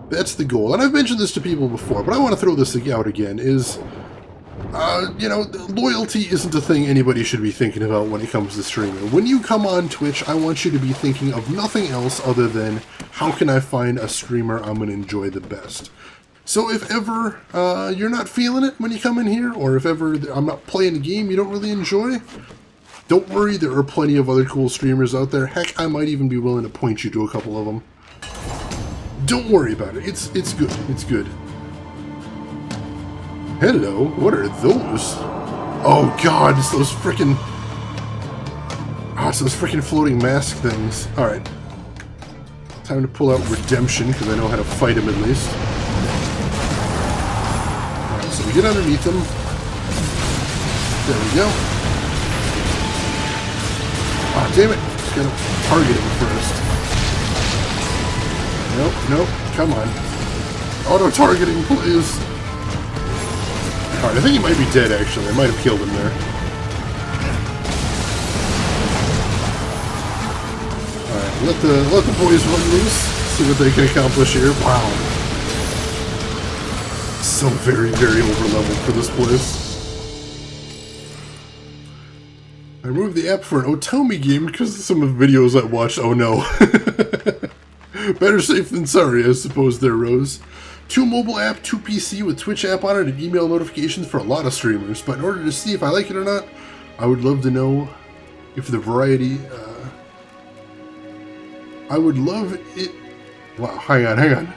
That's the goal. And I've mentioned this to people before, but I want to throw this out again, is... you know, loyalty isn't a thing anybody should be thinking about when it comes to streaming. When you come on Twitch, I want you to be thinking of nothing else other than, how can I find a streamer I'm going to enjoy the best? So if ever you're not feeling it when you come in here, or if ever I'm not playing a game you don't really enjoy, don't worry, there are plenty of other cool streamers out there. Heck, I might even be willing to point you to a couple of them. Don't worry about it. It's good. It's good. Hello, what are those? Oh god, it's those frickin'... Oh, it's those frickin' floating mask things. Alright. Time to pull out Redemption, because I know how to fight him at least. Alright, so we get underneath him. There we go. Ah, damn it. Just gotta target him first. Nope, nope. Come on. Auto-targeting, please. Alright, I think he might be dead, actually. I might have killed him there. Alright, let the boys run loose. See what they can accomplish here. Wow. So very, very over-leveled for this place. I removed the app for an Otomi game because of some of the videos I watched. Oh no. Better safe than sorry, I suppose there, Rose. 2 mobile app, 2 PC with Twitch app on it and email notifications for a lot of streamers. But in order to see if I like it or not, I would love to know if the variety... I would love it... Wow, hang on.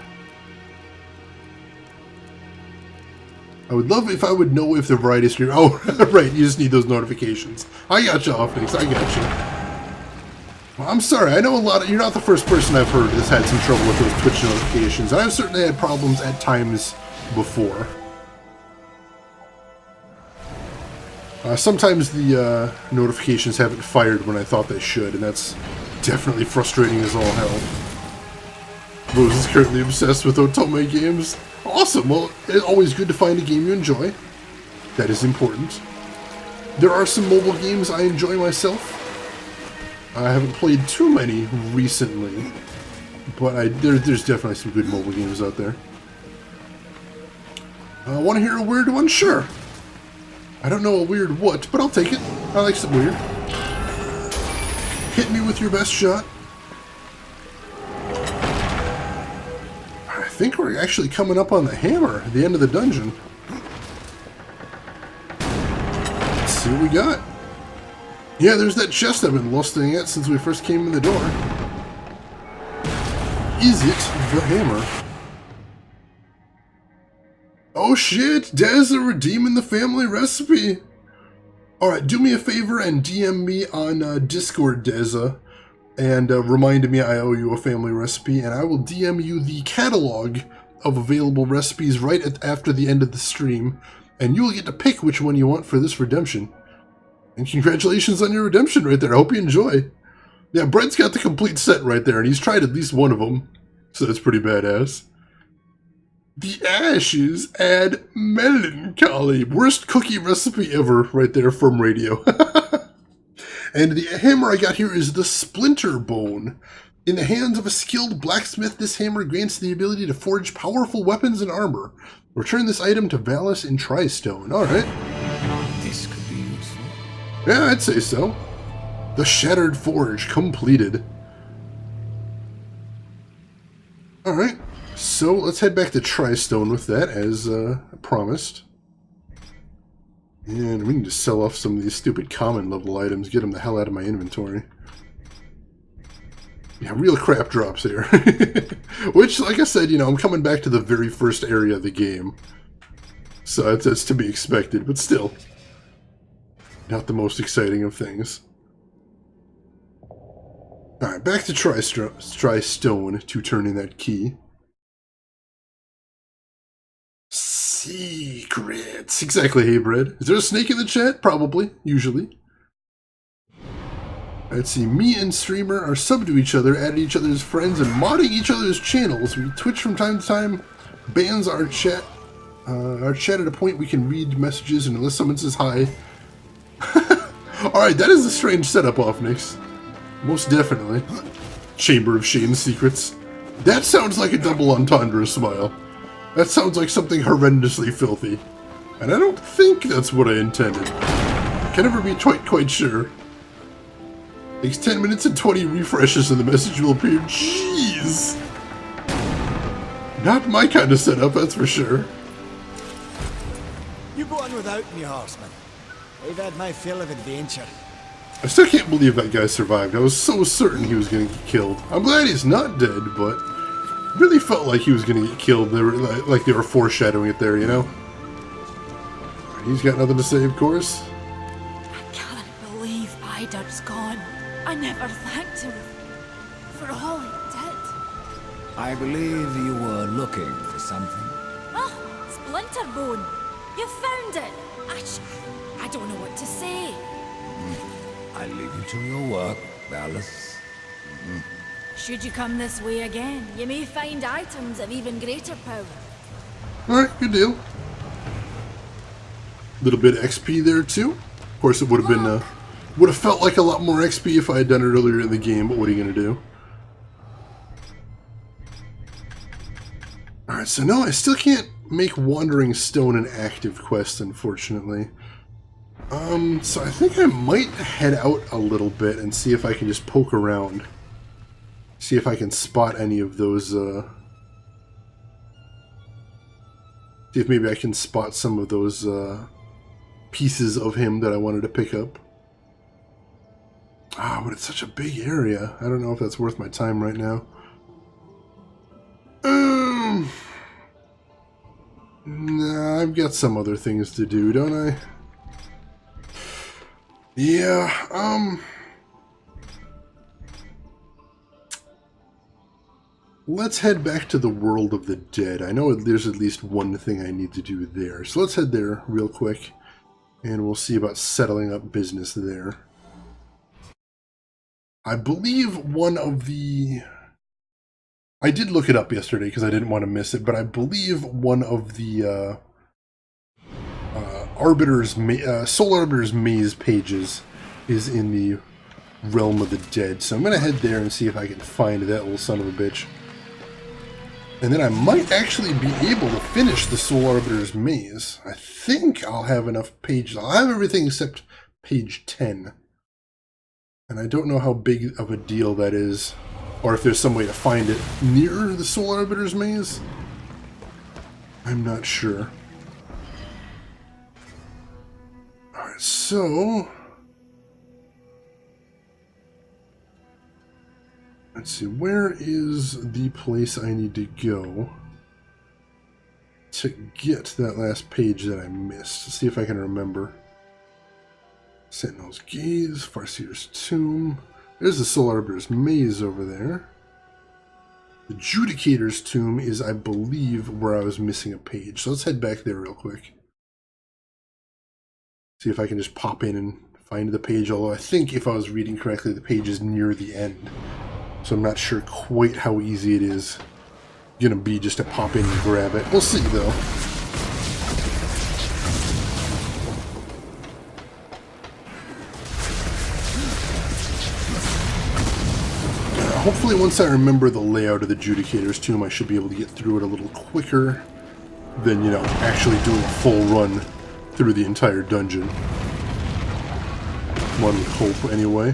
I would love if I would know if the variety stream... Oh, right, you just need those notifications. I got you, Offnix, I got you. Well, I'm sorry, I know a lot of... You're not the first person I've heard that's had some trouble with those Twitch notifications. And I've certainly had problems at times before. Sometimes the notifications haven't fired when I thought they should, and that's definitely frustrating as all hell. Rose is currently obsessed with Otome games. Awesome! Well, it's always good to find a game you enjoy. That is important. There are some mobile games I enjoy myself. I haven't played too many recently, but there's definitely some good mobile games out there. Want to hear a weird one? Sure. I don't know a weird what, but I'll take it. I like some weird. Hit me with your best shot. I think we're actually coming up on the hammer at the end of the dungeon. Let's see what we got. Yeah, there's that chest I've been lusting at since we first came in the door. Is it the hammer? Oh shit, Deza redeeming the family recipe. Alright, do me a favor and DM me on Discord, Deza, and remind me I owe you a family recipe, and I will DM you the catalog of available recipes right after the end of the stream, and you will get to pick which one you want for this redemption. And congratulations on your redemption right there. I hope you enjoy. Yeah, Brett's got the complete set right there, and he's tried at least one of them, so that's pretty badass. The ashes add melancholy. Worst cookie recipe ever right there from radio. And the hammer I got here is the Splinter Bone. In the hands of a skilled blacksmith, this hammer grants the ability to forge powerful weapons and armor. Return this item to Valis in Tristone. Alright. This could be useful. Yeah, I'd say so. The Shattered Forge completed. Alright. So, let's head back to Tristone with that, as promised. And we need to sell off some of these stupid common level items, get them the hell out of my inventory. Yeah, real crap drops here. Which, like I said, you know, I'm coming back to the very first area of the game. So that's to be expected, but still. Not the most exciting of things. Alright, back to Tristone to turn in that key. Secrets. Exactly, hey Bread. Is there a snake in the chat? Probably. Usually. Let's see. Me and Streamer are subbed to each other, added each other's friends, and modding each other's channels. We Twitch from time to time, bans our chat at a point we can read messages and unless someone says hi. Alright, that is a strange setup, Offnix. Most definitely. Chamber of Shane's Secrets. That sounds like a double entendre smile. That sounds like something horrendously filthy. And I don't think that's what I intended. Can never be quite sure. Takes 10 minutes and 20 refreshes and the message will appear. Jeez! Not my kind of setup, that's for sure. You go on without me, horseman. I've had my fill of adventure. I still can't believe that guy survived. I was so certain he was going to get killed. I'm glad he's not dead, but really felt like he was going to get killed. They were like they were foreshadowing it there, you know? He's got nothing to say, of course. Darksider's gone. I never thanked him for all he did. I believe you were looking for something. Ah, Splinterbone! You found it! I don't know what to say. I leave you to your work, Alice. Should you come this way again, you may find items of even greater power. Alright, good deal. Little bit of XP there too. Of course, it would have been, would have felt like a lot more XP if I had done it earlier in the game, but what are you going to do? Alright, so no, I still can't make Wandering Stone an active quest, unfortunately. So I think I might head out a little bit and see if I can just poke around. See if I can spot any of those, see if maybe I can spot some of those, pieces of him that I wanted to pick up. Ah, but it's such a big area. I don't know if that's worth my time right now. Nah, I've got some other things to do, don't I? Yeah, let's head back to the world of the dead. I know there's at least one thing I need to do there. So let's head there real quick, and we'll see about settling up business there. I believe one of the... I did look it up yesterday because I didn't want to miss it, but I believe one of the Soul Arbiter's Maze pages is in the Realm of the Dead. So I'm going to head there and see if I can find that little son of a bitch. And then I might actually be able to finish the Soul Arbiter's Maze. I think I'll have enough pages. I'll have everything except page 10. And I don't know how big of a deal that is, or if there's some way to find it near the Soul Arbiter's Maze. I'm not sure. Alright, so... let's see, where is the place I need to go to get that last page that I missed? Let's see if I can remember. Sentinel's Gaze, Farseer's Tomb. There's the Soul Arbiter's Maze over there. The Judicator's Tomb is, I believe, where I was missing a page. So let's head back there real quick. See if I can just pop in and find the page, although I think if I was reading correctly, the page is near the end. So I'm not sure quite how easy it is gonna be just to pop in and grab it. We'll see, though. Hopefully once I remember the layout of the Judicator's Tomb, I should be able to get through it a little quicker than, you know, actually doing a full run through the entire dungeon. One would hope, anyway.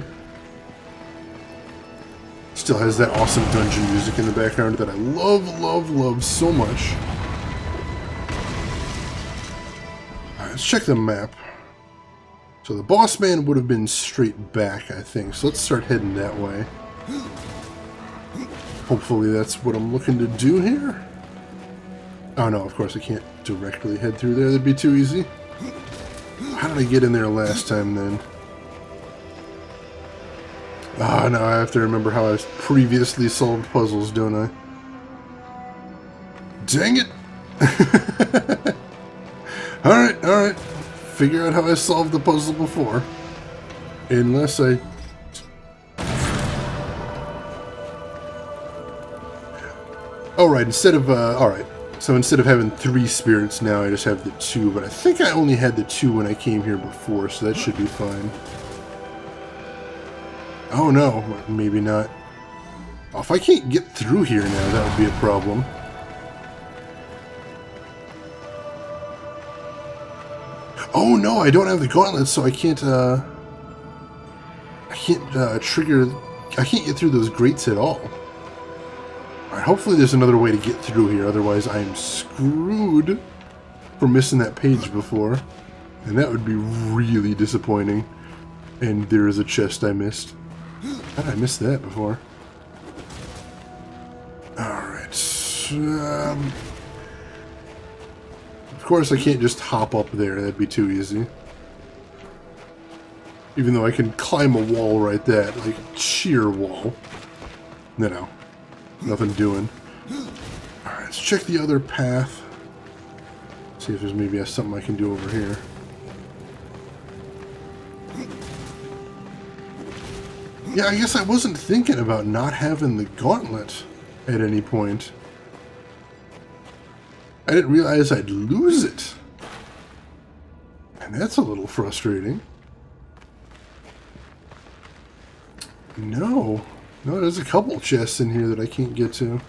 Still has that awesome dungeon music in the background that I love, love, love so much. Alright, let's check the map. So the boss man would have been straight back, I think. So let's start heading that way. Hopefully that's what I'm looking to do here. Oh no, of course I can't directly head through there. That'd be too easy. How did I get in there last time then? Ah, now I have to remember how I've previously solved puzzles, don't I? Dang it! Alright, alright. Figure out how I solved the puzzle before. Unless I... Alright, instead of, alright. So instead of having 3 spirits now, I just have the 2, but I think I only had the 2 when I came here before, so that should be fine. Oh no, maybe not. Oh, if I can't get through here now, that would be a problem. Oh no, I don't have the gauntlets, so I can't trigger... I can't get through those grates at all. Alright, hopefully there's another way to get through here, otherwise I am screwed for missing that page before. And that would be really disappointing. And there is a chest I missed. How did I miss that before? Alright. Of course I can't just hop up there, that'd be too easy. Even though I can climb a wall right there, like sheer wall. No. Nothing doing. Alright, let's check the other path. See if there's maybe something I can do over here. Yeah, I guess I wasn't thinking about not having the gauntlet at any point. I didn't realize I'd lose it. And that's a little frustrating. No, there's a couple chests in here that I can't get to.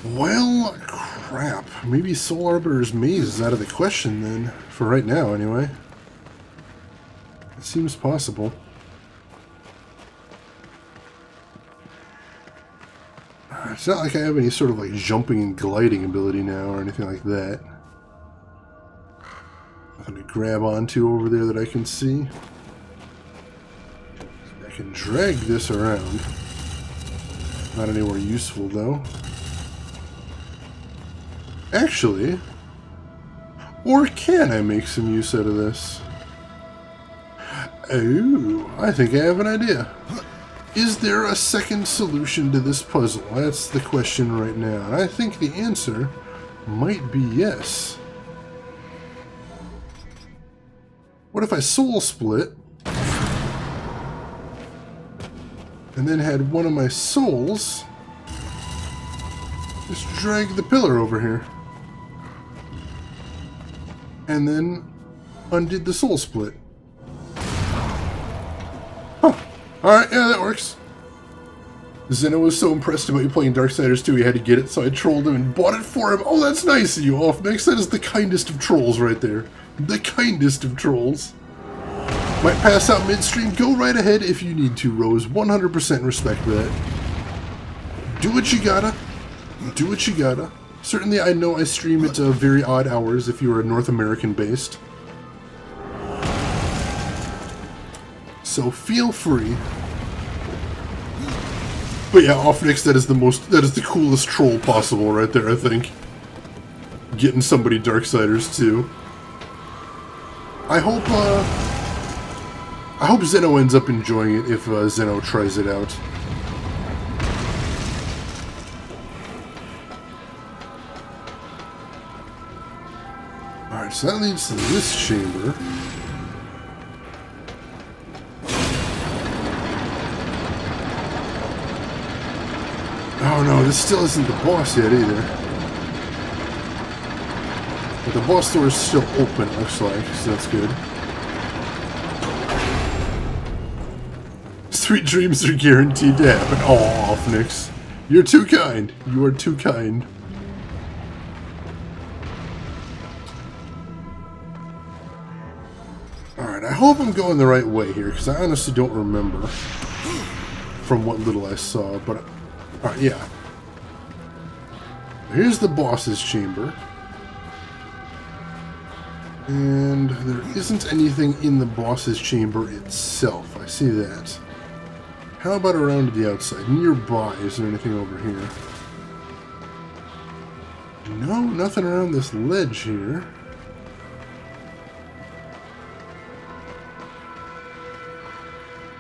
Well, crap. Maybe Soul Arbiter's Maze is out of the question then. For right now, anyway. It seems possible. It's not like I have any sort of like jumping and gliding ability now or anything like that. Nothing to grab onto over there that I can see. I can drag this around. Not anywhere useful though. Actually, or can I make some use out of this? Oh, I think I have an idea. Is there a second solution to this puzzle? That's the question right now. And I think the answer might be yes. What if I soul split and then had one of my souls just drag the pillar over here and then undid the soul split? Huh. Alright, yeah, that works. Zeno was so impressed about you playing Darksiders 2, he had to get it, so I trolled him and bought it for him. Oh, that's nice of you, Offmix. That is the kindest of trolls right there. The kindest of trolls. Might pass out midstream. Go right ahead if you need to, Rose. 100% respect that. Do what you gotta. Do what you gotta. Certainly, I know I stream at very odd hours if you are North American based. So feel free. But yeah, Offnix, that is the coolest troll possible right there, I think. Getting somebody Darksiders too. I hope Zeno ends up enjoying it if Zeno tries it out. Alright, so that leads to this chamber. Oh no, this still isn't the boss yet either. But the boss door is still open, it looks like, so that's good. Sweet dreams are guaranteed to happen. Oh, Offnix. You're too kind. You are too kind. Alright, I hope I'm going the right way here, because I honestly don't remember from what little I saw, but... Alright, yeah. Here's the boss's chamber. And there isn't anything in the boss's chamber itself. I see that. How about around the outside? Nearby, is there anything over here? No, nothing around this ledge here.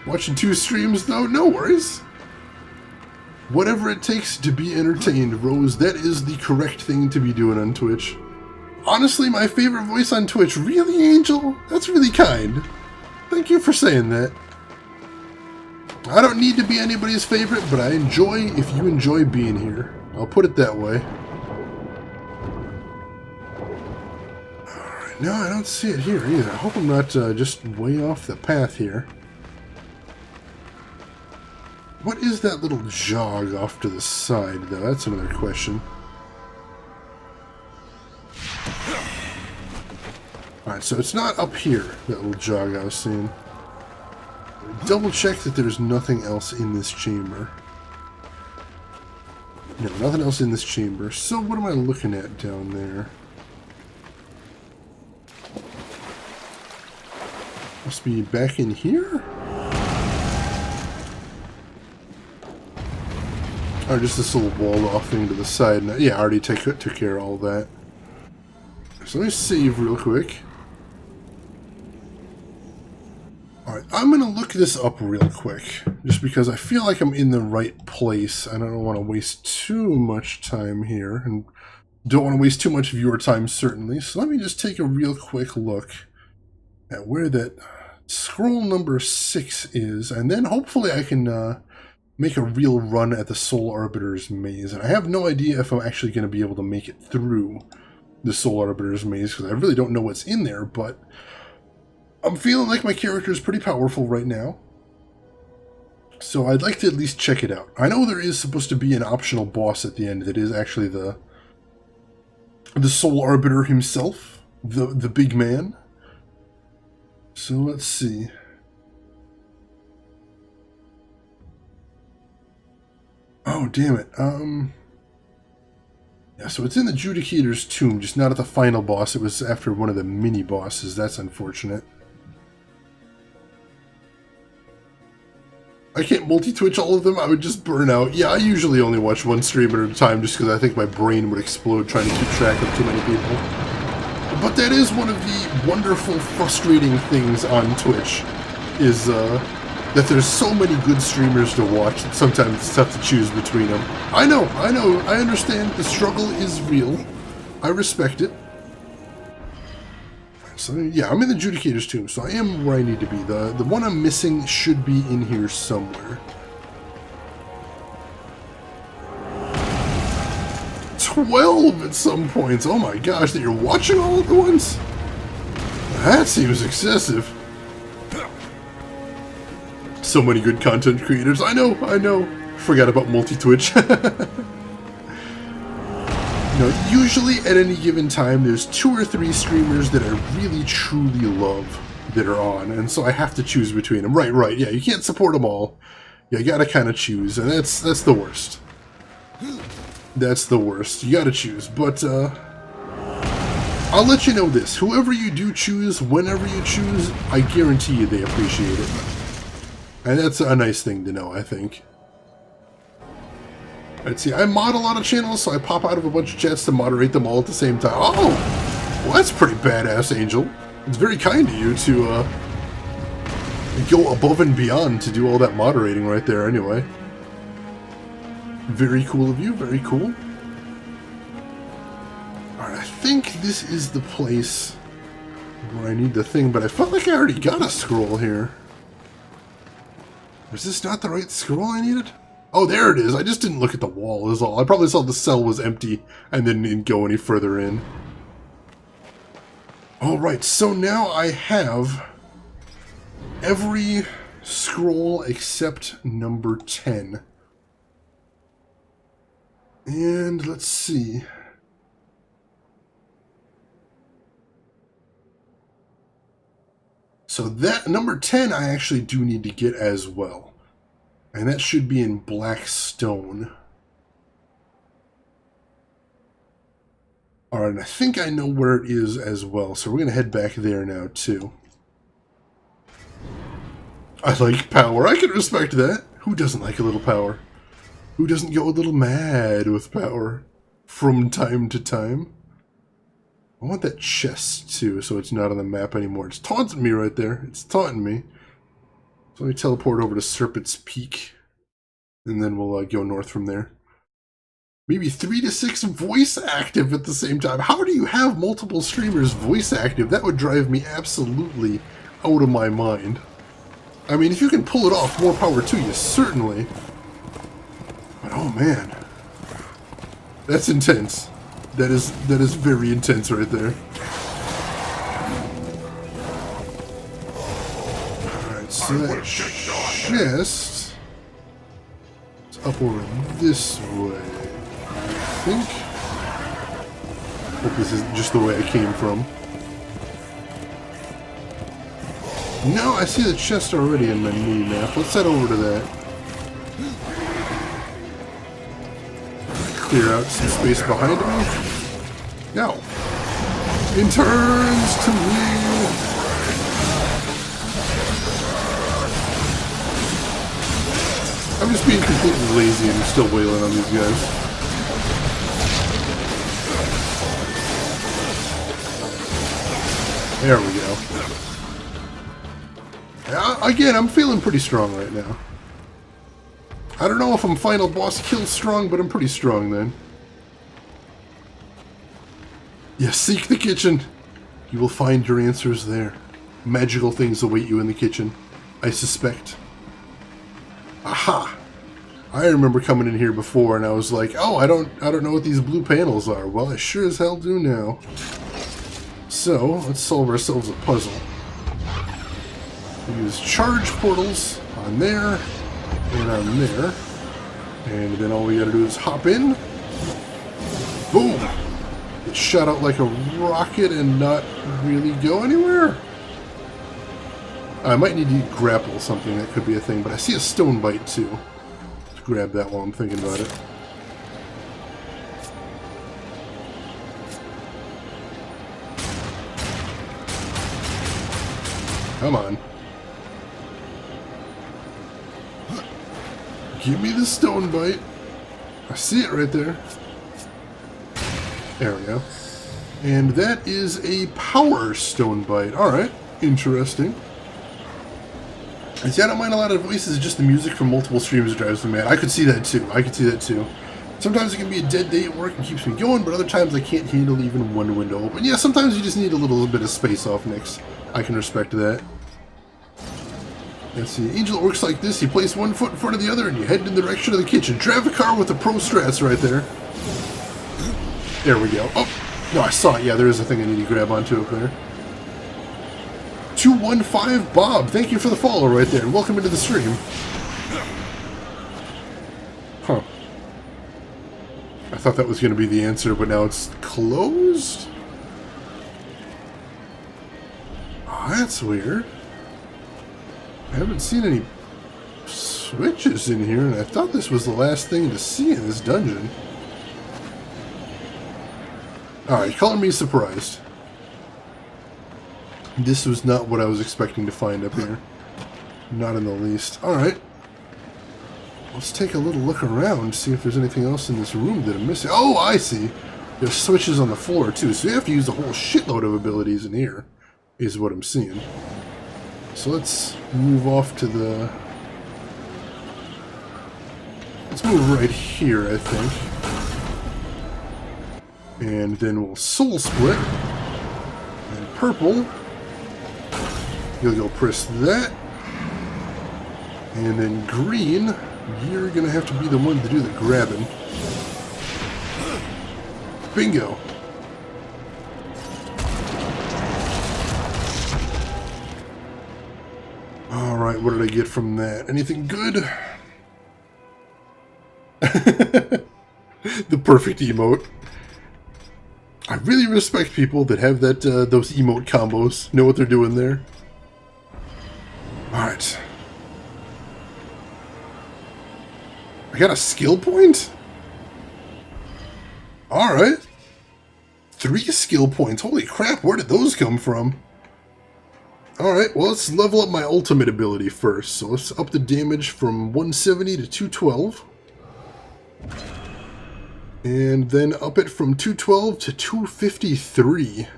Watching 2 streams, though? No worries. Whatever it takes to be entertained, Rose, that is the correct thing to be doing on Twitch. Honestly, my favorite voice on Twitch. Really, Angel? That's really kind. Thank you for saying that. I don't need to be anybody's favorite, but I enjoy if you enjoy being here. I'll put it that way. Alright, no, I don't see it here either. I hope I'm not just way off the path here. What is that little jog off to the side, though? That's another question. Alright, so it's not up here, that little jog I was seeing. Double check that there's nothing else in this chamber. No, nothing else in this chamber. So what am I looking at down there? Must be back in here? Or just this little walled off thing to the side. Yeah, I already took care of all that. So let me save real quick. Alright, I'm going to look this up real quick, just because I feel like I'm in the right place. I don't want to waste too much time here, and don't want to waste too much of your time, certainly. So let me just take a real quick look at where that scroll number 6 is, and then hopefully I can make a real run at the Soul Arbiter's Maze. And I have no idea if I'm actually going to be able to make it through the Soul Arbiter's Maze, because I really don't know what's in there, but I'm feeling like my character is pretty powerful right now, so I'd like to at least check it out. I know there is supposed to be an optional boss at the end that is actually the Soul Arbiter himself, the big man. So let's see. Oh, damn it. Yeah, so it's in the Judicator's Tomb, just not at the final boss. It was after one of the mini-bosses. That's unfortunate. I can't multi-twitch all of them. I would just burn out. Yeah, I usually only watch one streamer at a time just because I think my brain would explode trying to keep track of too many people. But that is one of the wonderful, frustrating things on Twitch, is that there's so many good streamers to watch that sometimes it's tough to choose between them. I know, I understand. The struggle is real. I respect it. So yeah, I'm in the Judicator's Tomb, so I am where I need to be. The one I'm missing should be in here somewhere. 12 at some points. Oh my gosh, that you're watching all at once? That seems excessive. So many good content creators. I know. Forgot about multi-twitch. You know, usually at any given time, there's 2 or 3 streamers that I really truly love that are on, and so I have to choose between them. Right, yeah, you can't support them all. You gotta kind of choose, and that's the worst. That's the worst. You gotta choose, but I'll let you know this. Whoever you do choose, whenever you choose, I guarantee you they appreciate it. And that's a nice thing to know, I think. Let's see, I mod a lot of channels, so I pop out of a bunch of chats to moderate them all at the same time. Oh! Well, that's pretty badass, Angel. It's very kind of you to go above and beyond to do all that moderating right there anyway. Very cool of you, very cool. Alright, I think this is the place where I need the thing, but I felt like I already got a scroll here. Was this not the right scroll I needed? Oh, there it is. I just didn't look at the wall is all. I probably saw the cell was empty and then didn't go any further in. Alright, so now I have every scroll except number 10. And let's see. So that number 10 I actually do need to get as well. And that should be in black stone. Alright, I think I know where it is as well, so we're going to head back there now, too. I like power. I can respect that. Who doesn't like a little power? Who doesn't go a little mad with power from time to time? I want that chest, too, so it's not on the map anymore. It's taunting me right there. It's taunting me. So let me teleport over to Serpent's Peak, and then we'll go north from there. Maybe 3 to 6 voice active at the same time. How do you have multiple streamers voice active? That would drive me absolutely out of my mind. I mean, if you can pull it off, more power to you, certainly. But oh man, that's intense. That is very intense right there. Alright, so that chest is up over this way, I think. Hope this isn't just the way I came from. No, I see the chest already in my mini map. Let's head over to that. Clear out some space behind me. Now, in turns to me. I'm just being completely lazy and still wailing on these guys. There we go. Yeah, Again, I'm feeling pretty strong right now. I don't know if I'm final boss kill strong, but I'm pretty strong then. Yes, seek the kitchen. You will find your answers there. Magical things await you in the kitchen, I suspect. Aha! I remember coming in here before and I was like, oh, I don't know what these blue panels are. Well, I sure as hell do now. So, let's solve ourselves a puzzle. Use charge portals on there and on there. And then all we gotta do is hop in. Boom! Get shot out like a rocket and not really go anywhere. I might need to grapple something, that could be a thing, but I see a stone bite too. Let's grab that while I'm thinking about it. Come on. Give me the stone bite. I see it right there. There we go. And that is a power stone bite. Alright, interesting. And see, I don't mind a lot of voices, just the music from multiple streams drives me mad. I could see that too. I could see that too. Sometimes it can be a dead day at work and keeps me going, but other times I can't handle even one window open. Yeah, sometimes you just need a little bit of space off Nix. I can respect that. Let's see, Angel works like this. You place one foot in front of the other and you head in the direction of the kitchen. Drive a car with the pro strats right there. There we go. Oh, no, I saw it. Yeah, there is a thing I need to grab onto up there. 215 Bob, thank you for the follow right there, and welcome into the stream. Huh. I thought that was going to be the answer, but now it's closed? Oh, that's weird. I haven't seen any switches in here, and I thought this was the last thing to see in this dungeon. Alright, color me surprised. This was not what I was expecting to find up here. Not in the least. Alright. Let's take a little look around, see if there's anything else in this room that I'm missing. Oh, I see! There's switches on the floor, too, so you have to use a whole shitload of abilities in here, is what I'm seeing. So let's move off to the... Let's move right here, I think. And then we'll soul split. And purple. You'll go press that. And then green, you're going to have to be the one to do the grabbing. Bingo. Alright, what did I get from that? Anything good? The perfect emote. I really respect people that have that those emote combos. Know what they're doing there. Alright. I got a skill point? Alright. 3 skill points. Holy crap, where did those come from? Alright, well, let's level up my ultimate ability first. So let's up the damage from 170 to 212. And then up it from 212 to 253.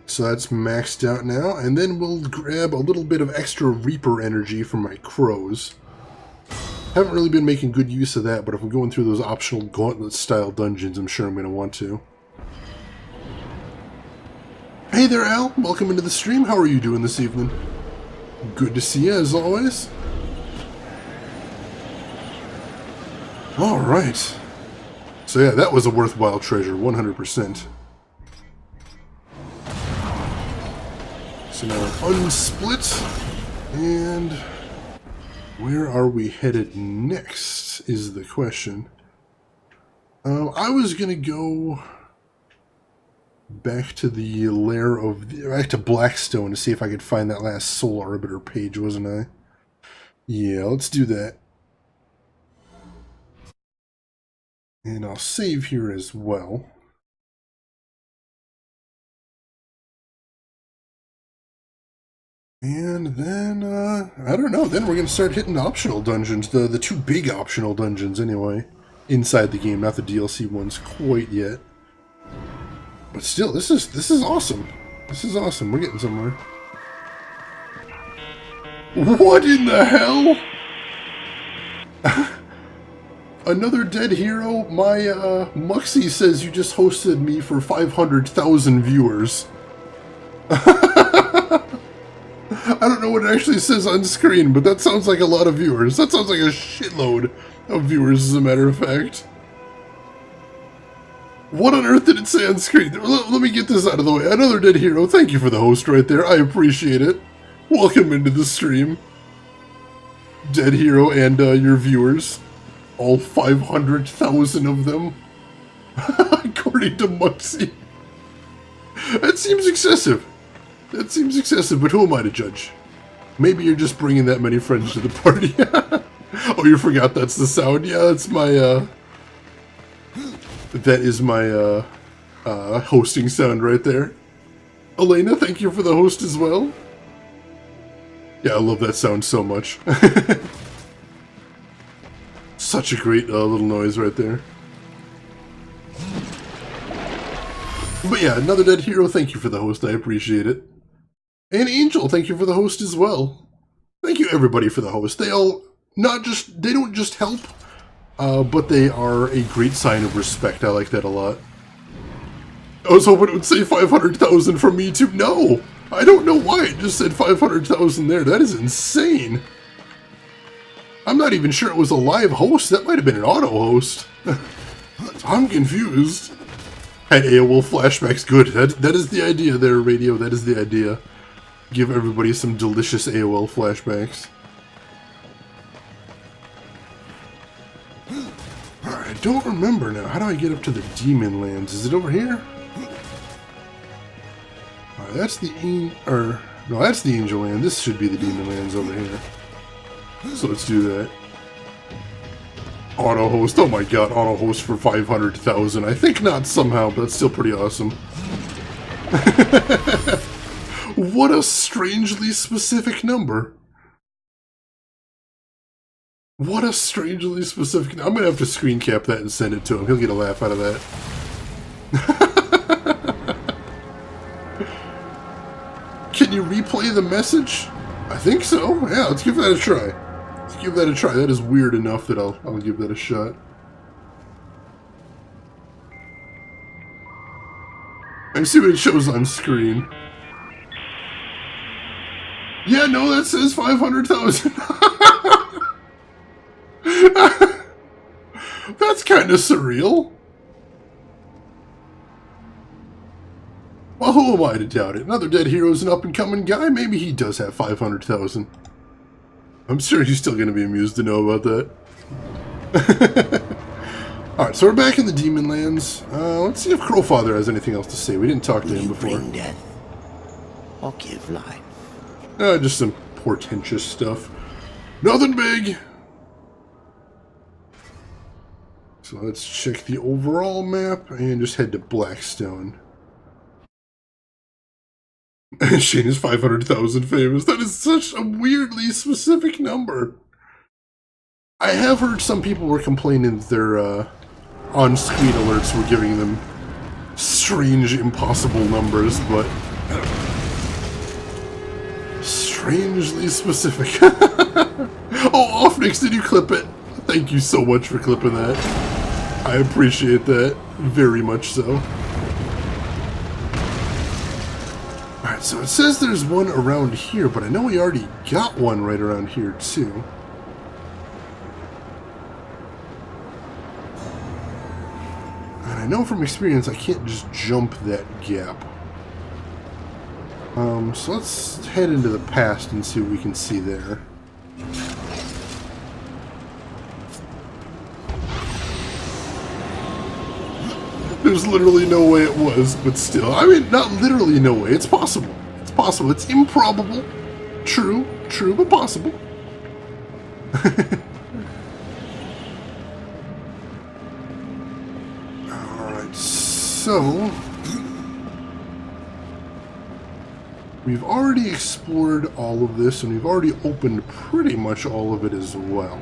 So that's maxed out now. And then we'll grab a little bit of extra Reaper energy from my crows. Haven't really been making good use of that, but if I'm going through those optional gauntlet-style dungeons, I'm sure I'm going to want to. Hey there, Al. Welcome into the stream. How are you doing this evening? Good to see you, as always. Alright. So yeah, that was a worthwhile treasure, 100%. So now unsplit, and where are we headed next is the question. I was gonna go back to the lair of back to Blackstone to see if I could find that last Soul Arbiter page, wasn't I? Yeah, let's do that. And I'll save here as well. And then, I don't know, then we're going to start hitting optional dungeons, the 2 big optional dungeons anyway, inside the game, not the DLC ones quite yet. But still, this is awesome. This is awesome, we're getting somewhere. What in the hell? Another dead hero? My, Muxie says you just hosted me for 500,000 viewers. I don't know what it actually says on screen, but that sounds like a lot of viewers. That sounds like a shitload of viewers, as a matter of fact. What on earth did it say on screen? Let me get this out of the way. Another dead hero. Thank you for the host right there. I appreciate it. Welcome into the stream. Dead hero and your viewers. All 500,000 of them. According to Muxie. That seems excessive. That seems excessive, but who am I to judge? Maybe you're just bringing that many friends to the party. Oh, you forgot that's the sound? Yeah, that's my, that is my, hosting sound right there. Elena, thank you for the host as well. Yeah, I love that sound so much. Such a great little noise right there. But yeah, another dead hero, thank you for the host, I appreciate it. And Angel, thank you for the host as well. Thank you everybody for the host. They all, they don't just help, but they are a great sign of respect. I like that a lot. I was hoping it would say 500,000 from me too. No! I don't know why it just said 500,000 there. That is insane. I'm not even sure it was a live host. That might have been an auto host. I'm confused. Had AOL flashbacks. Good. That is the idea there, Radio. That is the idea. Give everybody some delicious AOL flashbacks. Alright, I don't remember now. How do I get up to the Demon Lands? Is it over here? Alright, that's the no, that's the Angel Land. This should be the Demon Lands over here. So let's do that. Auto host. Oh my god, auto host for 500,000. I think not somehow, but that's still pretty awesome. What a strangely specific number. What a strangely specific... I'm gonna have to screen cap that and send it to him. He'll get a laugh out of that. Can you replay the message? I think so. Yeah, let's give that a try. Let's give that a try. That is weird enough that I'll give that a shot. I see what it shows on screen. Yeah, no, that says 500,000. That's kind of surreal. Well, who am I to doubt it? Another dead hero is an up-and-coming guy. Maybe he does have 500,000. I'm sure he's still going to be amused to know about that. Alright, so we're back in the Demon Lands. Let's see if Crowfather has anything else to say. We didn't talk to him before. Bring death or give life? Just some portentous stuff. Nothing big! So let's check the overall map and just head to Blackstone. Shane is 500,000 famous. That is such a weirdly specific number. I have heard some people were complaining that their on-screen alerts were giving them strange, impossible numbers, but... strangely specific. Oh, Offnix, did you clip it? Thank you so much for clipping that. I appreciate that very much so. Alright, so it says there's one around here, but I know we already got one right around here too. And I know from experience I can't just jump that gap. So let's head into the past and see what we can see there. There's literally no way it was, but still. I mean, not literally no way. It's possible. It's possible. It's improbable. True, but possible. Alright, so... we've already explored all of this, and we've already opened pretty much all of it as well.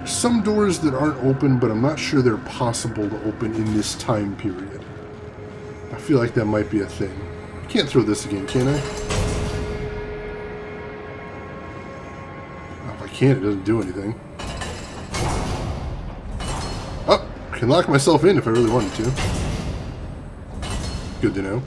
Some doors that aren't open, but I'm not sure they're possible to open in this time period. I feel like that might be a thing. I can't throw this again, can I? can, it doesn't do anything. Oh, I can lock myself in if I really wanted to. Good to know.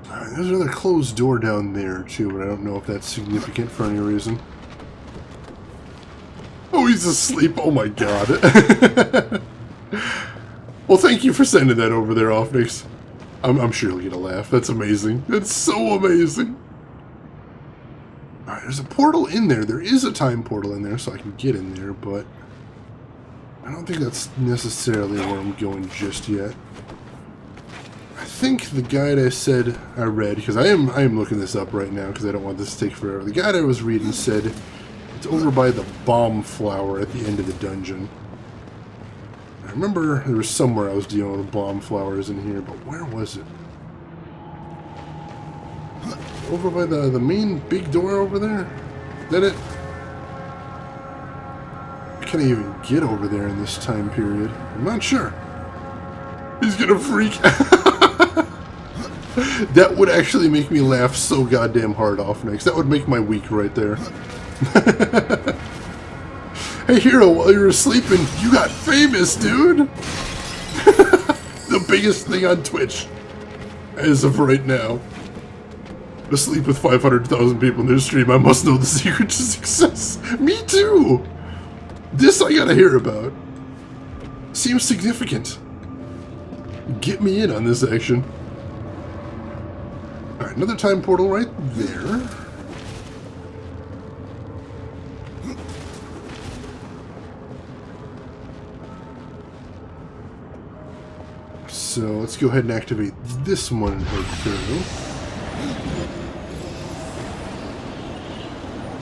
Alright, there's another closed door down there too, but I don't know if that's significant for any reason. Oh, he's asleep. Oh my god. Well, thank you for sending that over there, Offnix. I'm sure he'll get a laugh. That's amazing. That's so amazing. Alright, there's a portal in there. There is a time portal in there, so I can get in there, but I don't think that's necessarily where I'm going just yet. I think the guide I said I read, because I am looking this up right now because I don't want this to take forever. The guide I was reading said it's over by the bomb flower at the end of the dungeon. I remember there was somewhere I was dealing with bomb flowers in here, but where was it? Over by the main big door over there? Is that it? I can't even get over there in this time period. I'm not sure. He's gonna freak out. That would actually make me laugh so goddamn hard off next. That would make my week right there. Hey Hero, while you were sleeping, you got famous, dude! The biggest thing on Twitch as of right now. Asleep with 500,000 people in their stream, I must know the secret to success. Me too! This I gotta hear about. Seems significant. Get me in on this action. Alright, another time portal right there. So let's go ahead and activate this one and head through.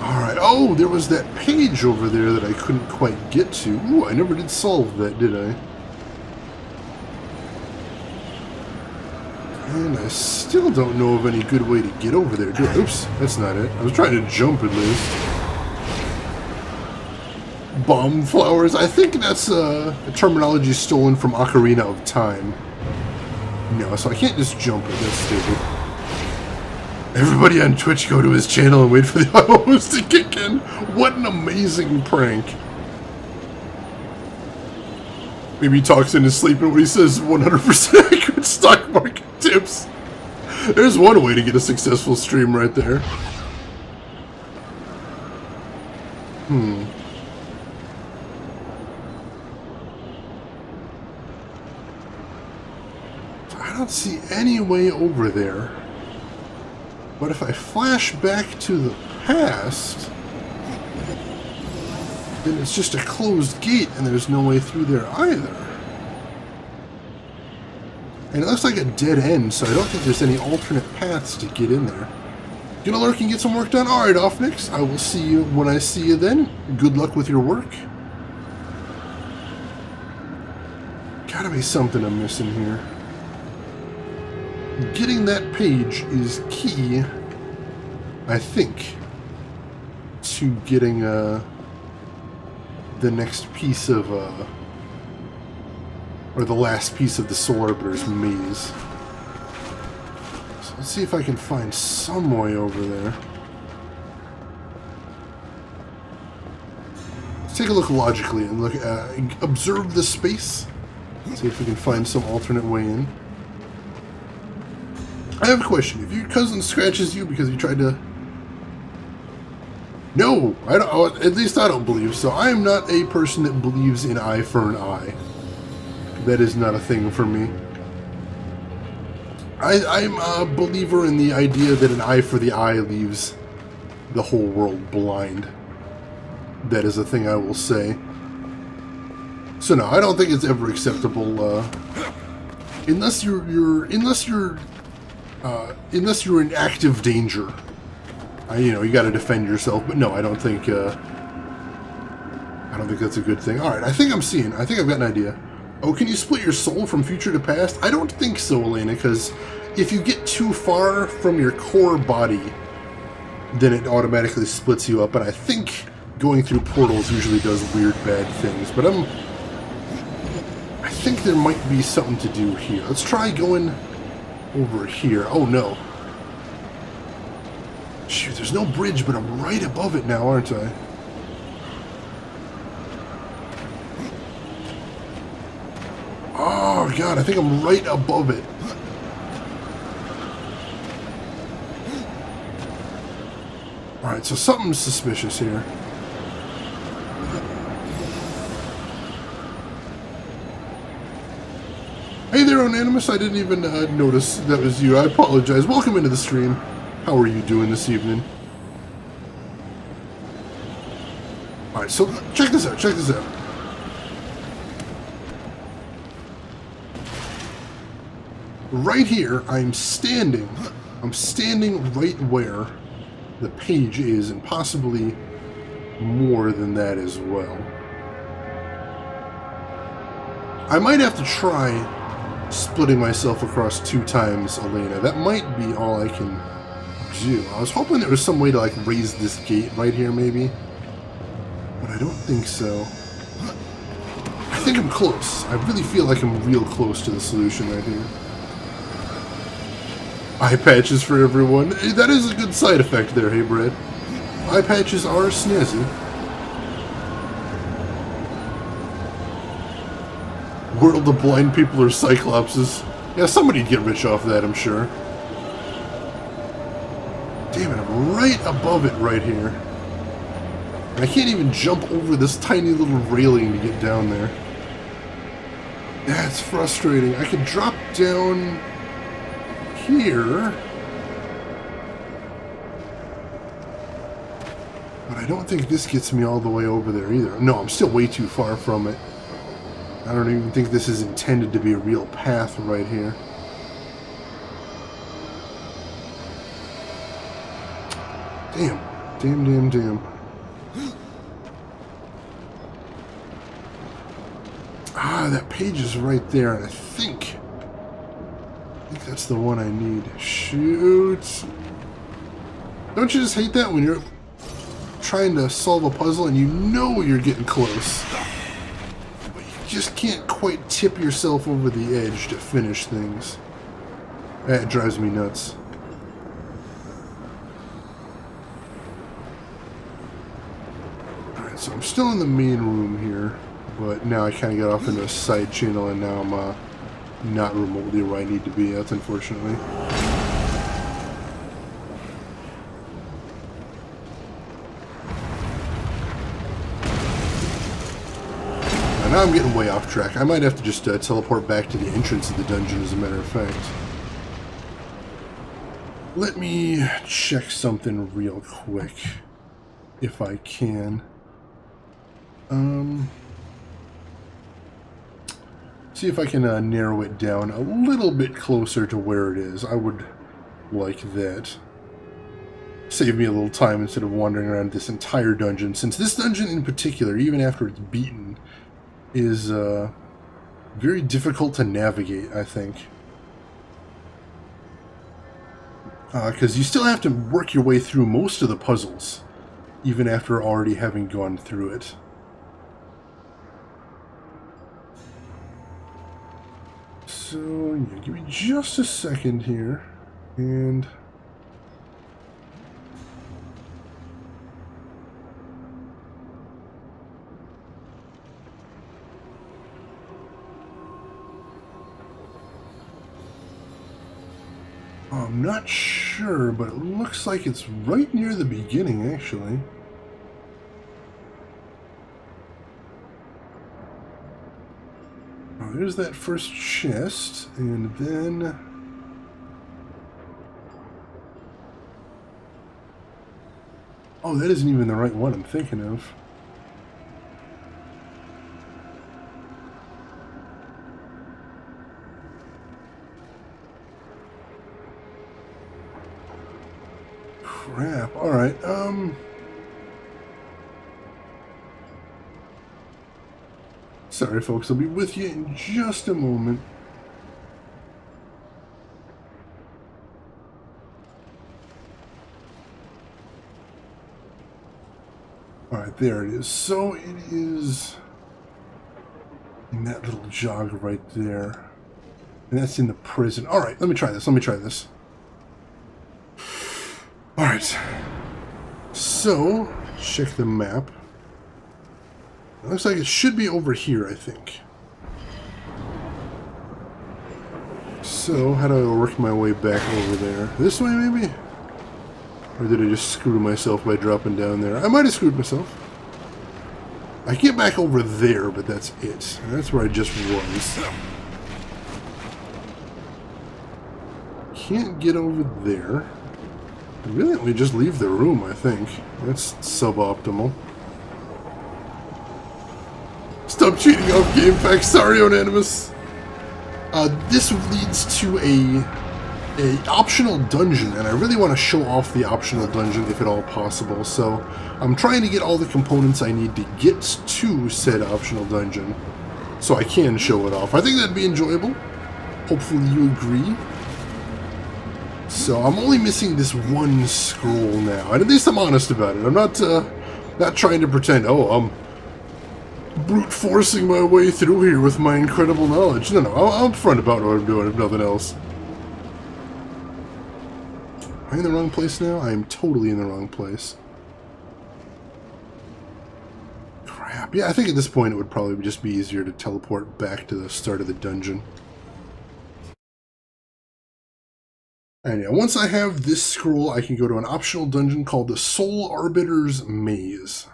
Alright, oh, there was that page over there that I couldn't quite get to. Ooh, I never did solve that, did I? And I still don't know of any good way to get over there, do I? Oops, that's not it. I was trying to jump at least. Bomb flowers, I think that's a terminology stolen from Ocarina of Time. No, so I can't just jump it, that's stupid. Everybody on Twitch go to his channel and wait for the auto-host to kick in. What an amazing prank. Maybe he talks in his sleep and when he says 100% accurate stock market tips. There's one way to get a successful stream right there. I don't see any way over there. But if I flash back to the past, then it's just a closed gate and there's no way through there either. And it looks like a dead end, so I don't think there's any alternate paths to get in there. Gonna lurk and get some work done? Alright, Offnix. I will see you when I see you then. Good luck with your work. Gotta be something I'm missing here. Getting that page is key, I think, to getting the next piece of, or the last piece of the Soul Arbiter's maze. So let's see if I can find some way over there. Let's take a look logically and look, observe the space. See if we can find some alternate way in. I have a question. If your cousin scratches you because you tried to... No! I don't, at least I don't believe so. I am not a person that believes in eye for an eye. That is not a thing for me. I'm a believer in the idea that an eye for the eye leaves the whole world blind. That is a thing I will say. So no, I don't think it's ever acceptable, unless you're in active danger. You know, you got to defend yourself. But no, I don't think that's a good thing. All right, I think I've got an idea. Oh, can you split your soul from future to past? I don't think so, Elena, because if you get too far from your core body, then it automatically splits you up. And I think going through portals usually does weird, bad things. But I think there might be something to do here. Let's try going over here. Oh no. Shoot, there's no bridge, but I'm right above it now, aren't I? Oh, God, I think I'm right above it. Alright, so something's suspicious here. Hey there, Anonymous. I didn't even notice that was you. I apologize. Welcome into the stream. How are you doing this evening? Alright, so check this out. Check this out. Right here, I'm standing right where the page is, and possibly more than that as well. I might have to try splitting myself across 2 times, Elena. That might be all I can do. I was hoping there was some way to like raise this gate right here maybe, but I don't think so. I think I'm close. I really feel like I'm real close to the solution right here. Eye patches for everyone. That is a good side effect there, hey Brad. Eye patches are snazzy. World of blind people are cyclopses. Yeah, somebody'd get rich off that, I'm sure. Damn it, I'm right above it right here. And I can't even jump over this tiny little railing to get down there. That's frustrating. I could drop down here, but I don't think this gets me all the way over there either. No, I'm still way too far from it. I don't even think this is intended to be a real path right here. Damn. Damn, damn, damn. Ah, that page is right there, and I think that's the one I need. Shoot. Don't you just hate that when you're trying to solve a puzzle and you know you're getting close, but you just can't quite tip yourself over the edge to finish things? That drives me nuts. Alright, so I'm still in the main room here, but now I kind of got off into a side channel and now I'm not remotely where I need to be. That's unfortunately. Now I'm getting way off track. I might have to just teleport back to the entrance of the dungeon, as a matter of fact. Let me check something real quick, if I can. See if I can narrow it down a little bit closer to where it is. I would like that. Save me a little time instead of wandering around this entire dungeon, since this dungeon in particular, even after it's beaten, is very difficult to navigate, I think. Because you still have to work your way through most of the puzzles, even after already having gone through it. So, yeah, give me just a second here, and... I'm not sure, but it looks like it's right near the beginning, actually. Oh, there's that first chest, and then... Oh, that isn't even the right one I'm thinking of. Crap. Alright, sorry, folks. I'll be with you in just a moment. Alright, there it is. So it is in that little jog right there. And that's in the prison. Alright, let me try this. Alright. So, check the map. It looks like it should be over here, I think. So, how do I work my way back over there? This way, maybe? Or did I just screw myself by dropping down there? I might have screwed myself. I get back over there, but that's it. That's where I just was. Can't get over there. Really, we just leave the room, I think. That's suboptimal. Stop cheating off game packs. Sorry, Unanimous. This leads to a optional dungeon, and I really want to show off the optional dungeon if at all possible. So I'm trying to get all the components I need to get to said optional dungeon, so I can show it off. I think that'd be enjoyable. Hopefully you agree. So I'm only missing this one scroll now, and at least I'm honest about it. I'm not trying to pretend, oh, I'm brute forcing my way through here with my incredible knowledge. No, I'm upfront about what I'm doing, if nothing else. Am I in the wrong place now? I am totally in the wrong place. Crap. Yeah, I think at this point it would probably just be easier to teleport back to the start of the dungeon. And yeah, once I have this scroll, I can go to an optional dungeon called the Soul Arbiter's Maze.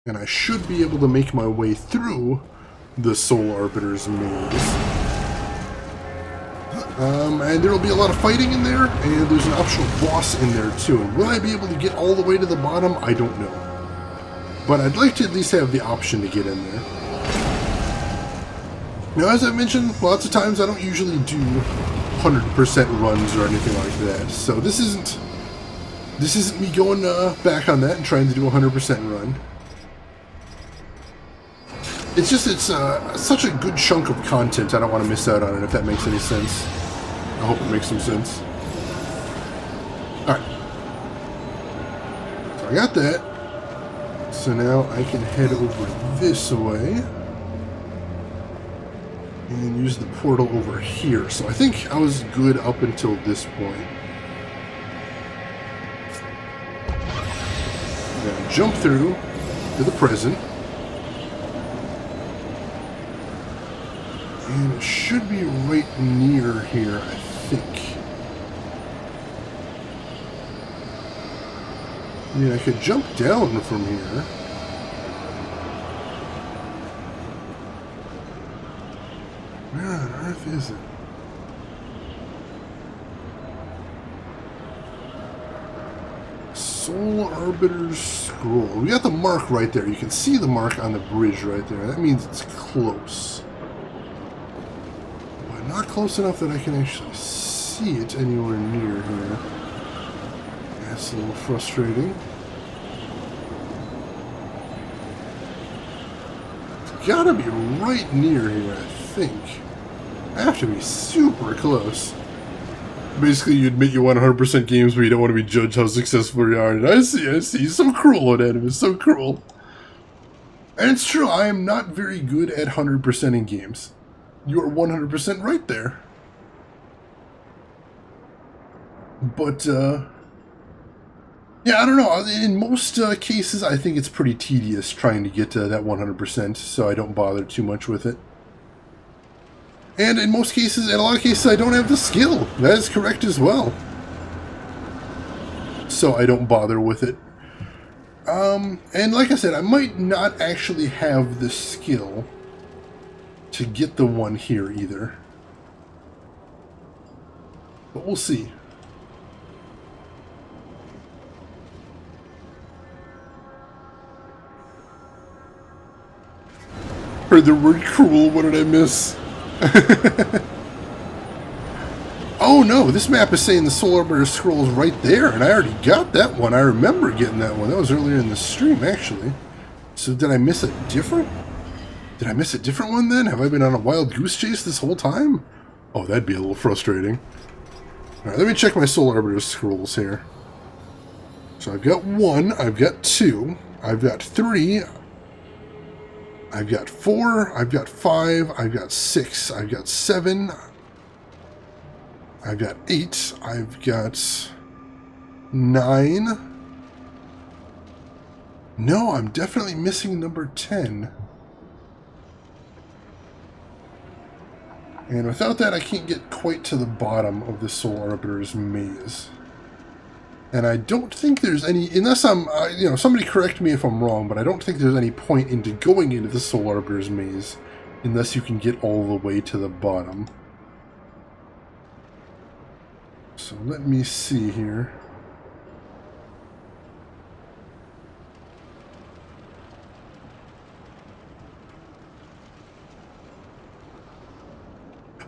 And I should be able to make my way through the Soul Arbiter's Maze. And there will be a lot of fighting in there, and there's an optional boss in there too. And will I be able to get all the way to the bottom? I don't know. But I'd like to at least have the option to get in there. Now, as I mentioned, lots of times I don't usually do 100% runs or anything like that. So this isn't me going back on that and trying to do a 100% run. It's just, it's such a good chunk of content, I don't want to miss out on it, if that makes any sense. I hope it makes some sense. Alright. So I got that. So now I can head over this way. And use the portal over here. So I think I was good up until this point. Now jump through to the present. And it should be right near here, I think. I mean, I could jump down from here. Where on earth is it? Soul Arbiter's Scroll. We got the mark right there. You can see the mark on the bridge right there. That means it's close. But not close enough that I can actually see it anywhere near here. That's a little frustrating. It's gotta be right near here, I think. I have to be super close. Basically, you admit you want 100% games, but you don't want to be judged how successful you are. And I see. So cruel, Unanimous. So cruel. And it's true, I am not very good at 100% in games. You are 100% right there. But, yeah, I don't know. In most cases, I think it's pretty tedious trying to get to that 100%, so I don't bother too much with it. And in most cases, in a lot of cases, I don't have the skill. That is correct as well. So I don't bother with it. And like I said, I might not actually have the skill to get the one here either. But we'll see. Heard the word cruel, what did I miss? Oh no, this map is saying the Soul Arbiter Scroll is right there, and I already got that one. I remember getting that one. That was earlier in the stream, actually. So did I miss a different? Did I miss a different one then? Have I been on a wild goose chase this whole time? Oh, that'd be a little frustrating. Alright, let me check my Soul Arbiter Scrolls here. So I've got 1, I've got 2, I've got 3, I've got 4, I've got 5, I've got 6, I've got 7, I've got 8, I've got 9, No, I'm definitely missing number 10. And without that, I can't get quite to the bottom of the Soul Arbiter's maze. And I don't think there's any, unless I'm, somebody correct me if I'm wrong, but I don't think there's any point into going into the Soul Arbiter's maze unless you can get all the way to the bottom. So let me see here.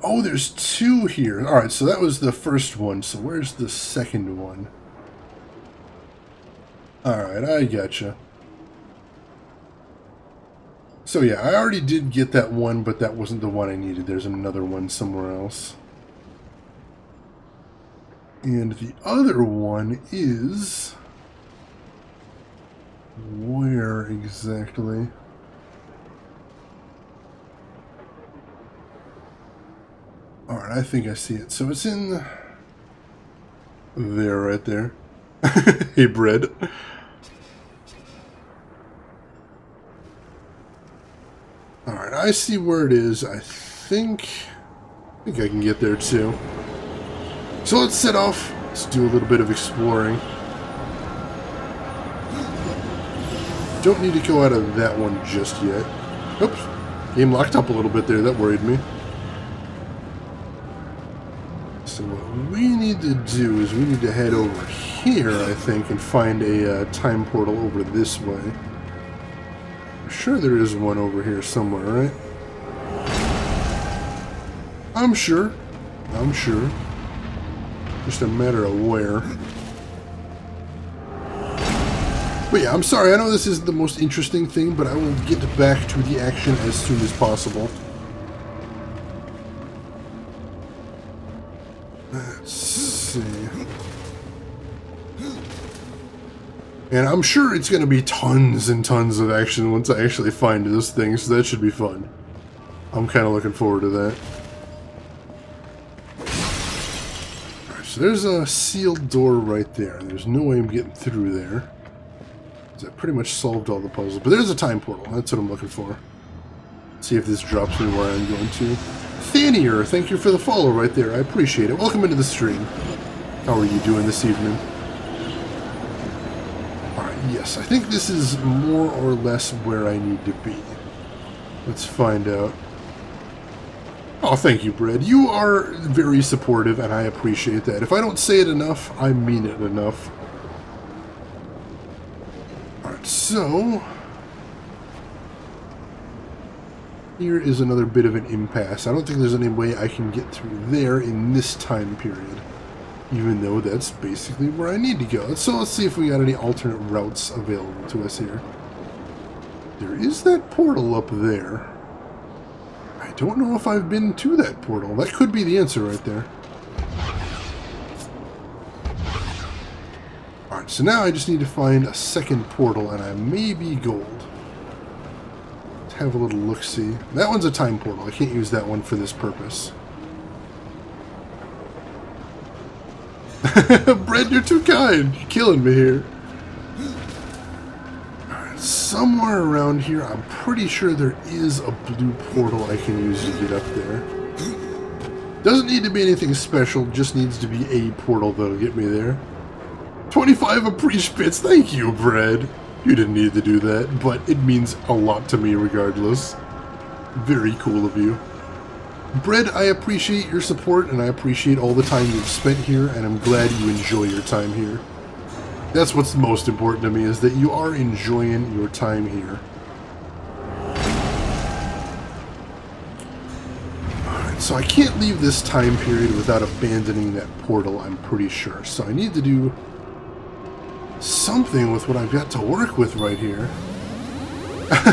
Oh, there's 2 here. Alright, so that was the first one. So where's the second one? Alright, I gotcha. So yeah, I already did get that one, but that wasn't the one I needed. There's another one somewhere else. And the other one is... where exactly? Alright, I think I see it. So it's in... there, right there. Hey, Bread. Alright, I see where it is. I think I can get there too. So let's set off. Let's do a little bit of exploring. Don't need to go out of that one just yet. Oops. Game locked up a little bit there. That worried me. So what we need to do is we need to head over here, I think, and find a time portal over this way. I'm sure there is one over here somewhere, right? I'm sure. Just a matter of where. But yeah, I'm sorry. I know this isn't the most interesting thing, but I will get back to the action as soon as possible. Let's see. And I'm sure it's going to be tons and tons of action once I actually find this thing, so that should be fun. I'm kind of looking forward to that. Alright, so there's a sealed door right there. There's no way I'm getting through there. That pretty much solved all the puzzles. But there's a time portal. That's what I'm looking for. See if this drops me where I'm going to. Thanier, thank you for the follow right there. I appreciate it. Welcome into the stream. How are you doing this evening? Alright, yes. I think this is more or less where I need to be. Let's find out. Oh, thank you, Brad. You are very supportive, and I appreciate that. If I don't say it enough, I mean it enough. So, here is another bit of an impasse. I don't think there's any way I can get through there in this time period, even though that's basically where I need to go. So let's see if we got any alternate routes available to us here. There is that portal up there. I don't know if I've been to that portal. That could be the answer right there. Alright, so now I just need to find a second portal, and I may be gold. Let's have a little look-see. That one's a time portal. I can't use that one for this purpose. Brad, you're too kind. You're killing me here. Alright, somewhere around here, I'm pretty sure there is a blue portal I can use to get up there. Doesn't need to be anything special, just needs to be a portal that'll get me there. 25 appreciate bits, thank you, Brad. You didn't need to do that, but it means a lot to me regardless. Very cool of you. Brad, I appreciate your support, and I appreciate all the time you've spent here, and I'm glad you enjoy your time here. That's what's most important to me, is that you are enjoying your time here. Alright, so I can't leave this time period without abandoning that portal, I'm pretty sure. So I need to do something with what I've got to work with right here.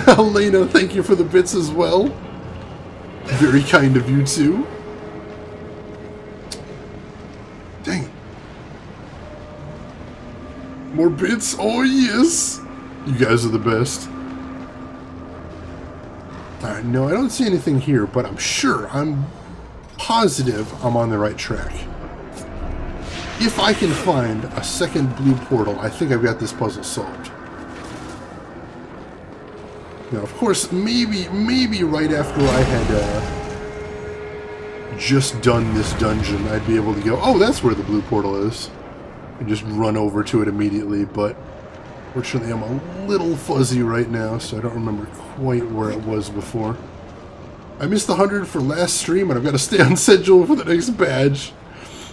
Elena, thank you for the bits as well. Very kind of you too. Dang it. More bits? Oh yes! You guys are the best. Alright, no, I don't see anything here, but I'm positive I'm on the right track. If I can find a second blue portal, I think I've got this puzzle solved. Now, of course, maybe right after I had just done this dungeon, I'd be able to go, oh, that's where the blue portal is, and just run over to it immediately, but fortunately I'm a little fuzzy right now, so I don't remember quite where it was before. I missed the 100 for last stream, and I've got to stay on schedule for the next badge.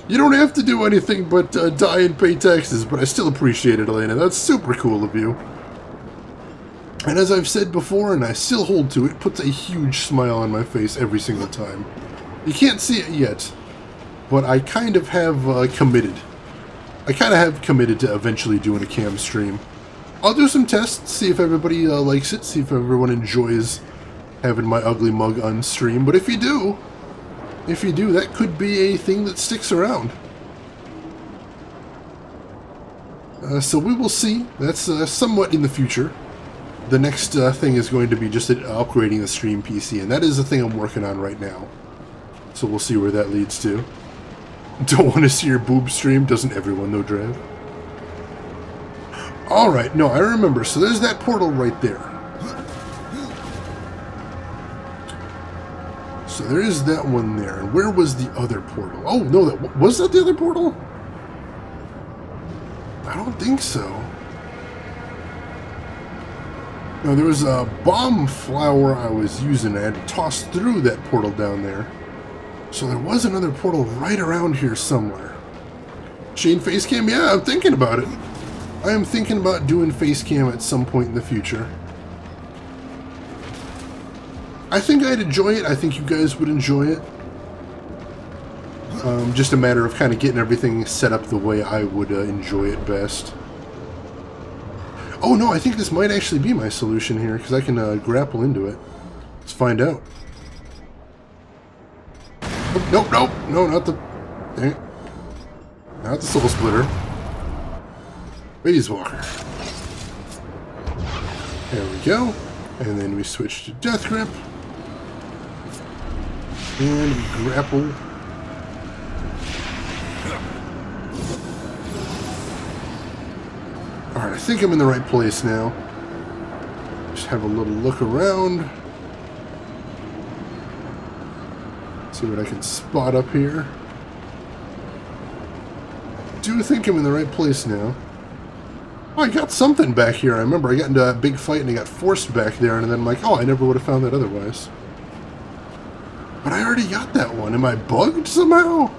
You don't have to do anything but die and pay taxes, but I still appreciate it, Elena. That's super cool of you. And as I've said before, and I still hold to it, puts a huge smile on my face every single time. You can't see it yet, but I kind of have committed. I kind of have committed to eventually doing a cam stream. I'll do some tests, see if everybody likes it, see if everyone enjoys having my ugly mug on stream. But if you do, that could be a thing that sticks around. So we will see. That's somewhat in the future. The next thing is going to be just upgrading the stream PC, and that is the thing I'm working on right now. So we'll see where that leads to. Don't want to see your boob stream? Doesn't everyone know, Drav? Alright, no, I remember. So there's that portal right there. So there is that one there. And where was the other portal? Oh, no, was that the other portal? I don't think so. No, there was a bomb flower I was using. I had to toss through that portal down there. So there was another portal right around here somewhere. Shane Facecam? Yeah, I'm thinking about it. I am thinking about doing Facecam at some point in the future. I think I'd enjoy it. I think you guys would enjoy it. Just a matter of kind of getting everything set up the way I would enjoy it best. Oh no, I think this might actually be my solution here, because I can grapple into it. Let's find out. Oh, nope, nope, no, not the... Dang it. Not the Soul Splitter. Phase Walker. There we go. And then we switch to Death Grip. And we grapple. Alright, I think I'm in the right place now. Just have a little look around. See what I can spot up here. Do think I'm in the right place now. Oh, I got something back here. I remember I got into a big fight and I got forced back there, and then I'm like, oh, I never would have found that otherwise. But I already got that one. Am I bugged somehow?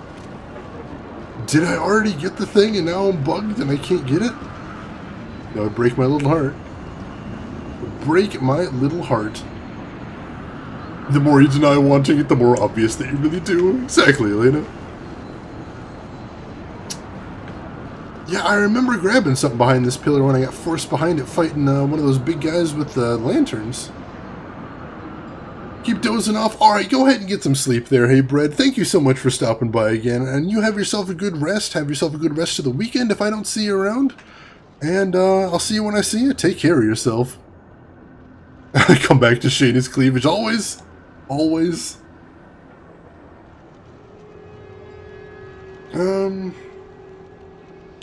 Did I already get the thing and now I'm bugged and I can't get it? That would break my little heart. Break my little heart. The more you deny wanting it, the more obvious that you really do. Exactly, Elena. Yeah, I remember grabbing something behind this pillar when I got forced behind it fighting one of those big guys with lanterns. Keep dozing off. Alright, go ahead and get some sleep there, hey Bread. Thank you so much for stopping by again. And you have yourself a good rest. Have yourself a good rest of the weekend if I don't see you around. And I'll see you when I see you. Take care of yourself. Come back to Shayna's cleavage. Always. Always. Oh,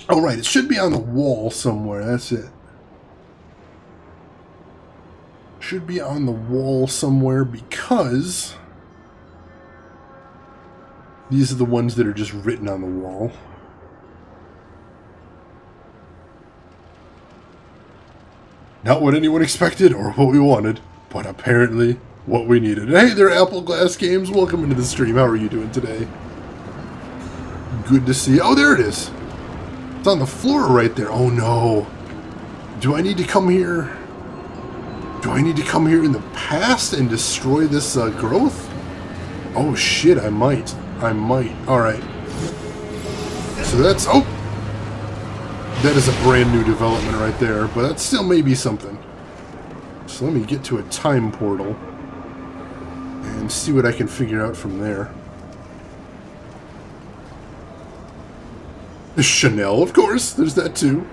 right. It should be on the wall somewhere. That's it. Should be on the wall somewhere because these are the ones that are just written on the wall. Not what anyone expected or what we wanted, but apparently what we needed. Hey there, Apple Glass Games. Welcome into the stream. How are you doing today? Good to see you. Oh, there it is. It's on the floor right there. Oh, no. Do I need to come here? Do I need to come here in the past and destroy this growth? Oh, shit, I might. I might. Alright. So that's... Oh! That is a brand new development right there, but that still may be something. So let me get to a time portal and see what I can figure out from there. Chanel, of course. There's that too.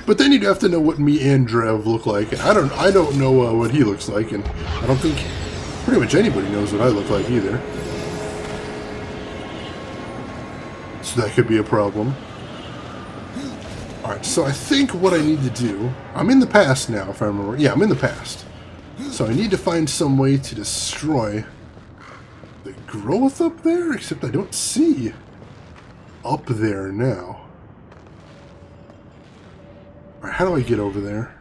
But then you'd have to know what me and Drev look like. And I don't know what he looks like, and I don't think pretty much anybody knows what I look like either. So that could be a problem. Alright, so I think what I need to do... I'm in the past now, if I remember. Yeah, I'm in the past. So I need to find some way to destroy the growth up there, except I don't see up there now. Alright, how do I get over there?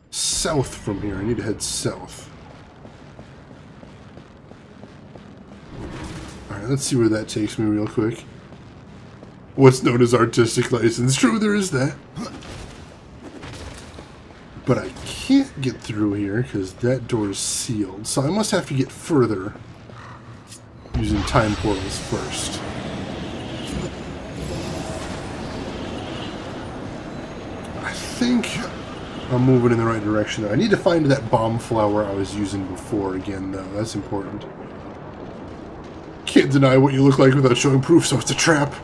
South from here. I need to head south. Alright, let's see where that takes me real quick. What's known as artistic license. True, there is that. But I can't get through here because that door is sealed. So I must have to get further using time portals first. I think I'm moving in the right direction though. I need to find that bomb flower I was using before again though. That's important. Can't deny what you look like without showing proof, so it's a trap.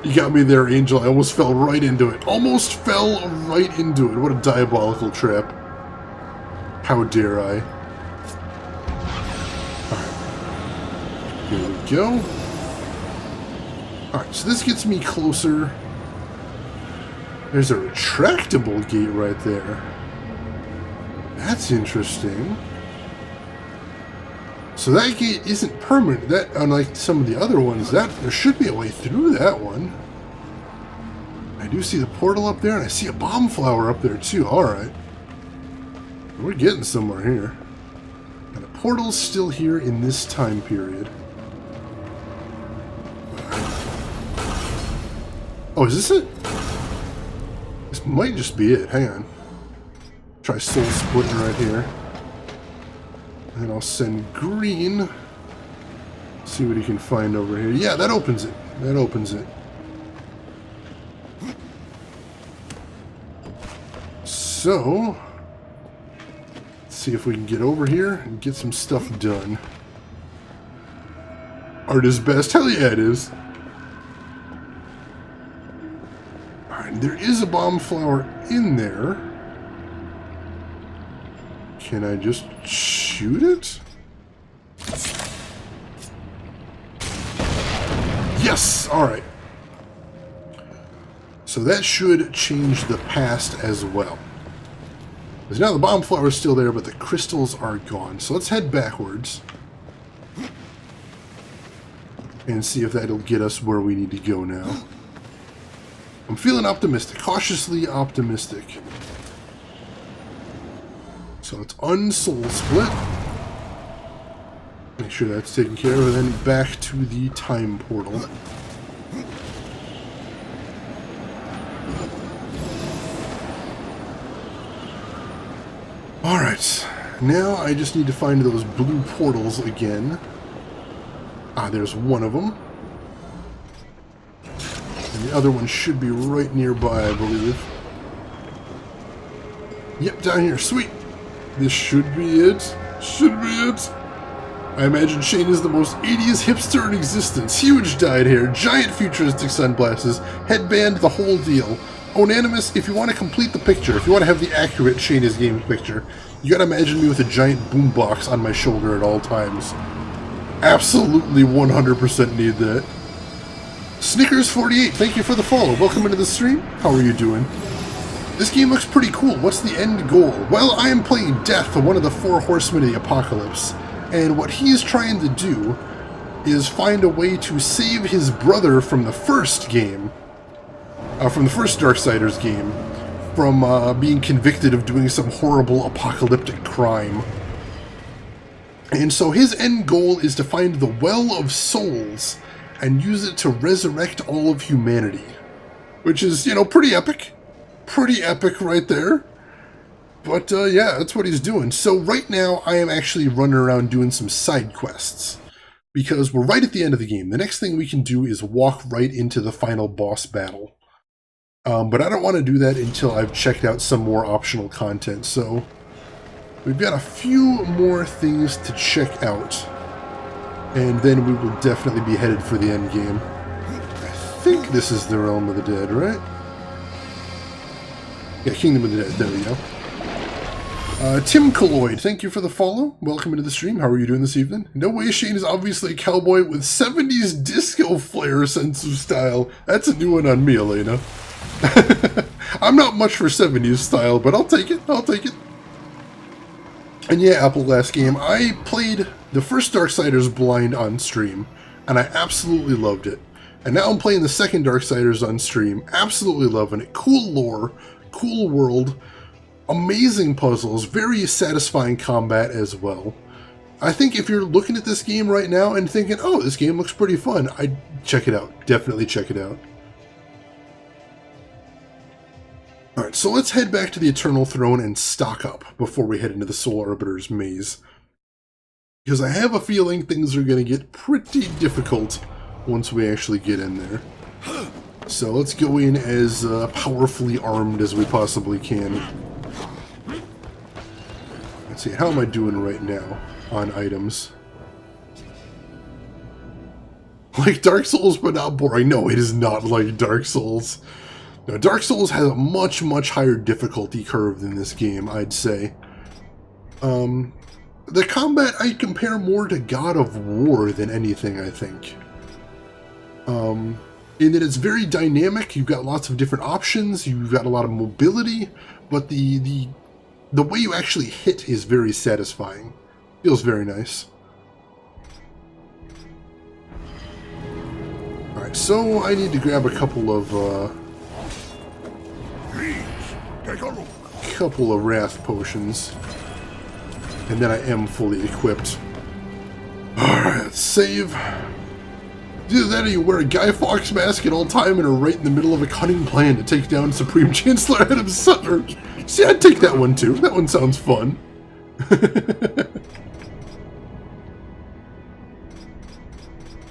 You got me there, Angel. I almost fell right into it. Almost fell right into it. What a diabolical trap. How dare I? Alright. Here we go. Alright, so this gets me closer. There's a retractable gate right there. That's interesting. So that gate isn't permanent. That, unlike some of the other ones, that there should be a way through that one. I do see the portal up there, and I see a bomb flower up there too. Alright. We're getting somewhere here. And the portal's still here in this time period. Oh, is this it? This might just be it. Hang on. Try soul splitting right here. And I'll send green. See what he can find over here. Yeah, that opens it. That opens it. So, let's see if we can get over here and get some stuff done. Art is best. Hell yeah, it is. Alright, there is a bomb flower in there. Can I just shoot it? Yes! Alright. So that should change the past as well. Because now the bomb flower is still there, but the crystals are gone. So let's head backwards. And see if that'll get us where we need to go now. I'm feeling optimistic. Cautiously optimistic. So it's unsoul split. Make sure that's taken care of, and then back to the time portal. Alright, now I just need to find those blue portals again. Ah, there's one of them. And the other one should be right nearby, I believe. Yep, down here. Sweet! This should be it. Should be it. I imagine Shane is the most 80s hipster in existence. Huge dyed hair, giant futuristic sunglasses, headband, the whole deal. Onanimous, if you want to complete the picture, if you want to have the accurate Shane is Game picture, you gotta imagine me with a giant boombox on my shoulder at all times. Absolutely 100% need that. Snickers48, thank you for the follow. Welcome into the stream. How are you doing? This game looks pretty cool. What's the end goal? Well, I am playing Death, one of the 4 horsemen of the apocalypse. And what he's trying to do is find a way to save his brother from the first game. From the first Darksiders game. From being convicted of doing some horrible apocalyptic crime. And so his end goal is to find the Well of Souls and use it to resurrect all of humanity. Which is, you know, pretty epic. Pretty epic right there. But, yeah, that's what he's doing. So right now, I am actually running around doing some side quests. Because we're right at the end of the game. The next thing we can do is walk right into the final boss battle. But I don't want to do that until I've checked out some more optional content. So, we've got a few more things to check out. And then we will definitely be headed for the end game. I think this is the Realm of the Dead, right? Yeah, Kingdom of the Dead. There we go. Tim Colloid, thank you for the follow. Welcome into the stream. How are you doing this evening? No way Shane is obviously a cowboy with 70s disco flair sense of style. That's a new one on me, Elena. I'm not much for 70s style, but I'll take it. I'll take it. And yeah, Apple last game. I played the first Darksiders blind on stream, and I absolutely loved it. And now I'm playing the second Darksiders on stream. Absolutely loving it. Cool lore, cool world. Amazing puzzles, very satisfying combat as well. I think if you're looking at this game right now and thinking, oh, this game looks pretty fun, I'd check it out. Definitely check it out. Alright, so let's head back to the Eternal Throne and stock up before we head into the Soul Arbiter's maze. Because I have a feeling things are going to get pretty difficult once we actually get in there. So let's go in as powerfully armed as we possibly can. Let's see, how am I doing right now on items? Like Dark Souls, but not boring. No, it is not like Dark Souls. Now, Dark Souls has a much, much higher difficulty curve than this game, I'd say. The combat I compare more to God of War than anything, I think. In that it's very dynamic, you've got lots of different options, you've got a lot of mobility, but the way you actually hit is very satisfying. Feels very nice. Alright, so I need to grab a couple of wrath potions. And then I am fully equipped. Alright, let's save. Either that or you wear a Guy Fawkes mask at all time and are right in the middle of a cunning plan to take down Supreme Chancellor Adam Sutler. See, I'd take that one too. That one sounds fun.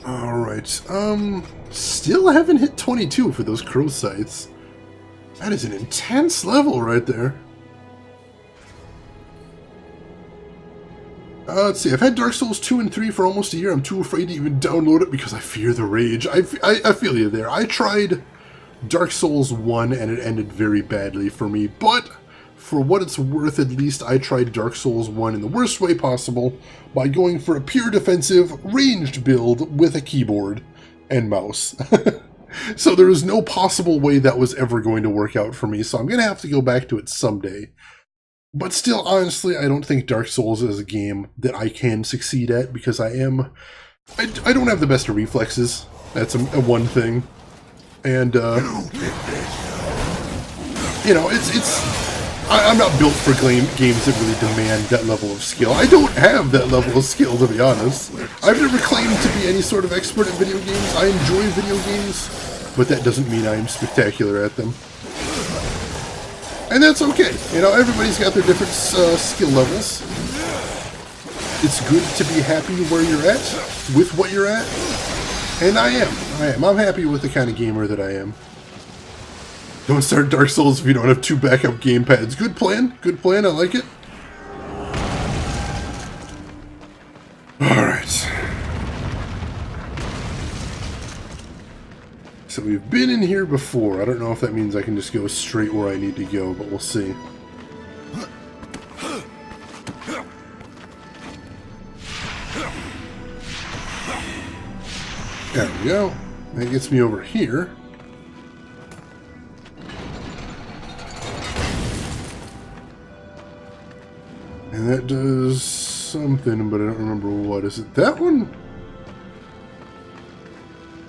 Alright, still haven't hit 22 for those crow sights. That is an intense level right there. Let's see, I've had Dark Souls 2 and 3 for almost a year. I'm too afraid to even download it because I fear the rage. I feel you there. I tried Dark Souls 1 and it ended very badly for me, but for what it's worth, at least I tried Dark Souls 1 in the worst way possible by going for a pure defensive, ranged build with a keyboard and mouse. So there was no possible way that was ever going to work out for me, so I'm going to have to go back to it someday. But still, honestly, I don't think Dark Souls is a game that I can succeed at because I don't have the best of reflexes. That's a one thing. And, you know, I'm not built for games that really demand that level of skill. I don't have that level of skill, to be honest. I've never claimed to be any sort of expert at video games. I enjoy video games, but that doesn't mean I am spectacular at them. And that's okay. You know, everybody's got their different skill levels. It's good to be happy where you're at, with what you're at. And I am. I'm happy with the kind of gamer that I am. Don't start Dark Souls if you don't have 2 backup gamepads. Good plan. Good plan. I like it. Alright. So we've been in here before. I don't know if that means I can just go straight where I need to go, but we'll see. There we go. That gets me over here. And that does something, but I don't remember what. Is it that one?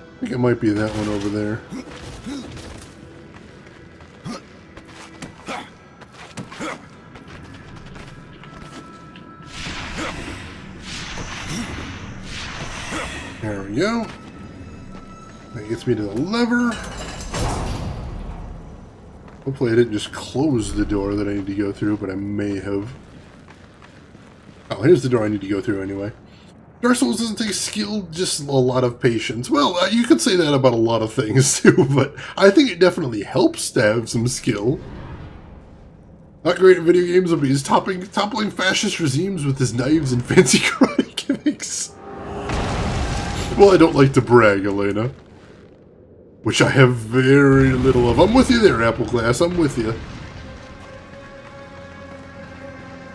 I think it might be that one over there. There we go. That gets me to the lever. Hopefully I didn't just close the door that I need to go through, but I may have. Oh, here's the door I need to go through anyway. Dark Souls doesn't take skill, just a lot of patience. Well, you could say that about a lot of things too, but I think it definitely helps to have some skill. Not great at video games, but he's toppling fascist regimes with his knives and fancy karate gimmicks. Well, I don't like to brag, Elena. Which I have very little of. I'm with you there, Apple Glass. I'm with you.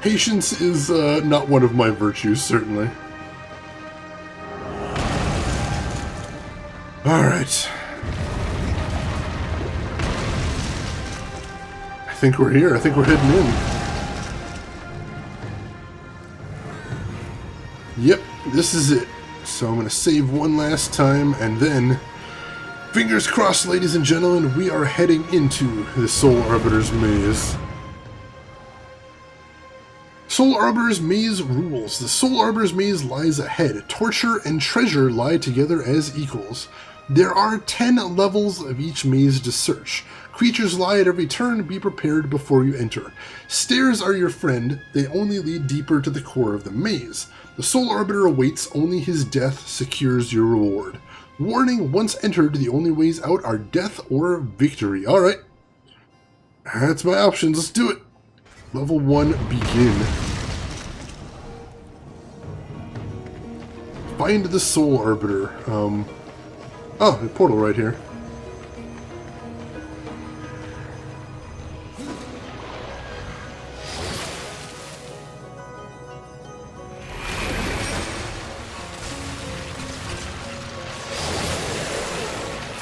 Patience is not one of my virtues, certainly. Alright. I think we're here. I think we're heading in. Yep, this is it. So I'm going to save one last time, and then, fingers crossed, ladies and gentlemen, we are heading into the Soul Arbiter's Maze. Soul Arbiter's Maze rules. The Soul Arbiter's Maze lies ahead. Torture and treasure lie together as equals. There are 10 levels of each maze to search. Creatures lie at every turn. Be prepared before you enter. Stairs are your friend. They only lead deeper to the core of the maze. The Soul Arbiter awaits. Only his death secures your reward. Warning, once entered, the only ways out are death or victory. Alright. That's my options. Let's do it. Level 1, begin. Find the Soul Arbiter. Oh, a portal right here.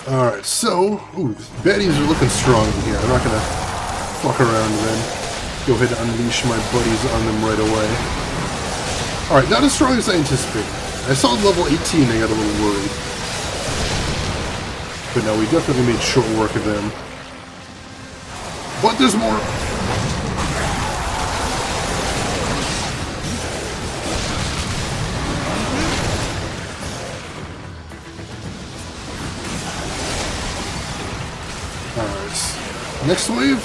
Alright, so, ooh, the baddies are looking strong in here. I'm not gonna fuck around then. Go ahead and unleash my buddies on them right away. Alright, not as strong as I anticipated. I saw level 18, I got a little worried. But no, we definitely made short work of them. But there's more! Alright. Next wave?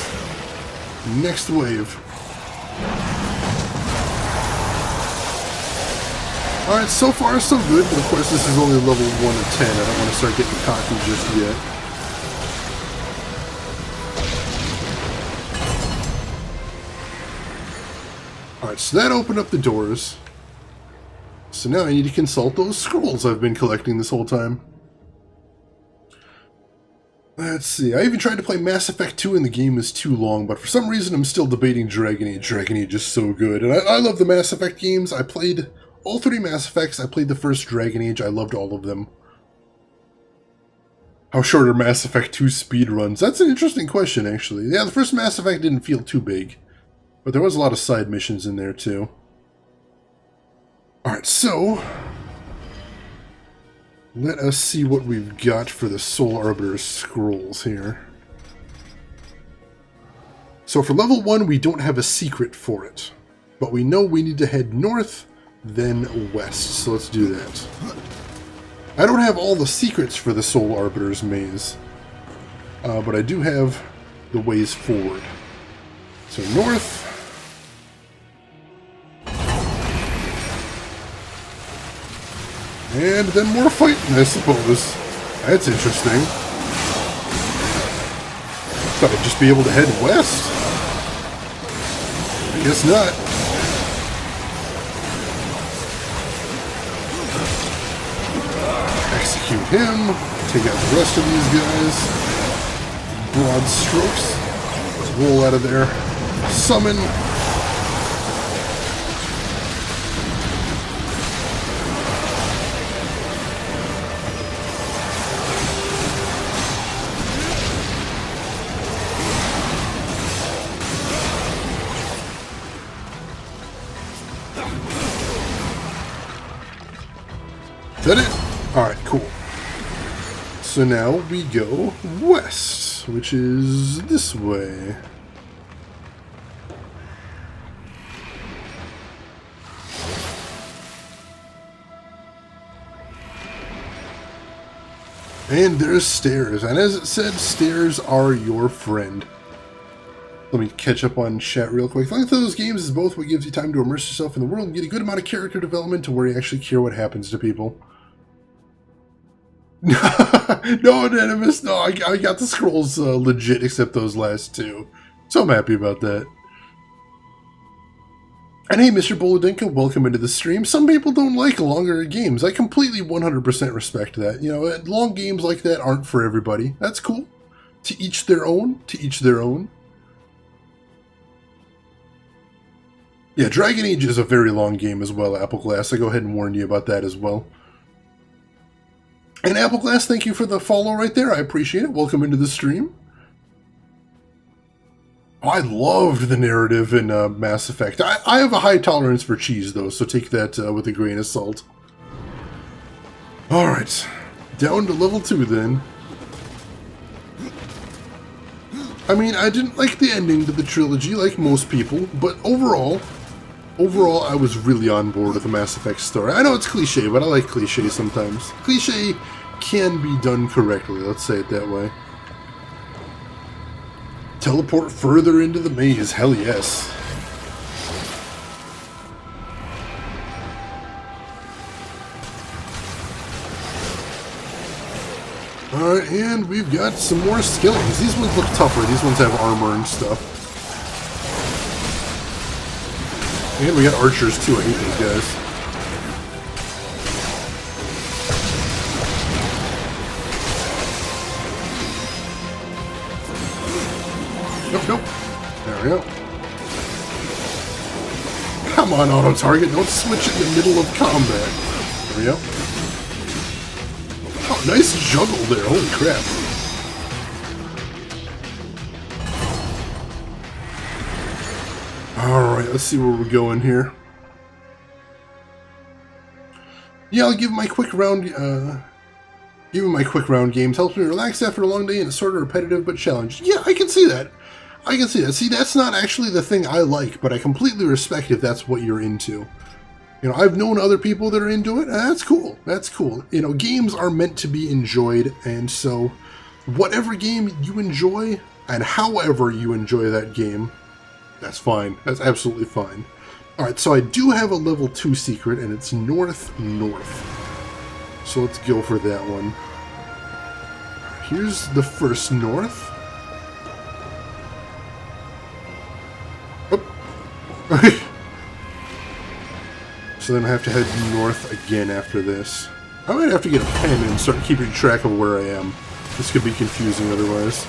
Next wave. Alright, so far so good, but of course this is only level 1 of 10. I don't want to start getting cocky just yet. Alright, so that opened up the doors. So now I need to consult those scrolls I've been collecting this whole time. Let's see, I even tried to play Mass Effect 2 and the game is too long, but for some reason I'm still debating Dragon Age. Dragon Age is so good, and I love the Mass Effect games. I played all 3 Mass Effects. I played the first Dragon Age. I loved all of them. How short are Mass Effect 2 speedruns? That's an interesting question, actually. Yeah, the first Mass Effect didn't feel too big, but there was a lot of side missions in there, too. Alright, so let us see what we've got for the Soul Arbiter's scrolls here. So for level 1, we don't have a secret for it, but we know we need to head north, then west, so let's do that. I don't have all the secrets for the Soul Arbiter's Maze, but I do have the ways forward. So north. And then more fighting, I suppose. That's interesting. Thought I'd just be able to head west. I guess not. Execute him. Take out the rest of these guys. Broad strokes. Let's roll out of there. Summon. Is that it? Alright, cool. So now we go west, which is this way. And there's stairs, and as it said, stairs are your friend. Let me catch up on chat real quick. The length of those games is both what gives you time to immerse yourself in the world and get a good amount of character development to where you actually care what happens to people. No, Anonymous, no, I got the scrolls legit except those last 2. So I'm happy about that. And hey, Mr. Bolodenko, welcome into the stream. Some people don't like longer games. I completely 100% respect that. You know, long games like that aren't for everybody. That's cool. To each their own, to each their own. Yeah, Dragon Age is a very long game as well, Appleglass. I go ahead and warn you about that as well. And Appleglass, thank you for the follow right there. I appreciate it. Welcome into the stream. Oh, I loved the narrative in Mass Effect. I have a high tolerance for cheese, though, so take that with a grain of salt. Alright, down to level 2 then. I mean, I didn't like the ending to the trilogy, like most people, but overall, I was really on board with the Mass Effect story. I know it's cliche, but I like cliche sometimes. Cliche can be done correctly, let's say it that way. Teleport further into the maze, hell yes. Alright, and we've got some more skillings. These ones look tougher, these ones have armor and stuff. And we got archers too, I hate these guys. Nope, nope. There we go. Come on, auto-target. Don't switch in the middle of combat. There we go. Oh, nice juggle there. Holy crap. Alright, let's see where we're going here. Yeah, I'll give my quick round... Even my quick round games helps me relax after a long day and it's sort of repetitive but challenging. Yeah, I can see that. I can see that. See, that's not actually the thing I like, but I completely respect if that's what you're into. You know, I've known other people that are into it, and that's cool. That's cool. You know, games are meant to be enjoyed, and so whatever game you enjoy, and however you enjoy that game, that's fine. That's absolutely fine. Alright, so I do have a level 2 secret, and it's north. So let's go for that one. Here's the first north. So then I have to head north again after this. I might have to get a pen and start keeping track of where I am. This could be confusing otherwise.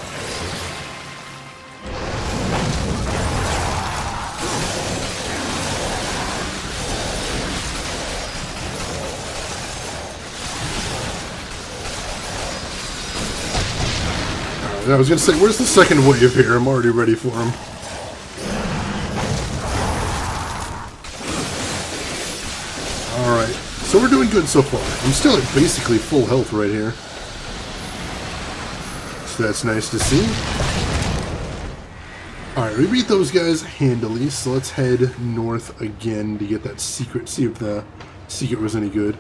I was going to say, where's the second wave here? I'm already ready for him. Alright, so we're doing good so far. I'm still at basically full health right here. So that's nice to see. Alright, we beat those guys handily, so let's head north again to get that secret, see if the secret was any good.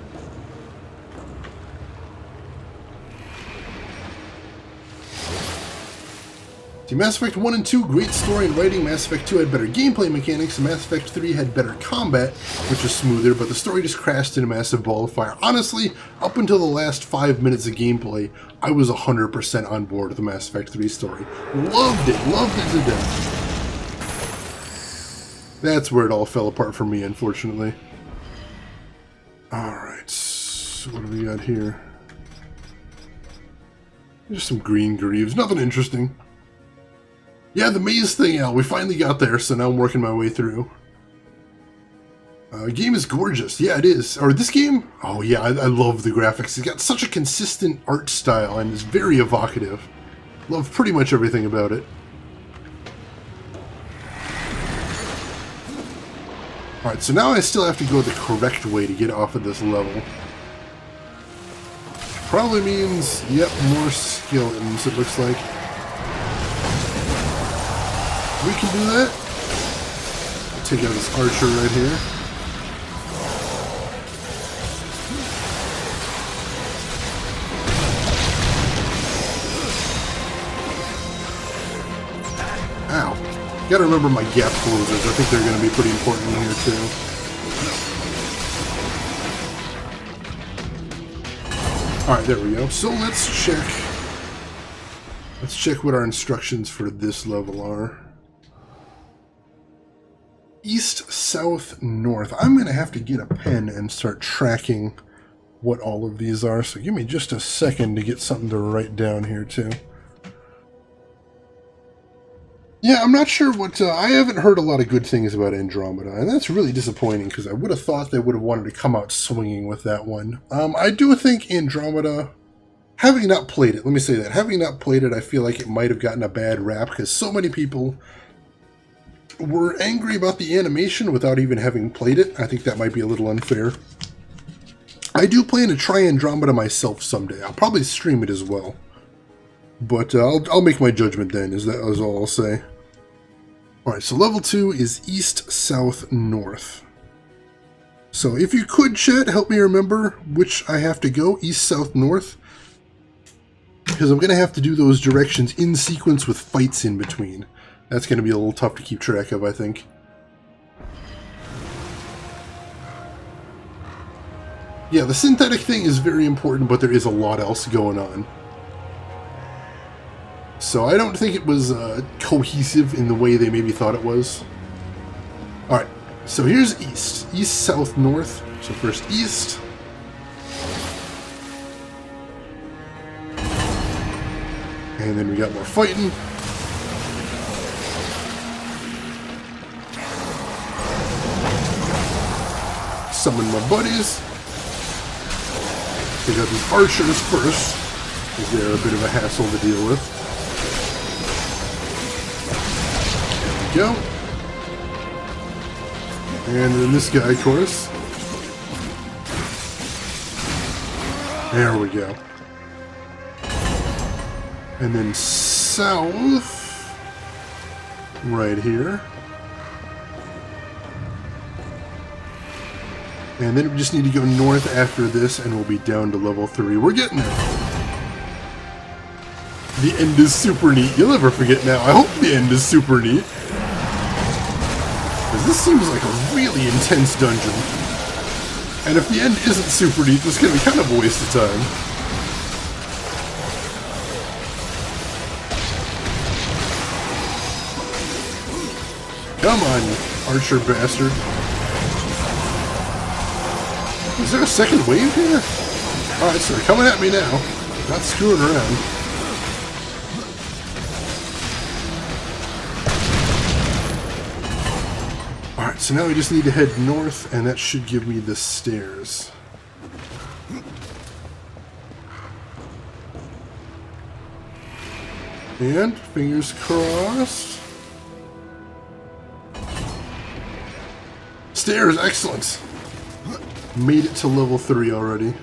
See, Mass Effect 1 and 2, great story and writing. Mass Effect 2 had better gameplay mechanics, and Mass Effect 3 had better combat, which was smoother, but the story just crashed in a massive ball of fire. Honestly, up until the last 5 minutes of gameplay, I was 100% on board with the Mass Effect 3 story. Loved it to death. That's where it all fell apart for me, unfortunately. Alright, so what do we got here? Just some green greaves, nothing interesting. Yeah, the maze thing, Al. We finally got there, so now I'm working my way through. Game is gorgeous. Yeah, it is. Or this game? Oh, yeah, I love the graphics. It's got such a consistent art style, and it's very evocative. Love pretty much everything about it. Alright, so now I still have to go the correct way to get off of this level. Probably means, yep, more skeletons, it looks like. We can do that. Take out this archer right here. Ow. Gotta remember my gap closers. I think they're gonna be pretty important in here too. Alright, there we go. So let's check. Let's check what our instructions for this level are. East, south, north. I'm going to have to get a pen and start tracking what all of these are. So give me just a second to get something to write down here too. Yeah, I'm not sure what... I haven't heard a lot of good things about Andromeda, and that's really disappointing, because I would have thought they would have wanted to come out swinging with that one. I do think Andromeda, having not played it, let me say that, having not played it, I feel like it might have gotten a bad rap, because so many people were angry about the animation without even having played it. I think that might be a little unfair. I do plan to try Andromeda myself someday. I'll probably stream it as well. But I'll make my judgment then, is all I'll say. Alright, so level 2 is east, south, north. So if you could, chat, help me remember which I have to go, east, south, north. Because I'm going to have to do those directions in sequence with fights in between. That's going to be a little tough to keep track of, I think. Yeah, the synthetic thing is very important, but there is a lot else going on. So I don't think it was cohesive in the way they maybe thought it was. Alright, so here's east. East, south, north. So first east. And then we got more fighting. Summon my buddies. We got these archers first, because they're a bit of a hassle to deal with. There we go. And then this guy, of course. There we go. And then south, right here. And then we just need to go north after this, and we'll be down to level 3. We're getting there. The end is super neat. You'll never forget now. I hope the end is super neat. Because this seems like a really intense dungeon. And if the end isn't super neat, it's going to be kind of a waste of time. Come on, you archer bastard. Is there a second wave here? Alright, so they're coming at me now. Not screwing around. Alright, so now we just need to head north, and that should give me the stairs. And, fingers crossed. Stairs, excellent! Made it to level 3 already.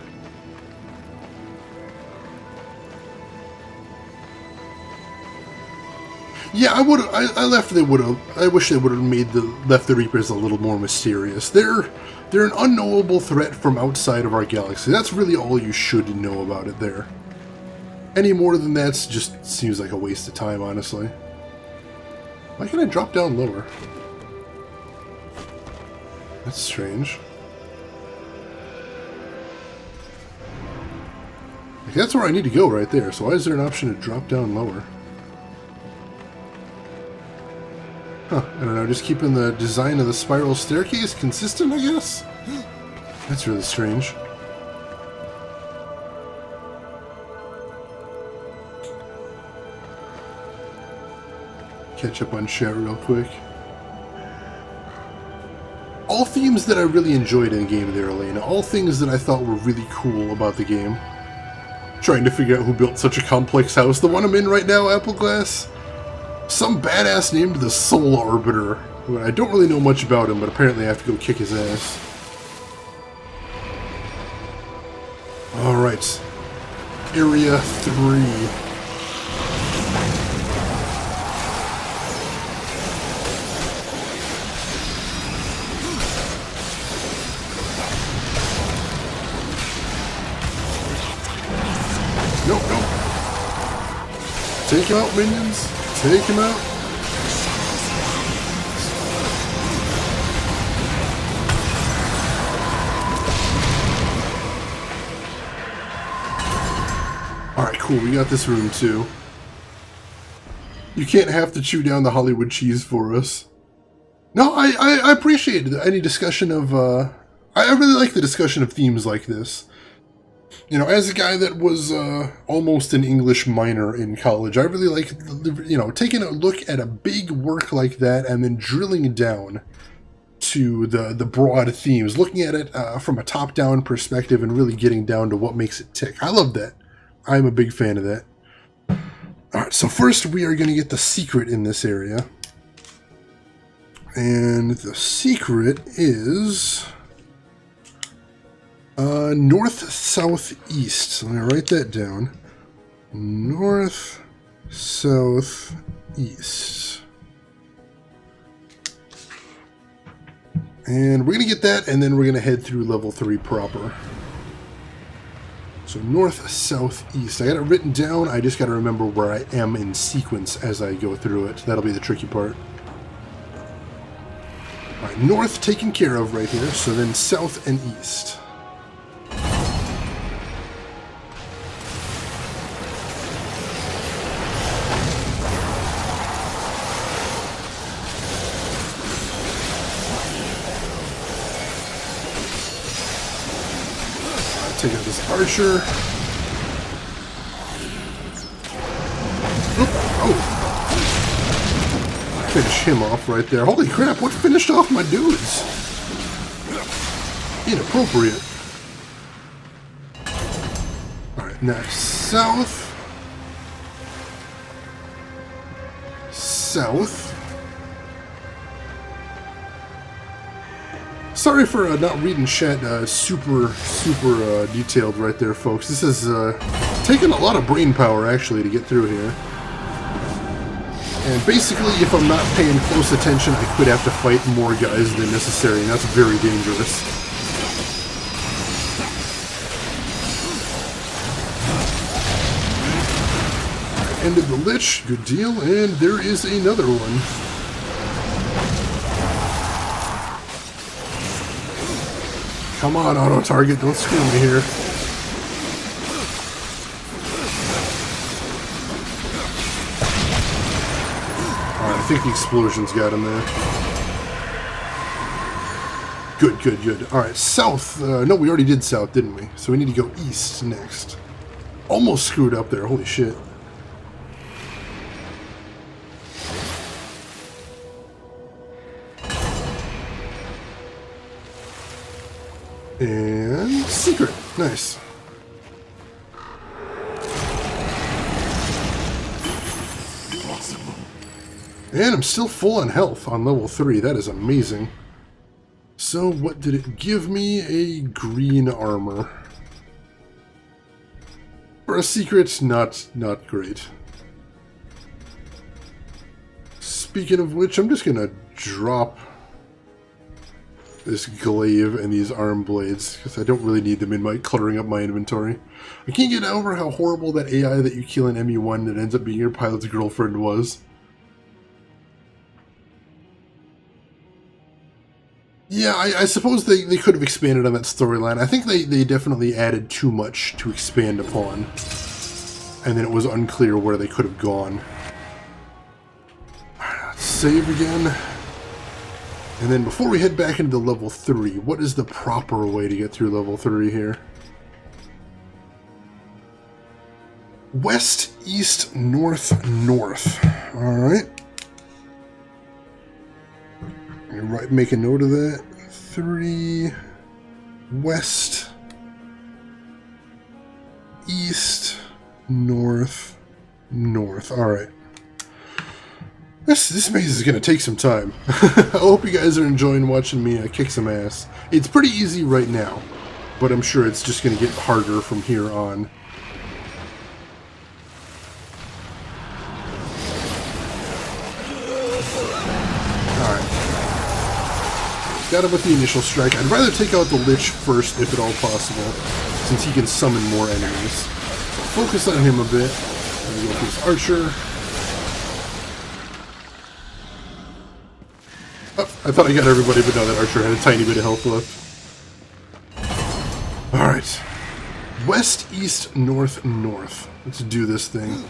Yeah, I would. I left. They would have. I wish they would have made left the Reapers a little more mysterious. They're an unknowable threat from outside of our galaxy. That's really all you should know about it there. Any more than that just seems like a waste of time, honestly. Why can't I drop down lower? That's strange. Like, that's where I need to go right there, so why is there an option to drop down lower? Huh, I don't know, just keeping the design of the spiral staircase consistent, I guess? That's really strange. Catch up on chat real quick. All themes that I really enjoyed in the game there, Elena. All things that I thought were really cool about the game. Trying to figure out who built such a complex house. The one I'm in right now, Appleglass? Some badass named the Soul Arbiter. I don't really know much about him, but apparently I have to go kick his ass. Alright. Area 3. Nope, nope. Take him out, minions. Take him out. Alright, cool. We got this room, too. You can't have to chew down the Hollywood cheese for us. No, I appreciate any discussion of... I really like the discussion of themes like this. You know, as a guy that was almost an English minor in college, I really like, you know, taking a look at a big work like that and then drilling down to the broad themes, looking at it from a top-down perspective and really getting down to what makes it tick. I love that. I'm a big fan of that. Alright, so first we are going to get the secret in this area. And the secret is north, south, east. So I'm going to write that down. North, south, east. And we're going to get that, and then we're going to head through level 3 proper. So north, south, east. I got it written down. I just got to remember where I am in sequence as I go through it. That'll be the tricky part. All right, north taken care of right here. So then south and east. Take out this archer. Oop, oh. Finish him off right there. Holy crap, what finished off my dudes? Inappropriate. Alright, now south. South. Sorry for not reading chat super detailed right there, folks. This is taking a lot of brain power, actually, to get through here. And basically, if I'm not paying close attention, I could have to fight more guys than necessary, and that's very dangerous. Ended the Lich, good deal, and there is another one. Come on, auto-target, don't screw me here. Alright, I think the explosions got him there. Good, good, good. Alright, south. No, we already did south, didn't we? So we need to go east next. Almost screwed up there, holy shit. And secret. Nice. And I'm still full on health on level 3. That is amazing. So what did it give me? A green armor. For a secret, not great. Speaking of which, I'm just gonna drop this glaive and these arm blades, because I don't really need them in my cluttering up my inventory. I can't get over how horrible that AI that you kill in ME1 that ends up being your pilot's girlfriend was. Yeah, I suppose they could have expanded on that storyline. I think they definitely added too much to expand upon. And then it was unclear where they could have gone. Let's save again. And then before we head back into level 3, what is the proper way to get through level 3 here? West, east, north, north. Alright. Right, make a note of that. 3, west, east, north, north. Alright. This maze is going to take some time. I hope you guys are enjoying watching me kick some ass. It's pretty easy right now, but I'm sure it's just going to get harder from here on. Alright. Got him with the initial strike. I'd rather take out the Lich first if at all possible, since he can summon more enemies. Focus on him a bit. I'm going to go with this archer. Oh, I thought I got everybody, but no, that archer had a tiny bit of health left. Alright. West, east, north, north. Let's do this thing.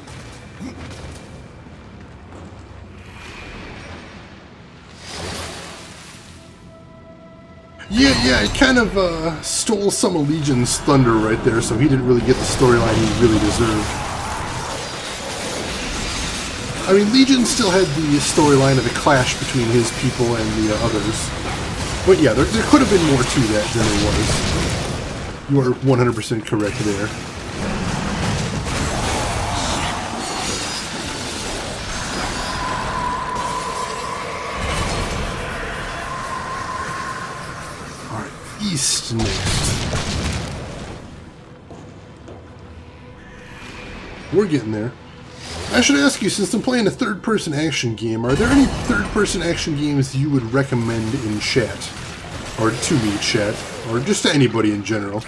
Yeah, it kind of stole some of Legion's thunder right there, so he didn't really get the storyline he really deserved. I mean, Legion still had the storyline of the clash between his people and the others. But yeah, there could have been more to that than there was. You are 100% correct there. East next. We're getting there. I should ask you, since I'm playing a third-person action game, are there any third-person action games you would recommend in chat? Or to me, chat? Or just to anybody in general?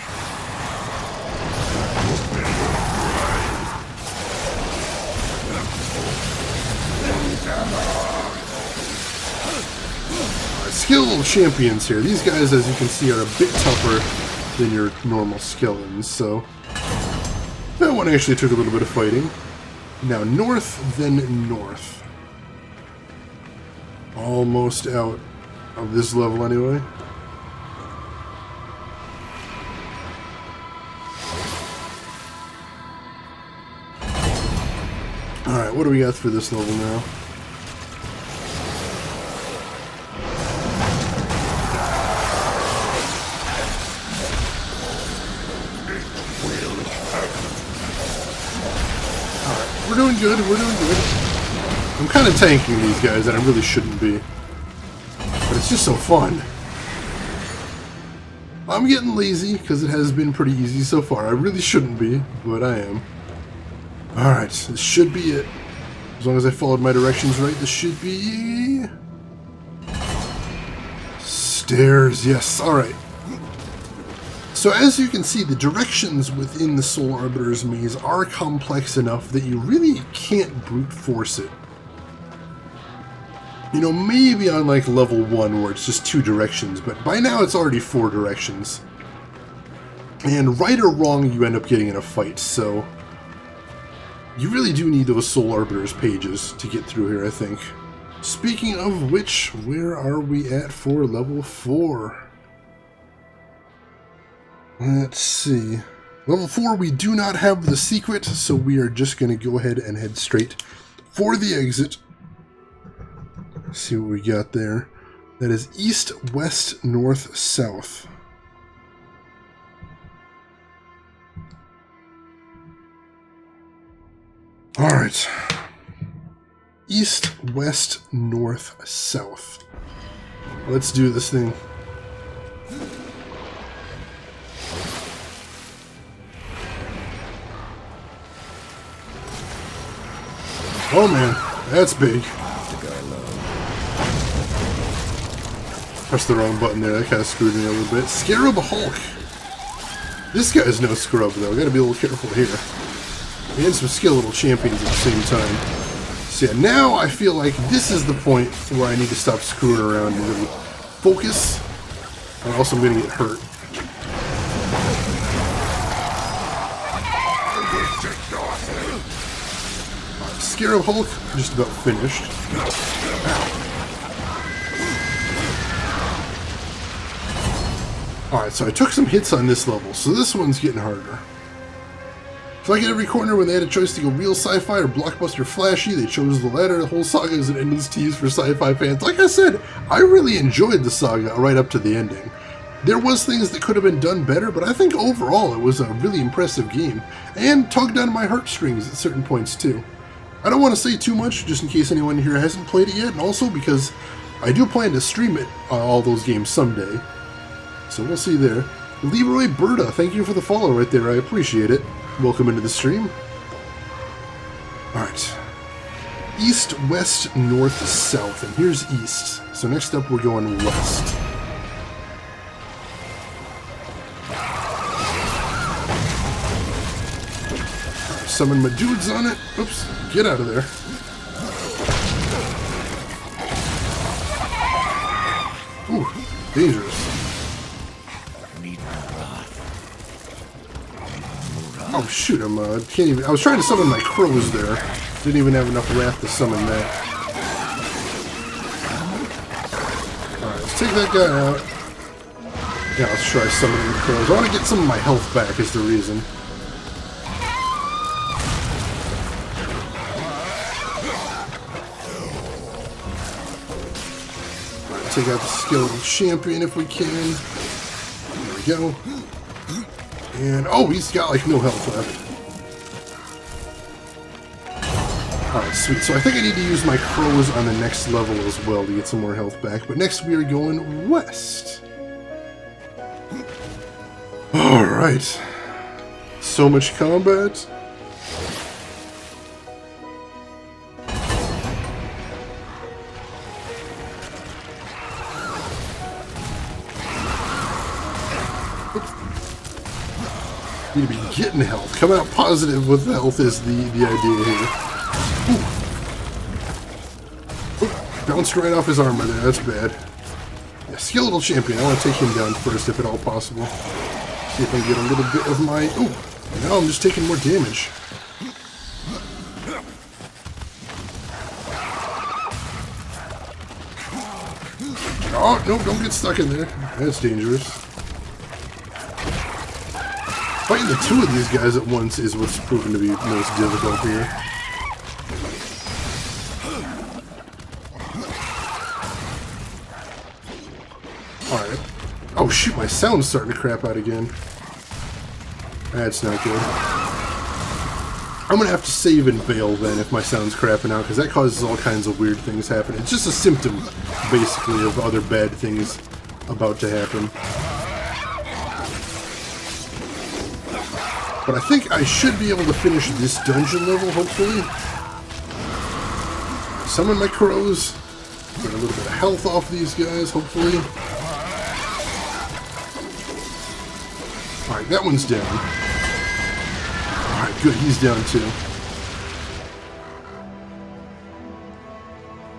Skill champions here. These guys, as you can see, are a bit tougher than your normal skeletons, so that one actually took a little bit of fighting. Now north, then north. Almost out of this level anyway. Alright, what do we got for this level now? We're doing good, we're doing good. I'm kind of tanking these guys, and I really shouldn't be. But it's just so fun. I'm getting lazy, because it has been pretty easy so far. I really shouldn't be, but I am. Alright, this should be it. As long as I followed my directions right, this should be... stairs, yes, alright. So as you can see, the directions within the Soul Arbiter's maze are complex enough that you really can't brute force it. You know, maybe on like level 1 where it's just 2 directions, but by now it's already 4 directions. And right or wrong, you end up getting in a fight, so you really do need those Soul Arbiter's pages to get through here, I think. Speaking of which, where are we at for level 4? Let's see. Level 4, we do not have the secret, so we are just going to go ahead and head straight for the exit. Let's see what we got there. That is east, west, north, south. Alright. East, west, north, south. Let's do this thing. Oh man, that's big. Pressed the wrong button there, that kind of screwed me a little bit. Scarab Hulk. This guy's no scrub though, gotta be a little careful here. And some skeletal champions at the same time. So yeah, now I feel like this is the point where I need to stop screwing around and really focus. Or else I'm gonna get hurt. Scarab Hulk, just about finished. Alright, so I took some hits on this level, so this one's getting harder. So like at every corner when they had a choice to go real sci-fi or blockbuster flashy, they chose the latter. The whole saga is an endless tease for sci-fi fans. Like I said, I really enjoyed the saga right up to the ending. There was things that could have been done better, but I think overall it was a really impressive game, and tugged on my heartstrings at certain points too. I don't want to say too much, just in case anyone here hasn't played it yet, and also because I do plan to stream it, all those games someday. So we'll see there. Leroy Berta, thank you for the follow right there, I appreciate it. Welcome into the stream. Alright. East, west, north, south, and here's east. So next up we're going west. Summon my dudes on it. Oops, get out of there. Ooh, dangerous. Oh shoot, can't even, I was trying to summon my crows there. Didn't even have enough wrath to summon that. Alright, let's take that guy out. Yeah, let's try summoning the crows. I want to get some of my health back is the reason. Right, take out the skeletal champion if we can. There we go. And, oh, he's got, like, no health left. Alright, sweet. So I think I need to use my crows on the next level as well to get some more health back. But next we are going west. Alright. So much combat. Need to be getting health. Coming out positive with health is the idea here. Ooh, bounced right off his armor there, that's bad. Yeah, skeletal champion, I want to take him down first if at all possible. See if I can get a little bit of my... Ooh, now I'm just taking more damage. Oh, no, don't get stuck in there. That's dangerous. Fighting the two of these guys at once is what's proven to be most difficult here. Alright. Oh shoot, my sound's starting to crap out again. That's not good. I'm gonna have to save and bail then if my sound's crapping out, because that causes all kinds of weird things happening. It's just a symptom, basically, of other bad things about to happen. But I think I should be able to finish this dungeon level, hopefully. Summon my crows. Get a little bit of health off these guys, hopefully. Alright, that one's down. Alright, good, he's down too.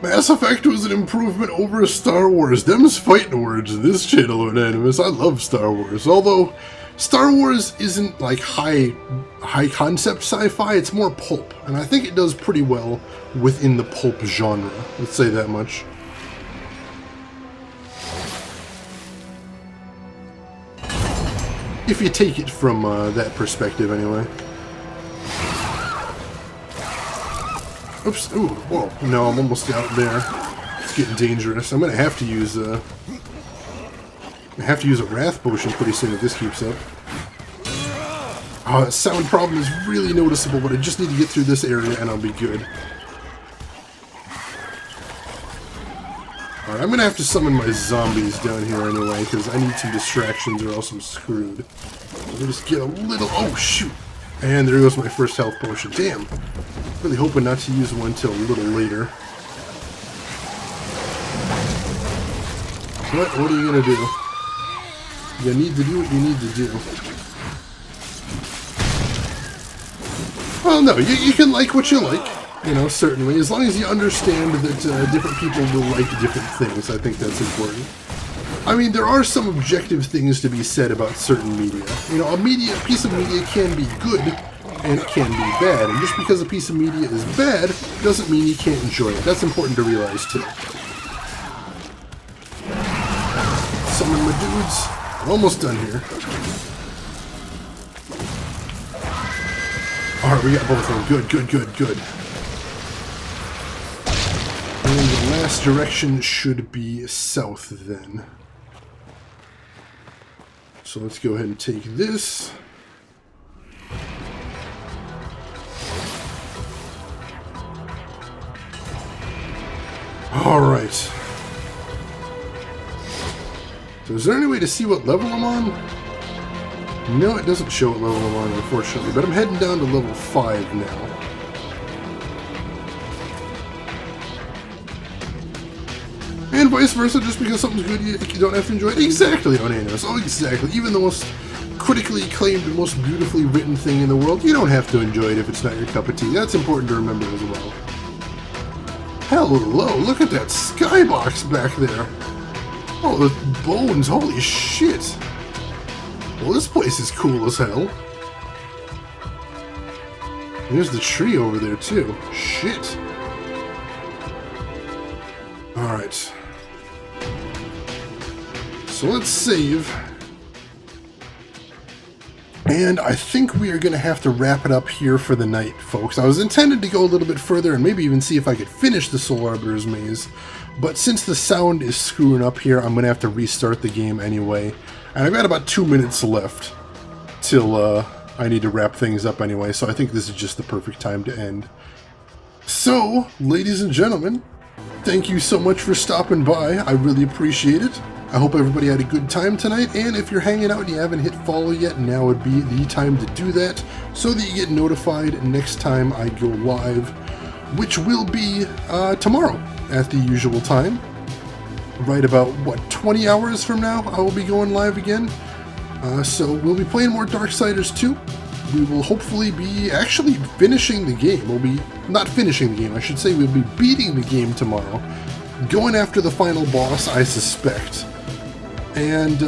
Mass Effect was an improvement over Star Wars. Them's fighting words in this channel of Animus. I love Star Wars, although Star Wars isn't like high concept sci-fi, it's more pulp, and I think it does pretty well within the pulp genre, let's say that much. If you take it from that perspective, anyway. Oops, ooh, whoa, no, I'm almost out there. It's getting dangerous. I'm gonna have to use a wrath potion pretty soon if this keeps up. Oh, that sound problem is really noticeable, but I just need to get through this area and I'll be good. Alright, I'm gonna have to summon my zombies down here anyway, because I need some distractions or else I'm screwed. Let me just get a little... Oh, shoot! And there goes my first health potion. Damn! Really hoping not to use one till a little later. What are you gonna do? You need to do what you need to do. Well, no, you can like what you like, you know, certainly. As long as you understand that different people will like different things, I think that's important. I mean, there are some objective things to be said about certain media. You know, a piece of media can be good, and it can be bad. And just because a piece of media is bad, doesn't mean you can't enjoy it. That's important to realize, too. Summon my dudes. I'm almost done here. Alright, we got both of them. Good, good, good, good. And the last direction should be south, then. So let's go ahead and take this. Alright. So is there any way to see what level I'm on? No, it doesn't show what level I'm on, unfortunately, but I'm heading down to level 5 now. And vice versa, just because something's good, you don't have to enjoy it. Exactly, Onanos. Oh, exactly. Even the most critically acclaimed and most beautifully written thing in the world, you don't have to enjoy it if it's not your cup of tea. That's important to remember as well. Hello, look at that skybox back there. Oh, the bones, holy shit. Well, this place is cool as hell. There's the tree over there, too. Shit. Alright. So let's save. And I think we are going to have to wrap it up here for the night, folks. I was intended to go a little bit further and maybe even see if I could finish the Soul Arbiter's Maze, but since the sound is screwing up here, I'm going to have to restart the game anyway. And I've got about 2 minutes left till I need to wrap things up anyway, so I think this is just the perfect time to end. So, ladies and gentlemen, thank you so much for stopping by. I really appreciate it. I hope everybody had a good time tonight, and if you're hanging out and you haven't hit follow yet, now would be the time to do that so that you get notified next time I go live, which will be tomorrow at the usual time. Right about, what, 20 hours from now I will be going live again. So we'll be playing more Darksiders 2. We will hopefully be actually finishing the game. We'll be, not finishing the game, I should say we'll be beating the game tomorrow. Going after the final boss, I suspect. And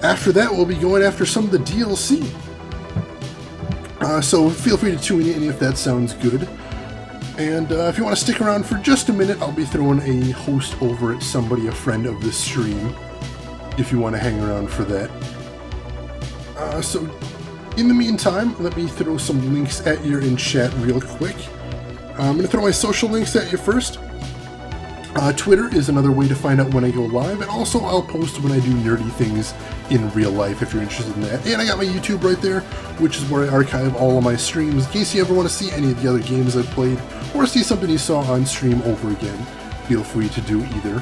after that, we'll be going after some of the DLC. So feel free to tune in if that sounds good. And if you want to stick around for just a minute, I'll be throwing a host over at somebody, a friend of this stream, if you want to hang around for that. So in the meantime, let me throw some links at you in chat real quick. I'm going to throw my social links at you first. Twitter is another way to find out when I go live, and also I'll post when I do nerdy things in real life if you're interested in that. And I got my YouTube right there, which is where I archive all of my streams in case you ever want to see any of the other games I've played, or see something you saw on stream over again. Feel free to do either.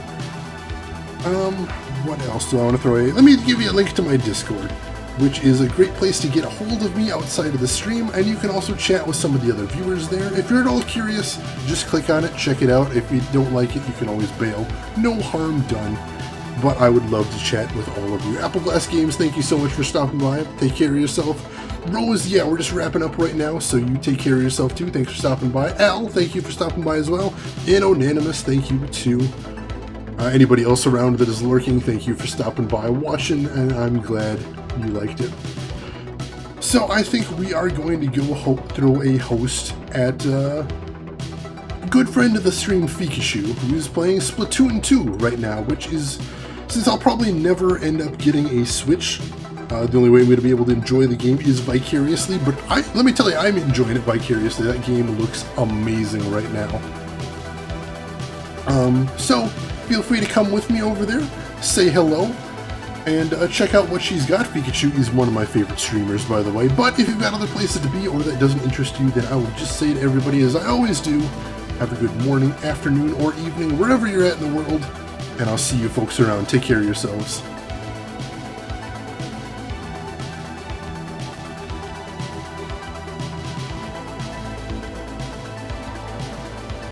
What else do I want to throw at? Let me give you a link to my Discord, which is a great place to get a hold of me outside of the stream, and you can also chat with some of the other viewers there. If you're at all curious, just click on it, check it out. If you don't like it, you can always bail. No harm done, but I would love to chat with all of you. Appleglass Games, thank you so much for stopping by. Take care of yourself. Rose, yeah, we're just wrapping up right now, so you take care of yourself too. Thanks for stopping by. Al, thank you for stopping by as well. And Anonymous, thank you too. Anybody else around that is lurking, thank you for stopping by, watching, and I'm glad you liked it. So I think we are going to go throw a host at a good friend of the stream, Fikashu, who's playing Splatoon 2 right now, which is, since I'll probably never end up getting a Switch, the only way I'm going to be able to enjoy the game is vicariously, but let me tell you, I'm enjoying it vicariously. That game looks amazing right now. So feel free to come with me over there, say hello, and check out what she's got. Pikachu is one of my favorite streamers, by the way, but if you've got other places to be or that doesn't interest you, then I will just say to everybody, as I always do, have a good morning, afternoon, or evening, wherever you're at in the world, and I'll see you folks around. Take care of yourselves.